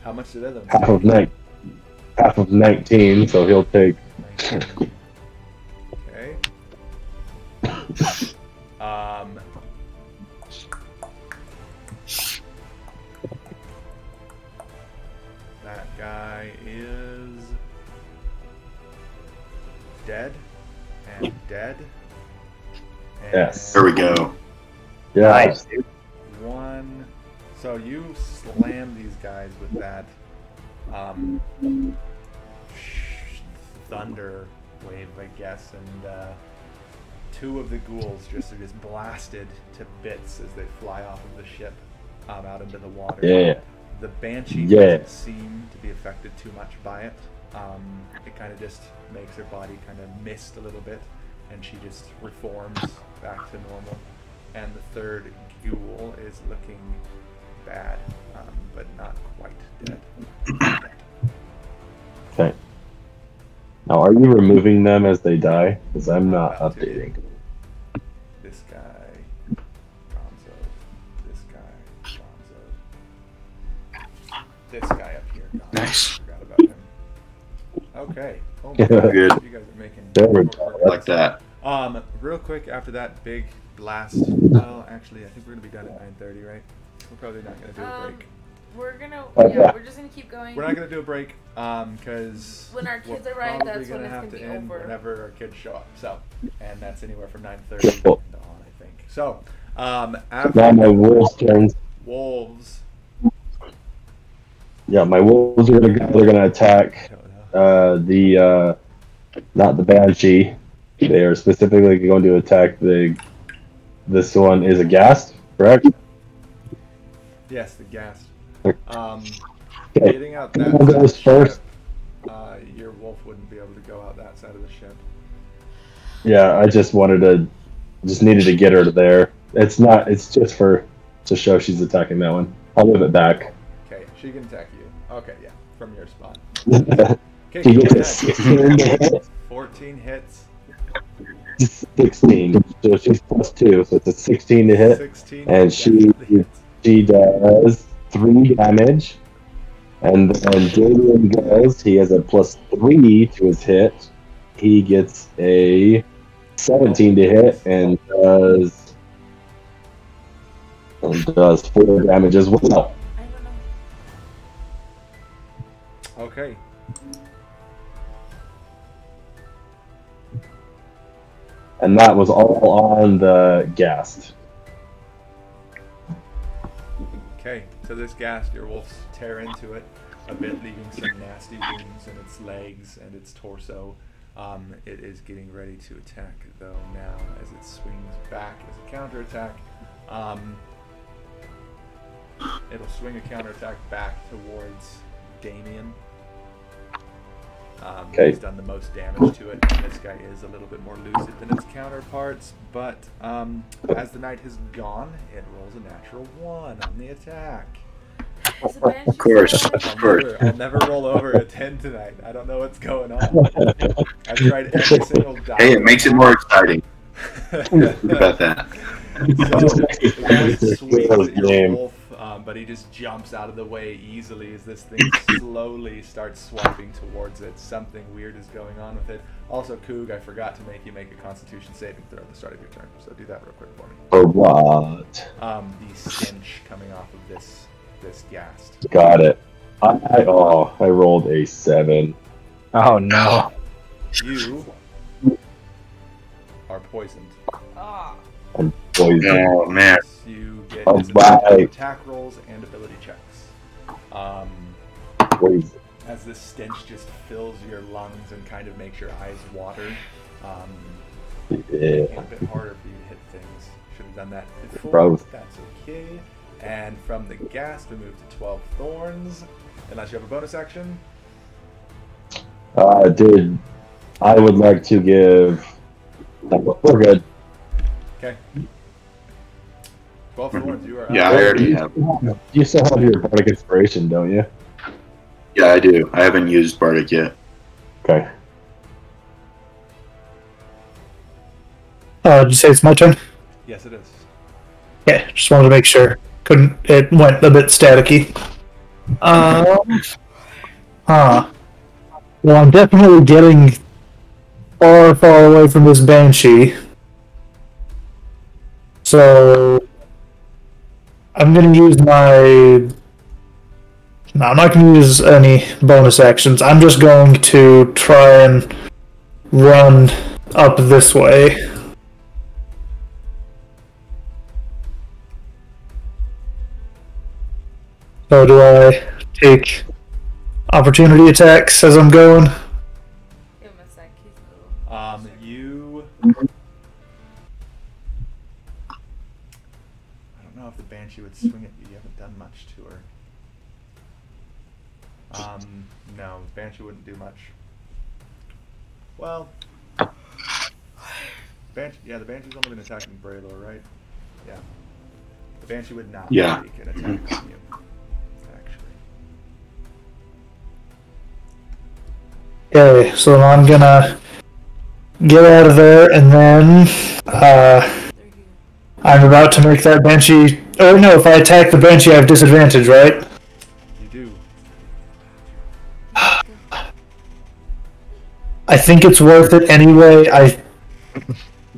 How much did them Half of 19, so he'll take... 19. Okay. That guy is dead and dead. And Yes. There we go. Yeah. Nice. One. So you slam these guys with that thunder wave, I guess, and 2 of the ghouls just are just blasted to bits as they fly off of the ship out into the water. Yeah. The Banshee Yeah. doesn't seem to be affected too much by it. It kind of just makes her body kind of mist a little bit, and she just reforms back to normal. And the third ghoul is looking bad, but not quite dead. Okay. Now, are you removing them as they die? Because I'm not updating. This guy, Gonzo. This guy, Gonzo. This guy up here, Gonzo. Nice. Forgot about him. Okay. Oh my God. Good. You guys are making There we go. Like that. Real quick after that big blast. Well, actually, I think we're gonna be done at 9:30, right? We're probably not gonna do a break. We're gonna, Okay. we're just gonna keep going. We're not gonna do a break, because When our kids we're arrive, probably that's when gonna it's have gonna to be end over. whenever our kids show up. So, and that's anywhere from 9:30 Cool. on, I think. So, Now after my wolves turns. wolves, Yeah, my wolves are gonna attack the not the Banshee. They are specifically going to attack this one is a Ghast, correct? yes, the ghast. getting out that Who goes ship, first? your wolf wouldn't be able to go out that side of the ship. Yeah, I just needed to get her to there. It's just to show she's attacking that one. I'll move it back. Okay, she can attack you. Okay, yeah, from your spot. Okay, She go gets a ahead. 16 to hit. 14 hits. 16. So she's +2, so it's a 16 to hit. 16 And she does 3 damage. And then Julian goes, he has a +3 to his hit. He gets a 17 to hit and does 4 damage as well. I don't know. Okay. And that was all on the ghast. Okay, so this ghast, your wolves tear into it a bit, leaving some nasty wounds in its legs and its torso. It is getting ready to attack, though, now as it swings back as a counterattack. It'll swing a counterattack back towards Damien. Okay. He's done the most damage to it, and this guy is a little bit more lucid than its counterparts, but as the night has gone, it rolls a natural 1 on the attack. Of course. I'll never roll over a 10 tonight. I don't know what's going on. I've tried every single die. Hey, it makes it more exciting. Think about that. So, the guy swings at your wolf, but he just jumps out of the way easily as this thing slowly starts swiping towards it. Something weird is going on with it. Also, Coog, I forgot to make you make a Constitution saving throw at the start of your turn, so do that real quick for me. For what? The stench coming off of this ghast. Got it. I rolled a 7. Oh no. You are poisoned. Ah. I'm poisoned. Oh man. You get Alright. attack rolls and ability checks. Poison. As this stench just fills your lungs and kind of makes your eyes water, making it a bit harder for you to hit things. Should have done that before. Gross. That's okay. And from the ghast, we move to 12 thorns. Unless you have a bonus action. Dude, I would like to give. We're good. Okay. 12 thorns, you are Yeah, out. I already have. You still have your bardic inspiration, don't you? Yeah, I do. I haven't used Bardic yet. Okay. Did you say it's my turn? Yes, it is. Yeah, just wanted to make sure. It went a bit staticky. Well, I'm definitely getting far, far away from this banshee. So I'm gonna use my. No, I'm not gonna use any bonus actions. I'm just going to try and run up this way. So do I take opportunity attacks as I'm going? Give him a sec. He's a little. You. I don't know if the banshee would swing at you. You haven't done much to her. No, the banshee wouldn't do much. Well, the banshee's only been attacking Braylor, right? Yeah. The banshee would not make an attack on you. Okay, so I'm gonna get out of there, and then I'm about to make that banshee. Oh no! If I attack the banshee, I have disadvantage, right? You do. I think it's worth it anyway. I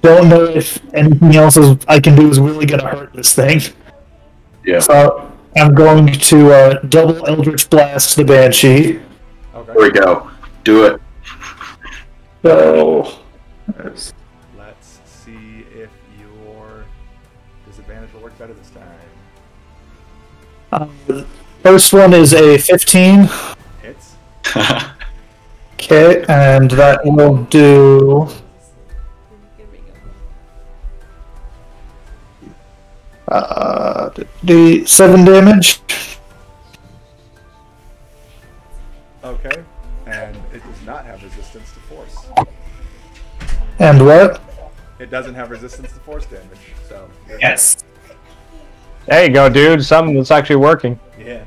don't know if anything else I can do is really gonna hurt this thing. Yeah. So I'm going to double Eldritch Blast the banshee. Okay. There we go. Do it. So Let's see if your disadvantage will work better this time. the first one is a 15. Hits. Okay, and that will do the 7 damage. And what? It doesn't have resistance to force damage, so... Yes. There you go, dude. Something that's actually working. Yeah.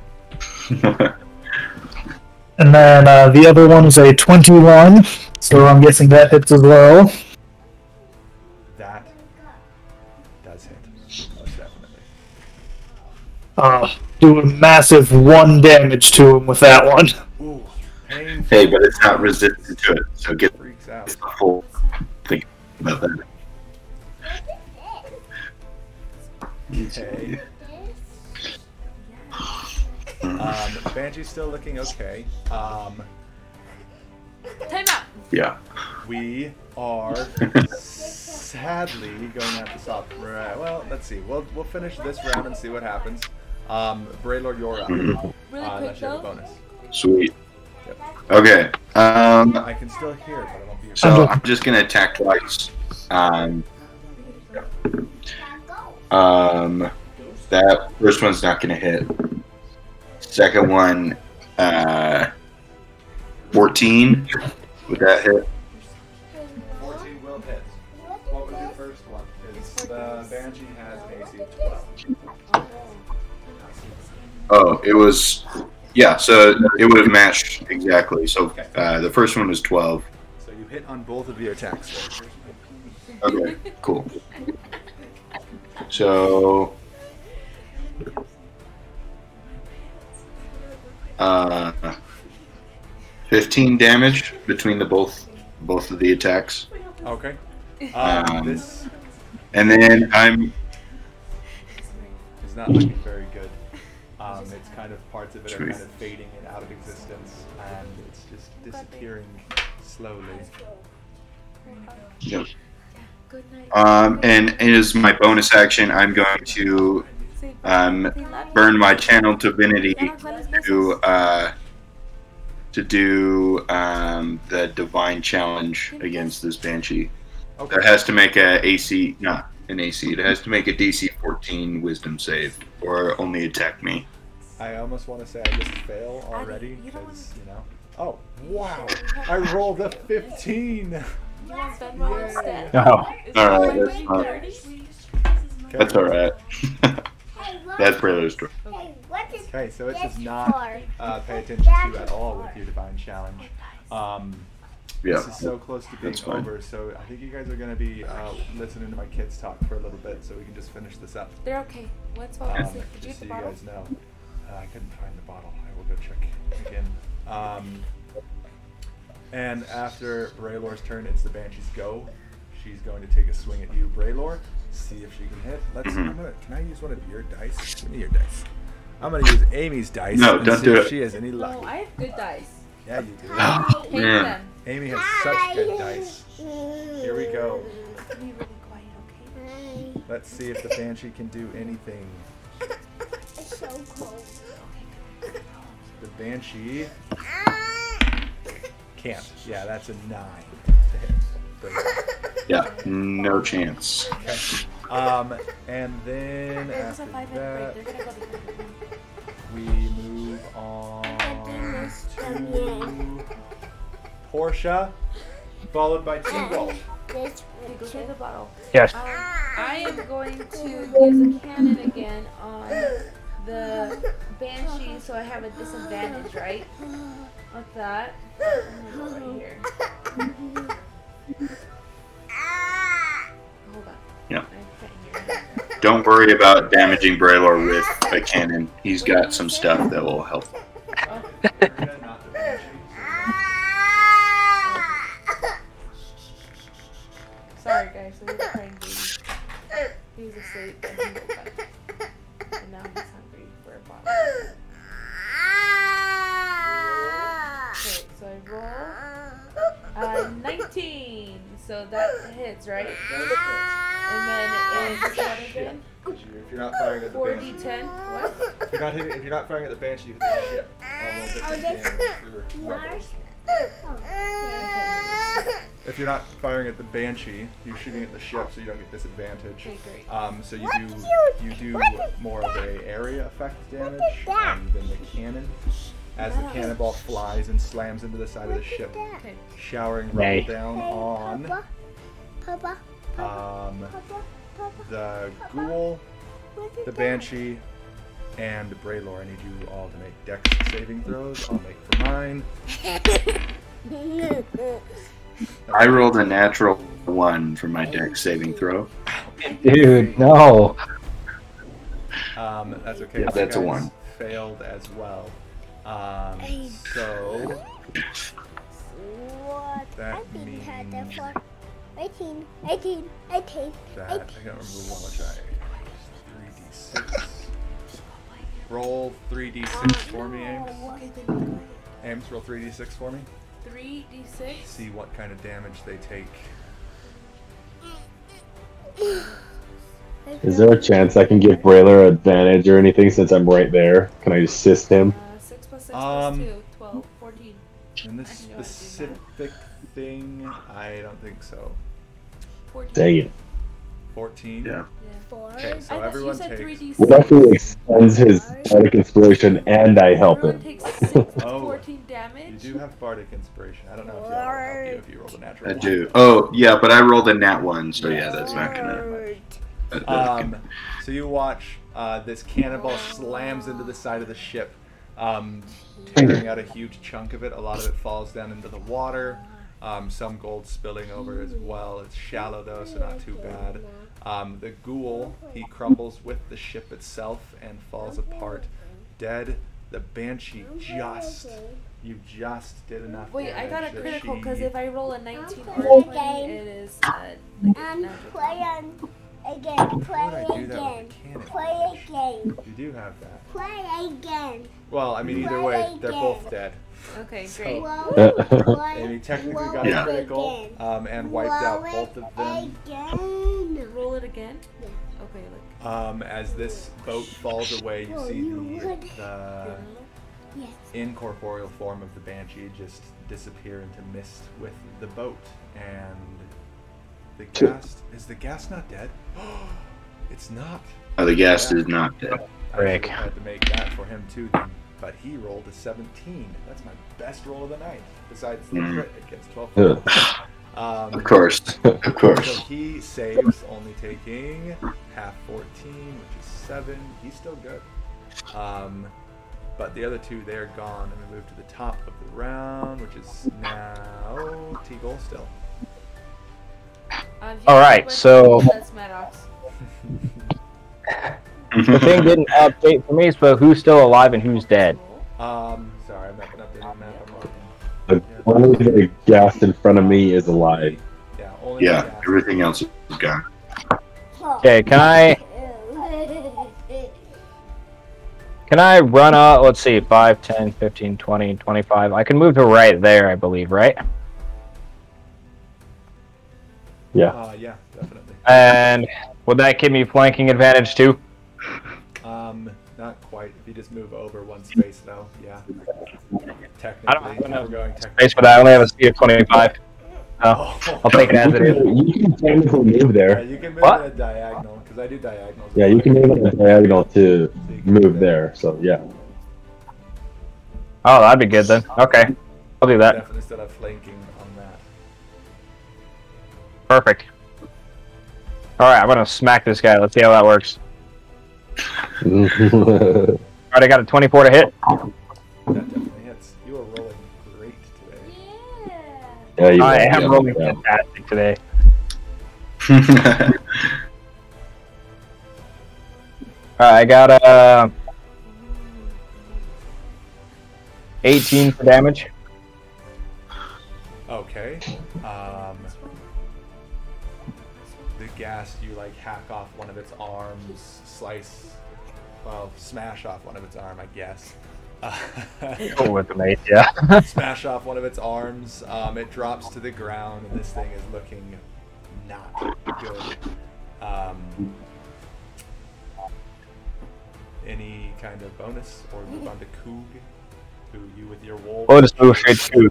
And then the other one's a 21, so I'm guessing that hits as well. That does hit. Most definitely. Do a massive 1 damage to him with that one. Ooh, painful. Hey, but it's not resistant to it, so get Freaks out. the whole thing about that. Okay. Banshee's still looking okay. Time out. Yeah. We are sadly going to have to stop. Right. Well, let's see. We'll finish this round and see what happens. Braylord, you're up. Really quick Unless you have a though. bonus. Sweet. Yep. Okay. I can still hear, but I won't be. So I'm just gonna attack twice. That first one's not gonna hit. Second one, 14. Would that hit? 14 will hit. What was your first one? It's the Banshee has an AC of 12. Oh, it was. Yeah, so it would have matched exactly. So the first one was 12. So you hit on both of your attacks. Okay, cool. So 15 damage between the both of the attacks. Okay. This And then I'm is not looking very good. It's kind of parts of it are Sweet. kind of fading and out of existence, and it's just disappearing slowly. Yep. Good night. And as my bonus action, I'm going to burn my channel divinity to do the divine challenge against this banshee. Okay. It has to make a AC, not an AC. It has to make a DC 14 Wisdom save, or only attack me. I almost want to say I just fail already because Oh wow! I rolled a 15. You want Venmo instead? Oh. All right, that's fine. That's all right. That's Braylor's story. Okay, so it does not pay attention to at all with your divine challenge. Yeah, This is so close to being that's fine. over, so I think you guys are going to be listening to my kids talk for a little bit, so we can just finish this up. They're okay. What's wrong? Did you Just so get the you bottle? guys know. I couldn't find the bottle. I will go check again. And after Braylor's turn, it's the Banshee's go. She's going to take a swing at you, Braylor. See if she can hit. Can I use one of your dice? Give me your dice. I'm going to use Amy's dice. No, and don't see do if it. she has any luck. No, I have good dice. Yeah, you do. Oh, Take man. them. Amy has such good dice. Here we go. Be really quiet, okay? Let's see if the Banshee can do anything. It's so cold. The Banshee can't. Yeah, that's a 9 to hit. Yeah, no chance. Okay. And then There's a after 5-minute that, break. They're gonna go to the we move on to Portia, followed by Tingle. This Go take the bottle. Yes. I am going to use a cannon again on the Banshee, so I have a disadvantage, right? Like that. I'm gonna go right here. Hold on. Yeah. I can't hear it. Don't worry about damaging Braylor with a cannon. He's got some stuff that will help. Sorry guys, I was crying baby. He was asleep and he woke up. And now he's hungry for a bottle. Okay, so I roll 19. So that hits, right? And then it's what again? If you're not firing at the Banshee, 4d10. What? if you're not firing at the Banshee, you hit the ship. If you're not firing at the Banshee, you're shooting at the ship, so you don't get disadvantage. Okay, great. So you do more of a area effect damage than the cannon. As the cannonball flies and slams into the side of the ship, Okay. showering Nay. rubble down on Papa. The Ghoul, the Banshee, and Braylor. I need you all to make Dex saving throws. I'll make for mine. I rolled a natural 1 for my Dex saving throw. Dude, no. That's okay. Yeah, You that's a guys 1. Failed as well. So What? that I think had that means for 18. that I can't remember what much I 3d6. Roll 3d6 for me, Ames. Ames, roll 3d6 for me. 3d6. See what kind of damage they take. Is there a chance I can give Brailer advantage or anything since I'm right there? Can I assist him? 6 plus 6 plus 2, 12, 14. In this specific thing, I don't think so. 14. Dang it. 14? Yeah. Okay, so I thought everyone you said takes... 3d6. What if he extends his bardic inspiration and I help Everyone him? takes 6 plus Oh, 14 You damage. do have Bardic Inspiration. I don't know if that will help you if you rolled a natural I one. do. Oh, yeah, but I rolled a nat 1, so yeah, that's not gonna... So you watch this cannonball slams into the side of the ship, tearing out a huge chunk of it. A lot of it falls down into the water. Some gold spilling over as well. It's shallow though, so not too bad. The Ghoul, he crumbles with the ship itself and falls apart, dead. The Banshee you just did enough Wait, I got a damage that critical she- because if I roll a 19 or a Play 20, again. it is And natural. play on again. Why would Play I do that again. with a cannon? Play again. You do have that. Play again. Well, I mean, either way, they're both dead. Okay, So- great. Amy technically got a critical and wiped out both of them. Again. Roll it again? Okay, look. As this boat falls away, you see the Yes. incorporeal form of the Banshee just disappear into mist with the boat. And the ghast... Is the ghast not dead? It's not. Oh, the ghast is not dead. I Frick. had to make that for him too then. But he rolled a 17. That's my best roll of the night. Besides the crit, it gets 12. Of course. Of So course. he saves, only taking half 14, which is 7. He's still good. But the other two, they're gone. And we move to the top of the round, which is now T-Goal still. All right, so- That's Maddox. The thing didn't update for me, so who's still alive and who's dead? Sorry, I'm not gonna update the map. I'm looking. But only the ghast in front of me is alive. Yeah, only Yeah, the ghast. everything else is gone. Okay, can I run up, let's see, 5, 10, 15, 20, 25. I can move to right there, I believe, right? Yeah. Yeah, definitely. And would that give me flanking advantage too? Not quite. If you just move over one space, though, yeah. Technically, I don't have enough we're going space for that. I only have a speed of 25. So I'll take it as it is. You can technically move Yeah, there. you can move What? it a diagonal, because I do diagonals. Yeah, you can move it a diagonal to move there. So yeah. Oh, that'd be good then. Okay, I'll do that. Definitely instead of flanking on that. Perfect. Alright, I'm gonna smack this guy. Let's see how that works. Alright, I got a 24 to hit. That definitely hits. You are rolling great today. Yeah, you I yeah, am rolling yeah. fantastic today. Alright, I got 18 for damage. Okay. The ghast, you like hack off one of its arms, smash off one of its arm, I guess. Oh, with the mate, yeah. Smash off one of its arms. It drops to the ground, and this thing is looking not good. Any kind of bonus or move on to Koog, who you with your wolves. We'll just move straight to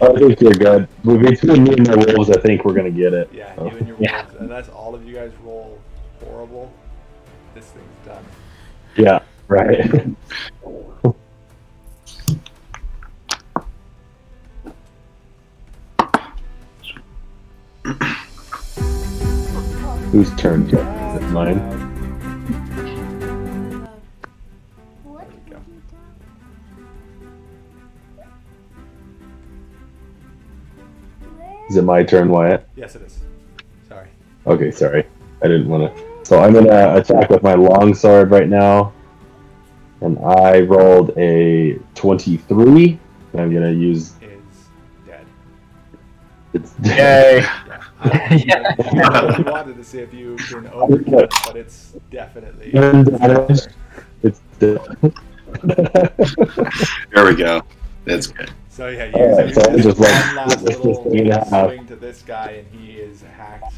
I think you're good. Between me and my wolves, I think we're gonna get it. Yeah, So. you and your wolves, unless all of you guys roll horrible, this thing's done. Yeah. Right. Whose turn? Is it mine? What? There you Is it my turn, Wyatt? Yes, it is. Sorry. Okay, sorry. I didn't want to. So I'm gonna attack with my longsword right now, and I rolled a 23. And I'm gonna use. Is dead. It's Yay! I wanted to see if you can overkill it, but it's definitely. It's dead. There we go. That's good. So yeah, you Alright, so I use just one like last this little thing in half. swing to this guy, and he is hacked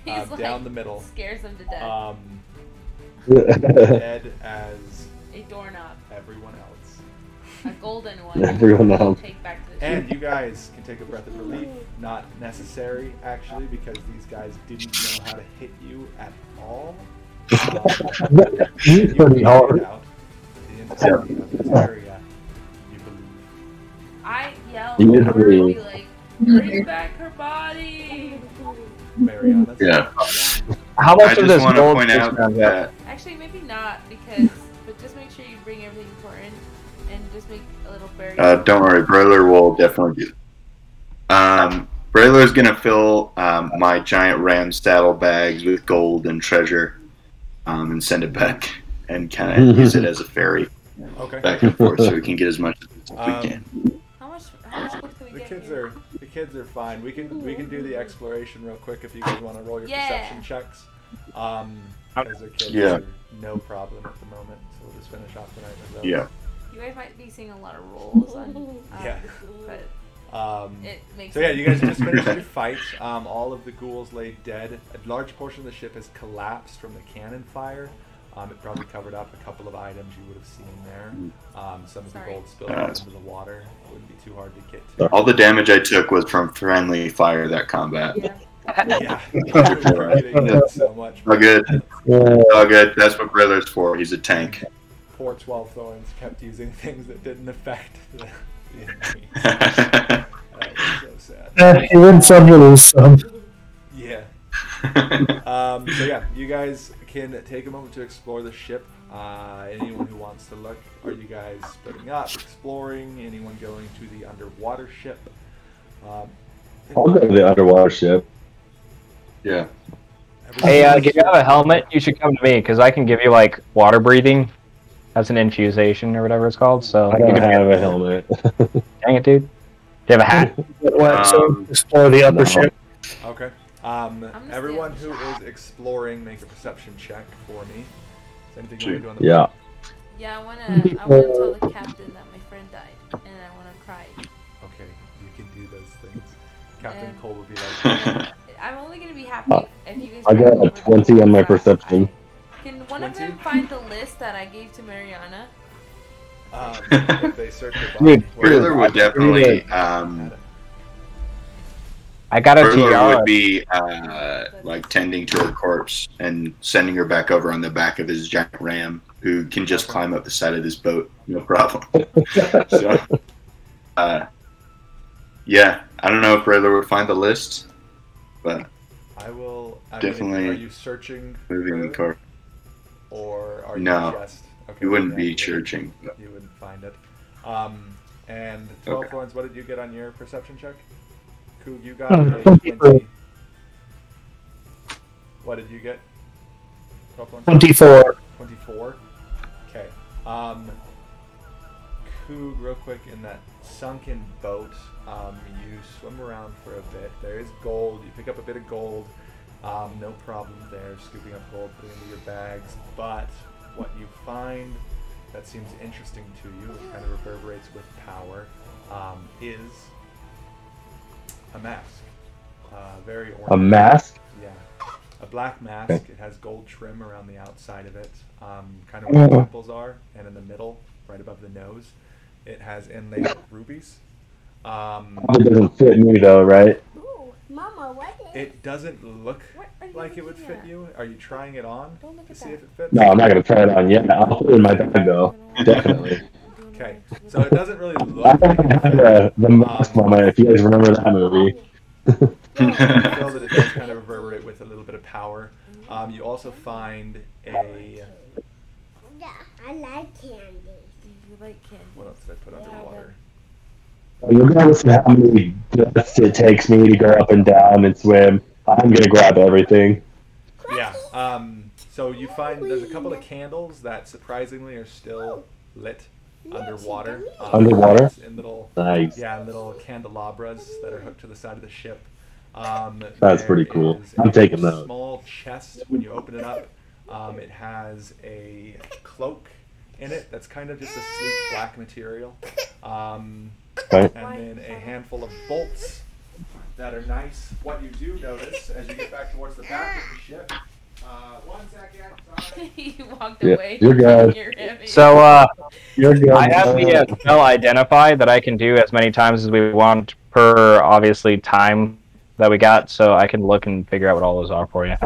He's like, down the middle. scares him to death. Dead as A doorknob. everyone else. A golden one. Everyone else. Take back to the And ship. you guys can take a breath of relief. Not necessary, actually, because these guys didn't know how to hit you at all. He's pretty hard. Out the entirety of this area, you believe. I yell You over and really- be like, bring back her body! Mariana. Yeah. How I much of just this want to gold point is out around that Actually, maybe not, because, but just make sure you bring everything important and just make a little berry. don't worry, Broiler will definitely do. Broiler's gonna fill my giant ram saddlebags with gold and treasure, and send it back, and kind of use it as a ferry Okay. back and forth, so we can get as much as we can. How much gold can we The get kids here? are fine. We can do the exploration real quick if you guys want to roll your Yeah. perception checks. As the kids Yeah. are no problem at the moment, so we'll just finish off the night with those. Yeah. You guys might be seeing a lot of rolls on, Yeah. but it makes So yeah, sense. you guys just finished your fight. All of the ghouls lay dead. A large portion of the ship has collapsed from the cannon fire. It probably covered up a couple of items you would have seen there. Some of the Sorry. gold spilled out into the water. It wouldn't be too hard to get to. All the damage I took was from friendly fire that combat. Yeah. Yeah, you're getting hit so much. All good. All good. That's what Broiler's for. He's a tank. Poor 12 Thorns kept using things that didn't affect the enemy. That was so sad. You win some, you lose some. Yeah. So yeah, you guys can take a moment to explore the ship. Anyone who wants to look, are you guys splitting up, exploring? Anyone going to the underwater ship? I'll go to the underwater ship. Yeah. Hey, if you have a helmet, you should come to me because I can give you like water breathing. That's an infusation or whatever it's called. So I you don't can have a helmet. Dang it, dude. Do you have a hat? So explore the upper No. ship. Okay. just Everyone the who other is side. exploring, make a perception check for me. Is anything you want to do on the Yeah. Yeah, I wanna tell the captain that my friend died, and I wanna cry. Okay, you can do those things. Captain And- Cole would be like, I'm only gonna be happy if you guys. I bring got over a the 20 on my gold that perception. Can one of 20? them find the list that I gave to Mariana? if they search your body. Dude, Broiler would definitely. I got a Broiler tiara. would be like tending to her corpse and sending her back over on the back of his giant ram, who can just climb up the side of this boat, no problem. So, yeah, I don't know if Broiler would find the list, but I will. Definitely Are you searching moving the for car. it, or are you No. just? Okay, You wouldn't yeah, be searching. You wouldn't find it. And 12 Okay. Thorns, what did you get on your perception check? Coog, you got Hmm, a 23. 20. What did you get? 12 Thorns? 24. 24. Okay. Coog, real quick, in that sunken boat, you swim around for a bit. There is gold. You pick up a bit of gold. No problem there, scooping up gold, putting it into your bags. But what you find that seems interesting to you, it kind of reverberates with power, is a mask. Very ornate. A mask? Yeah. A black mask. Okay. It has gold trim around the outside of it, kind of where the temples are, and in the middle, right above the nose, it has inlaid rubies. It doesn't fit me though, right? Ooh, Mama, what is It doesn't look What are you like it would looking fit at? you. Are you trying it on Don't look to at see that. if it fits? No, I'm not gonna try it on yet. I'll put it in my bag though. Definitely. Okay, so it doesn't really I look like it have the mask moment, if you guys remember that movie. You feel that it does kind of reverberate with a little bit of tower. You also find a... Yeah, I like candy. You like candy? What else did I put underwater? Regardless of how many breaths it takes me to go up and down and swim, I'm gonna grab everything. Yeah. So you find there's a couple of candles that surprisingly are still lit underwater. Underwater? In little, Nice. yeah, little candelabras that are hooked to the side of the ship. That's pretty cool. I'm taking those. Small chest. When you open it up, it has a cloak in it that's kind of just a sleek black material. Right. And then a handful of bolts that are nice. What you do notice as you get back towards the back of the ship. 1 second. Sorry. You walked Yeah, away. you're good. So, You're good. I have the spell identify that I can do as many times as we want per, obviously, time that we got, so I can look and figure out what all those are for you.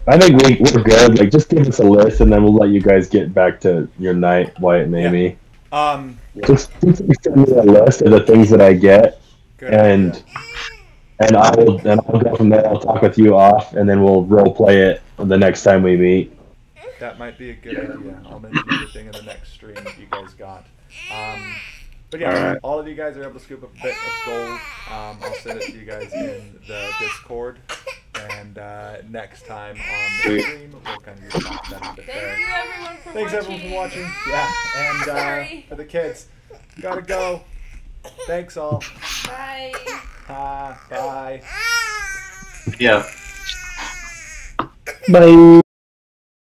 I think we're good. Like, just give us a list, and then we'll let you guys get back to your night, Wyatt and Amy. Just send me a list of the things that I get, and I'll go from there. I'll talk with you off, and then we'll role play it the next time we meet. That might be a good idea. I'll mention everything in the next stream that you guys got. But yeah, all of you guys are able to scoop up a bit of gold. I'll send it to you guys in the Discord. And next time on the stream, we'll kind of use that a bit there. Thanks everyone for watching. Yeah, and for the kids, gotta go. Thanks all. Bye. Bye. Yeah. Bye.